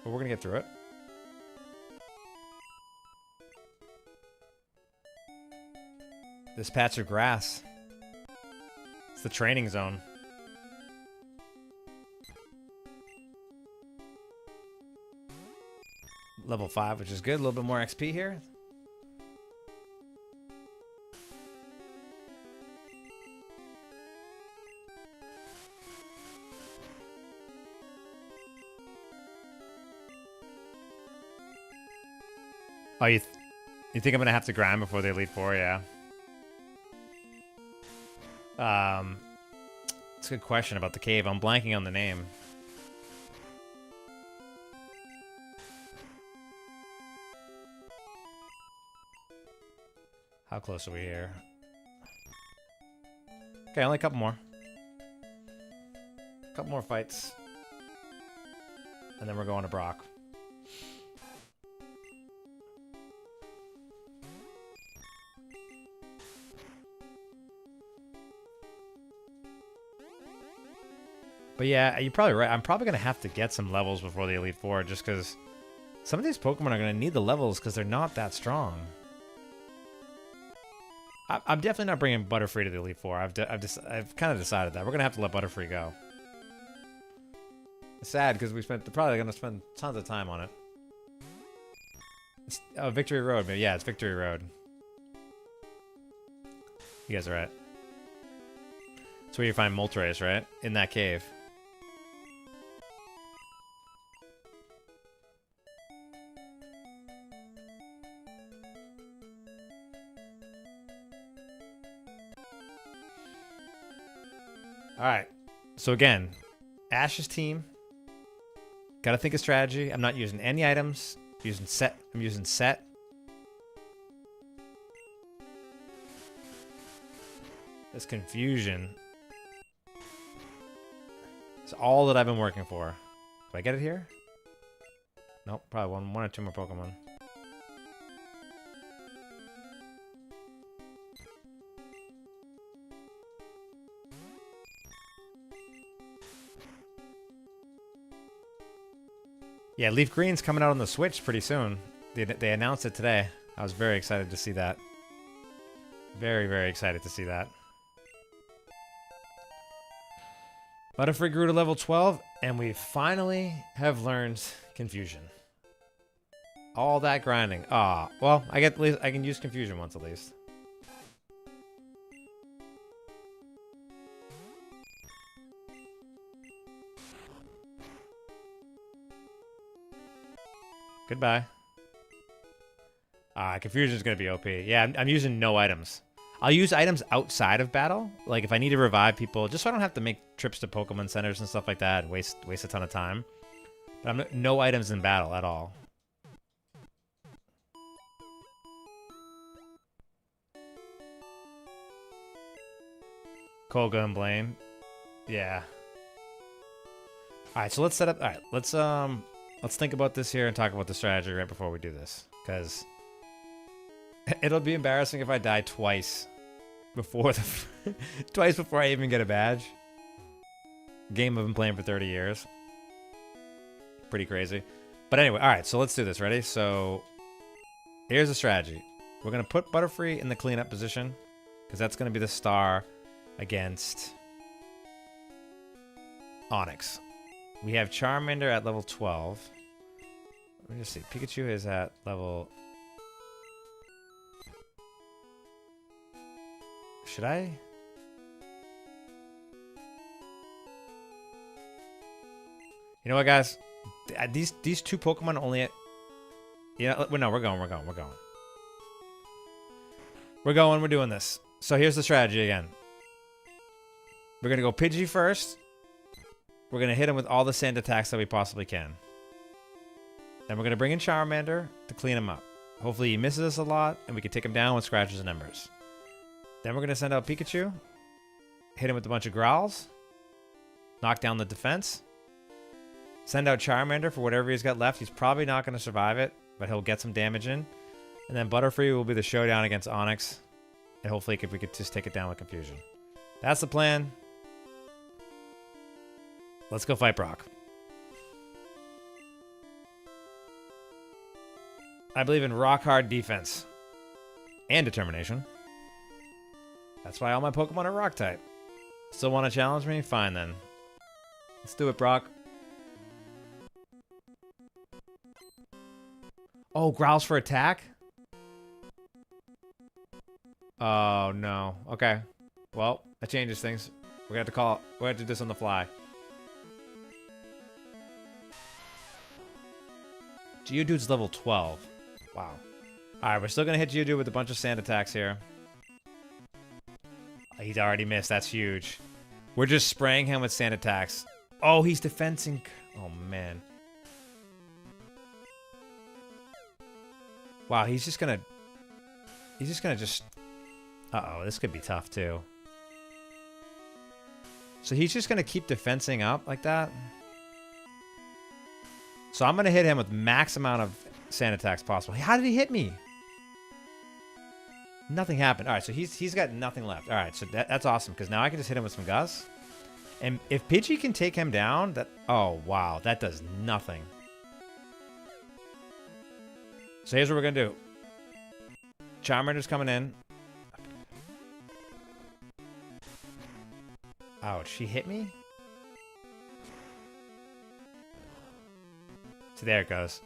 But we're gonna get through it. This patch of grass. It's the training zone. Level 5, which is good. A little bit more XP here. Oh, you think I'm gonna have to grind before the Elite Four? Yeah. It's a good question about the cave. I'm blanking on the name. How close are we here? Okay, only a couple more. Couple more fights. And then we're going to Brock. But yeah, you're probably right. I'm probably going to have to get some levels before the Elite Four just because some of these Pokemon are going to need the levels because they're not that strong. I'm definitely not bringing Butterfree to the Elite Four. I've kind of decided that. We're going to have to let Butterfree go. It's sad because probably going to spend tons of time on it. It's, oh, Victory Road. Yeah, it's Victory Road. You guys are right. It's where you find Moltres, right? In that cave. Alright, so again, Ash's team. Gotta think of strategy. I'm not using any items. I'm using set. This confusion is all that I've been working for. Do I get it here? Nope, probably one or two more Pokemon. Yeah, Leaf Green's coming out on the Switch pretty soon. They announced it today. I was very excited to see that. Very, very excited to see that. Butterfree grew to level 12, and we finally have learned Confusion. All that grinding. Ah, well, I can use Confusion once at least. Goodbye. Confusion's gonna be OP. Yeah, I'm using no items. I'll use items outside of battle. Like if I need to revive people, just so I don't have to make trips to Pokemon centers and stuff like that and waste a ton of time. But no items in battle at all. Koga and Blaine. Yeah. Alright, so let's set up. Alright, let's think about this here and talk about the strategy right before we do this. Because it'll be embarrassing if I die twice before twice before I even get a badge. Game I've been playing for 30 years. Pretty crazy. But anyway, alright, so let's do this. Ready? So here's the strategy. We're gonna put Butterfree in the cleanup position. Because that's gonna be the star against Onix. We have Charmander at level 12. Let me just see. Pikachu is at level... Should I? You know what, guys? These two Pokemon only... Yeah, no, we're going. We're doing this. So here's the strategy again. We're going to go Pidgey first. We're going to hit him with all the sand attacks that we possibly can. Then we're going to bring in Charmander to clean him up. Hopefully he misses us a lot, and we can take him down with scratches and embers. Then we're going to send out Pikachu. Hit him with a bunch of growls. Knock down the defense. Send out Charmander for whatever he's got left. He's probably not going to survive it, but he'll get some damage in. And then Butterfree will be the showdown against Onix. And hopefully we could just take it down with Confusion. That's the plan. Let's go fight Brock. I believe in rock hard defense. And determination. That's why all my Pokemon are rock type. Still want to challenge me? Fine then. Let's do it, Brock. Oh, growls for attack? Oh, no. Okay. Well, that changes things. We're going to have to call it. We're going to do this on the fly. Geodude's level 12. Wow. Alright, we're still going to hit Geodude with a bunch of sand attacks here. He's already missed. That's huge. We're just spraying him with sand attacks. Oh, he's defensing. Oh, man. Wow, he's just going to... He's just going to just... Uh-oh, this could be tough, too. So he's just going to keep defensing up like that? So I'm going to hit him with max amount of sand attacks possible. How did he hit me? Nothing happened. All right, so he's got nothing left. All right, so that's awesome because now I can just hit him with some Gus. And if Pidgey can take him down, that... Oh, wow, that does nothing. So here's what we're going to do. Charmander's coming in. Ouch, she hit me? So there it goes.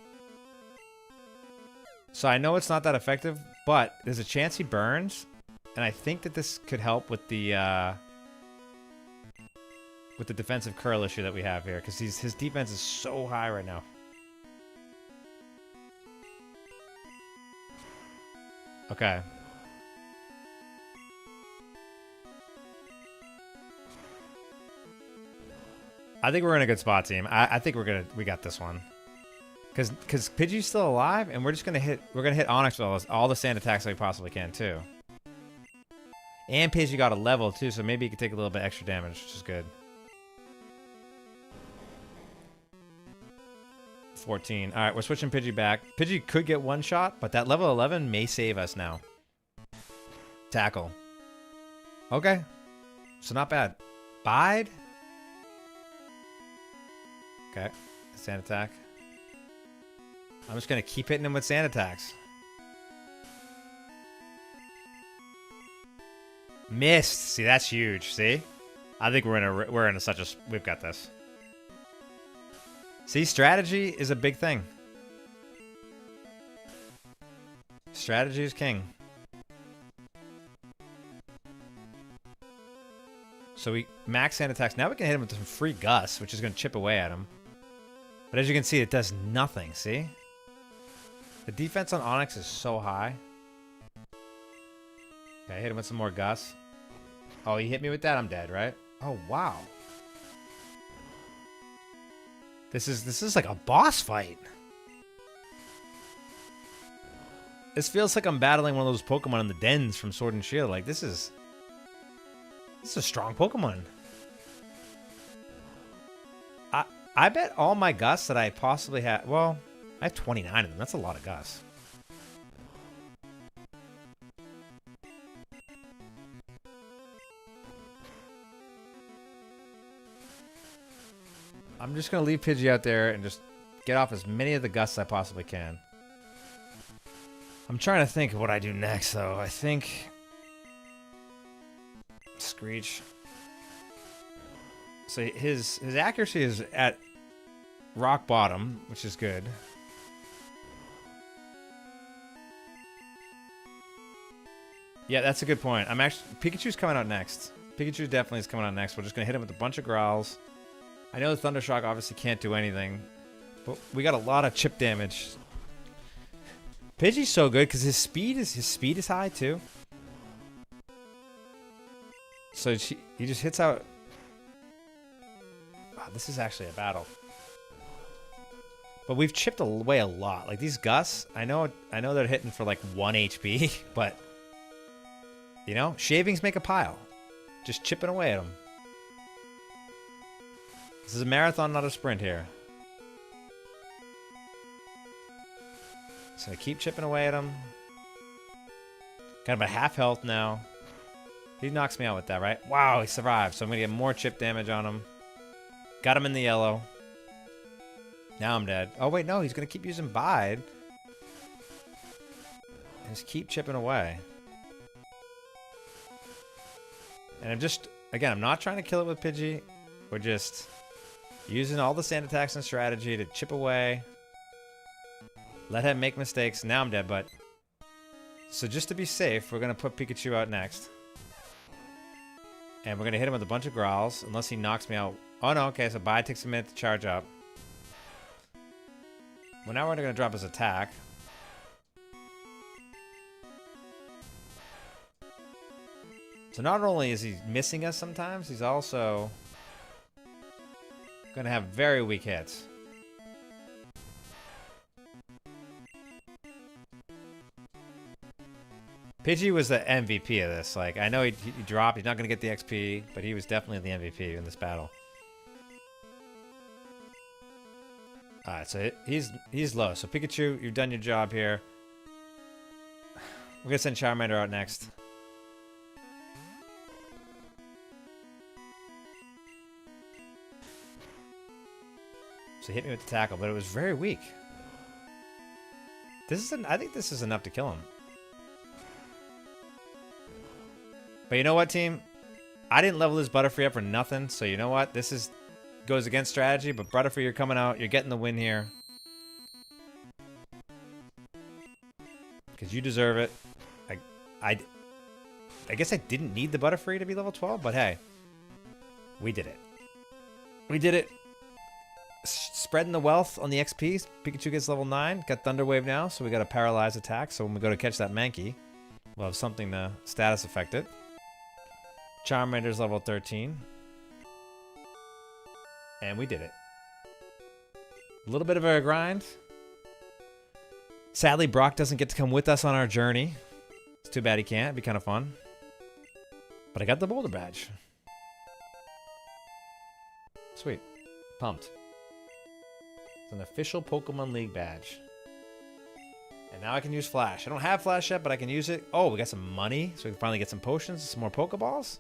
So I know it's not that effective, but there's a chance he burns. And I think that this could help with the defensive curl issue that we have here. Because his defense is so high right now. Okay. I think we're in a good spot, team. I think we got this one. Cause Pidgey's still alive, and we're gonna hit Onix with all the sand attacks that we possibly can too. And Pidgey got a level too, so maybe he could take a little bit extra damage, which is good. 14. All right, we're switching Pidgey back. Pidgey could get one shot, but that level 11 may save us now. Tackle. Okay, so not bad. Bide. Okay, sand attack. I'm just going to keep hitting him with sand attacks. Missed. See, that's huge. See? I think we're in such a... We've got this. See, strategy is a big thing. Strategy is king. So we max sand attacks. Now we can hit him with some free Gus, which is going to chip away at him. But as you can see, it does nothing. See? The defense on Onix is so high. Okay, hit him with some more Gus. Oh, he hit me with that. I'm dead, right? Oh, wow. This is like a boss fight. This feels like I'm battling one of those Pokemon in the dens from Sword and Shield. Like, this is a strong Pokemon. I bet all my Gus that I possibly have... Well... I have 29 of them. That's a lot of Gus. I'm just going to leave Pidgey out there and just get off as many of the Gus as I possibly can. I'm trying to think of what I do next, though. I think... Screech. So his accuracy is at rock bottom, which is good. Yeah, that's a good point. Pikachu's coming out next. Pikachu definitely is coming out next. We're just going to hit him with a bunch of growls. I know the Thunder Shock obviously can't do anything, but we got a lot of chip damage. Pidgey's so good because his speed is high too. So he just hits out. Wow, this is actually a battle. But we've chipped away a lot. Like these Gus, I know they're hitting for like 1 HP, but you know, shavings make a pile. Just chipping away at them. This is a marathon, not a sprint here. So I keep chipping away at him. Got him at half health now. He knocks me out with that, right? Wow, he survived. So I'm going to get more chip damage on him. Got him in the yellow. Now I'm dead. Oh, wait, no. He's going to keep using Bide. And just keep chipping away. And I'm just... Again, I'm not trying to kill it with Pidgey. We're just using all the sand attacks and strategy to chip away. Let him make mistakes. Now I'm dead, but... So just to be safe, we're going to put Pikachu out next. And we're going to hit him with a bunch of growls, unless he knocks me out. Oh, no, okay, so Bide takes a minute to charge up. Well, now we're going to drop his attack. So not only is he missing us sometimes, he's also going to have very weak hits. Pidgey was the MVP of this. Like, I know he dropped. He's not going to get the XP, but he was definitely the MVP in this battle. Alright, so he's low. So Pikachu, you've done your job here. We're going to send Charmander out next. So he hit me with the tackle, but it was very weak. I think this is enough to kill him. But you know what, team? I didn't level this Butterfree up for nothing, so you know what? This goes against strategy, but Butterfree, you're coming out. You're getting the win here. Because you deserve it. I guess I didn't need the Butterfree to be level 12, but hey. We did it. We did it. Spreading the wealth on the XP. Pikachu gets level 9. Got Thunder Wave now, so we got a paralyzed attack. So when we go to catch that Mankey, we'll have something to status affect it. Charmander's level 13. And we did it. A little bit of a grind. Sadly, Brock doesn't get to come with us on our journey. It's too bad he can't. It'd be kind of fun. But I got the Boulder Badge. Sweet. Pumped. It's an official Pokemon League badge. And now I can use Flash. I don't have Flash yet, but I can use it. Oh, we got some money. So we can finally get some potions, some more Pokeballs.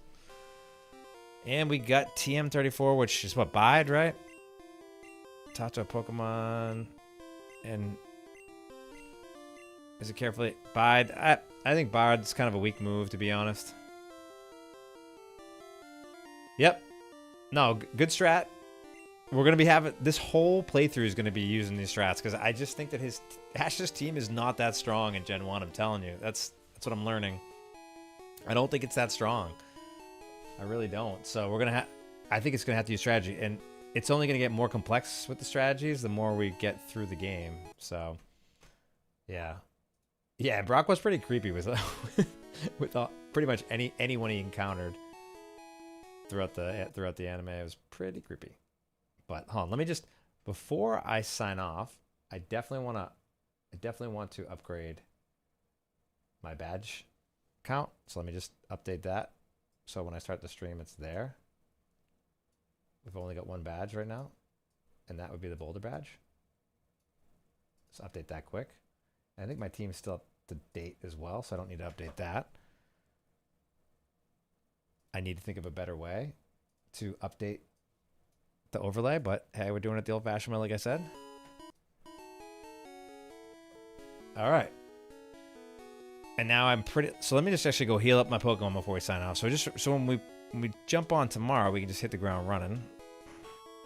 And we got TM34, which is what, Bide, right? Talk to a Pokemon. And is it carefully? Bide. I think Bide's kind of a weak move, to be honest. Yep. No, good strat. We're going to be having... This whole playthrough is going to be using these strats, because I just think that Ash's team is not that strong in Gen 1, I'm telling you. That's what I'm learning. I don't think it's that strong. I really don't. So we're going to I think it's going to have to use strategy, and it's only going to get more complex with the strategies the more we get through the game. So, yeah. Yeah, Brock was pretty creepy with pretty much anyone he encountered throughout the anime. It was pretty creepy. But hold on, let me just, before I sign off, I definitely want to upgrade my badge count. So let me just update that. So when I start the stream, it's there. We've only got one badge right now, and that would be the Boulder Badge. So update that quick. And I think my team's still up to date as well, so I don't need to update that. I need to think of a better way to update the overlay, but hey, we're doing it the old-fashioned way, like I said. All right. And now I'm pretty... So let me just actually go heal up my Pokemon before we sign off. So when we jump on tomorrow, we can just hit the ground running.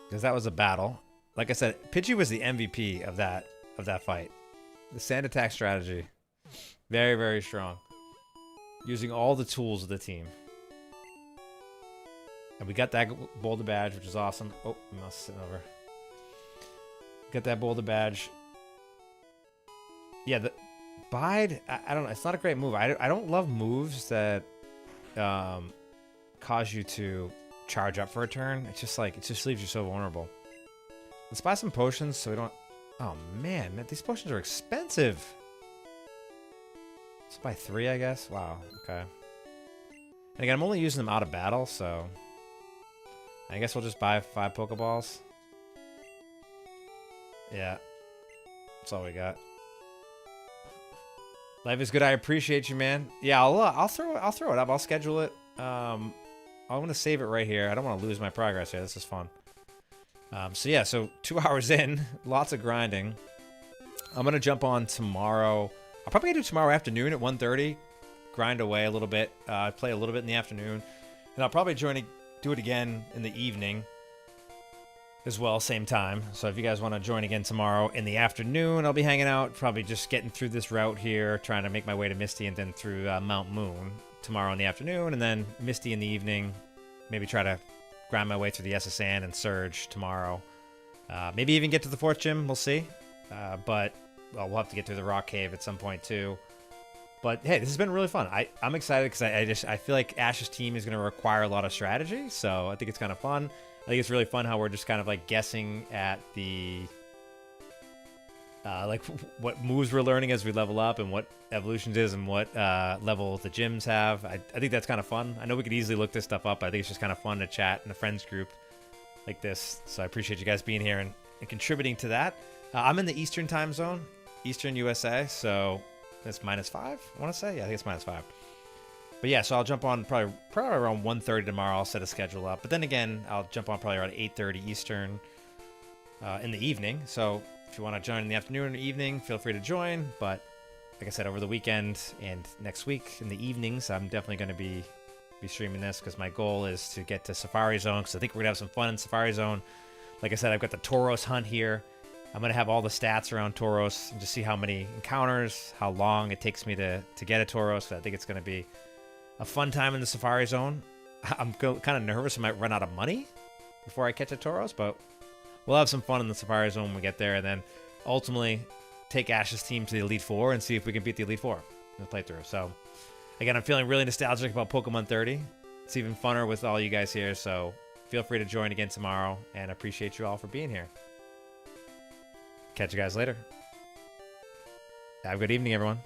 Because that was a battle. Like I said, Pidgey was the MVP of that fight. The sand attack strategy. Very, very strong. Using all the tools of the team. And we got that Boulder Badge, which is awesome. Oh, mouse is sitting over. Got that Boulder Badge. Yeah, the Bide, I don't know. It's not a great move. I don't love moves that cause you to charge up for a turn. It's just like, it just leaves you so vulnerable. Let's buy some potions so we don't... Oh, man. These potions are expensive. Let's buy 3, I guess. Wow. Okay. And again, I'm only using them out of battle, so... I guess we'll just buy 5 Pokeballs. Yeah. That's all we got. Life is good. I appreciate you, man. Yeah, I'll throw it up. I'll schedule it. I'm gonna save it right here. I don't want to lose my progress here. This is fun. So yeah, so 2 hours in, lots of grinding. I'm gonna jump on tomorrow. I'll probably do tomorrow afternoon at 1:30. Grind away a little bit. Play a little bit in the afternoon, and I'll probably do it again in the evening as well, same time. So if you guys want to join again tomorrow in the afternoon, I'll be hanging out, probably just getting through this route here, trying to make my way to Misty and then through Mount Moon tomorrow in the afternoon, and then Misty in the evening. Maybe try to grind my way through the SSN and Surge tomorrow. Maybe even get to the 4th gym, we'll see. But well, we'll have to get to the Rock Cave at some point too. But hey, this has been really fun. I'm excited because I feel like Ash's team is going to require a lot of strategy, so I think it's kind of fun. I think it's really fun how we're just kind of like guessing at the like what moves we're learning as we level up and what evolutions is and what level the gyms have. I think that's kind of fun. I know we could easily look this stuff up, but I think it's just kind of fun to chat in a friends group like this. So I appreciate you guys being here and contributing to that. I'm in the Eastern time zone, Eastern USA, so that's -5, I want to say. Yeah, I think it's -5. But yeah, so I'll jump on probably around 1:30 tomorrow. I'll set a schedule up. But then again, I'll jump on probably around 8:30 Eastern in the evening. So if you want to join in the afternoon or evening, feel free to join. But like I said, over the weekend and next week in the evenings, I'm definitely going to be streaming this because my goal is to get to Safari Zone because I think we're going to have some fun in Safari Zone. Like I said, I've got the Tauros hunt here. I'm going to have all the stats around Tauros and just see how many encounters, how long it takes me to get a Tauros. So I think it's going to be a fun time in the Safari Zone. I'm kind of nervous I might run out of money before I catch a Tauros, but we'll have some fun in the Safari Zone when we get there, and then ultimately take Ash's team to the Elite Four and see if we can beat the Elite Four in the playthrough. So, again, I'm feeling really nostalgic about Pokemon 30. It's even funner with all you guys here, so feel free to join again tomorrow, and I appreciate you all for being here. Catch you guys later. Have a good evening, everyone.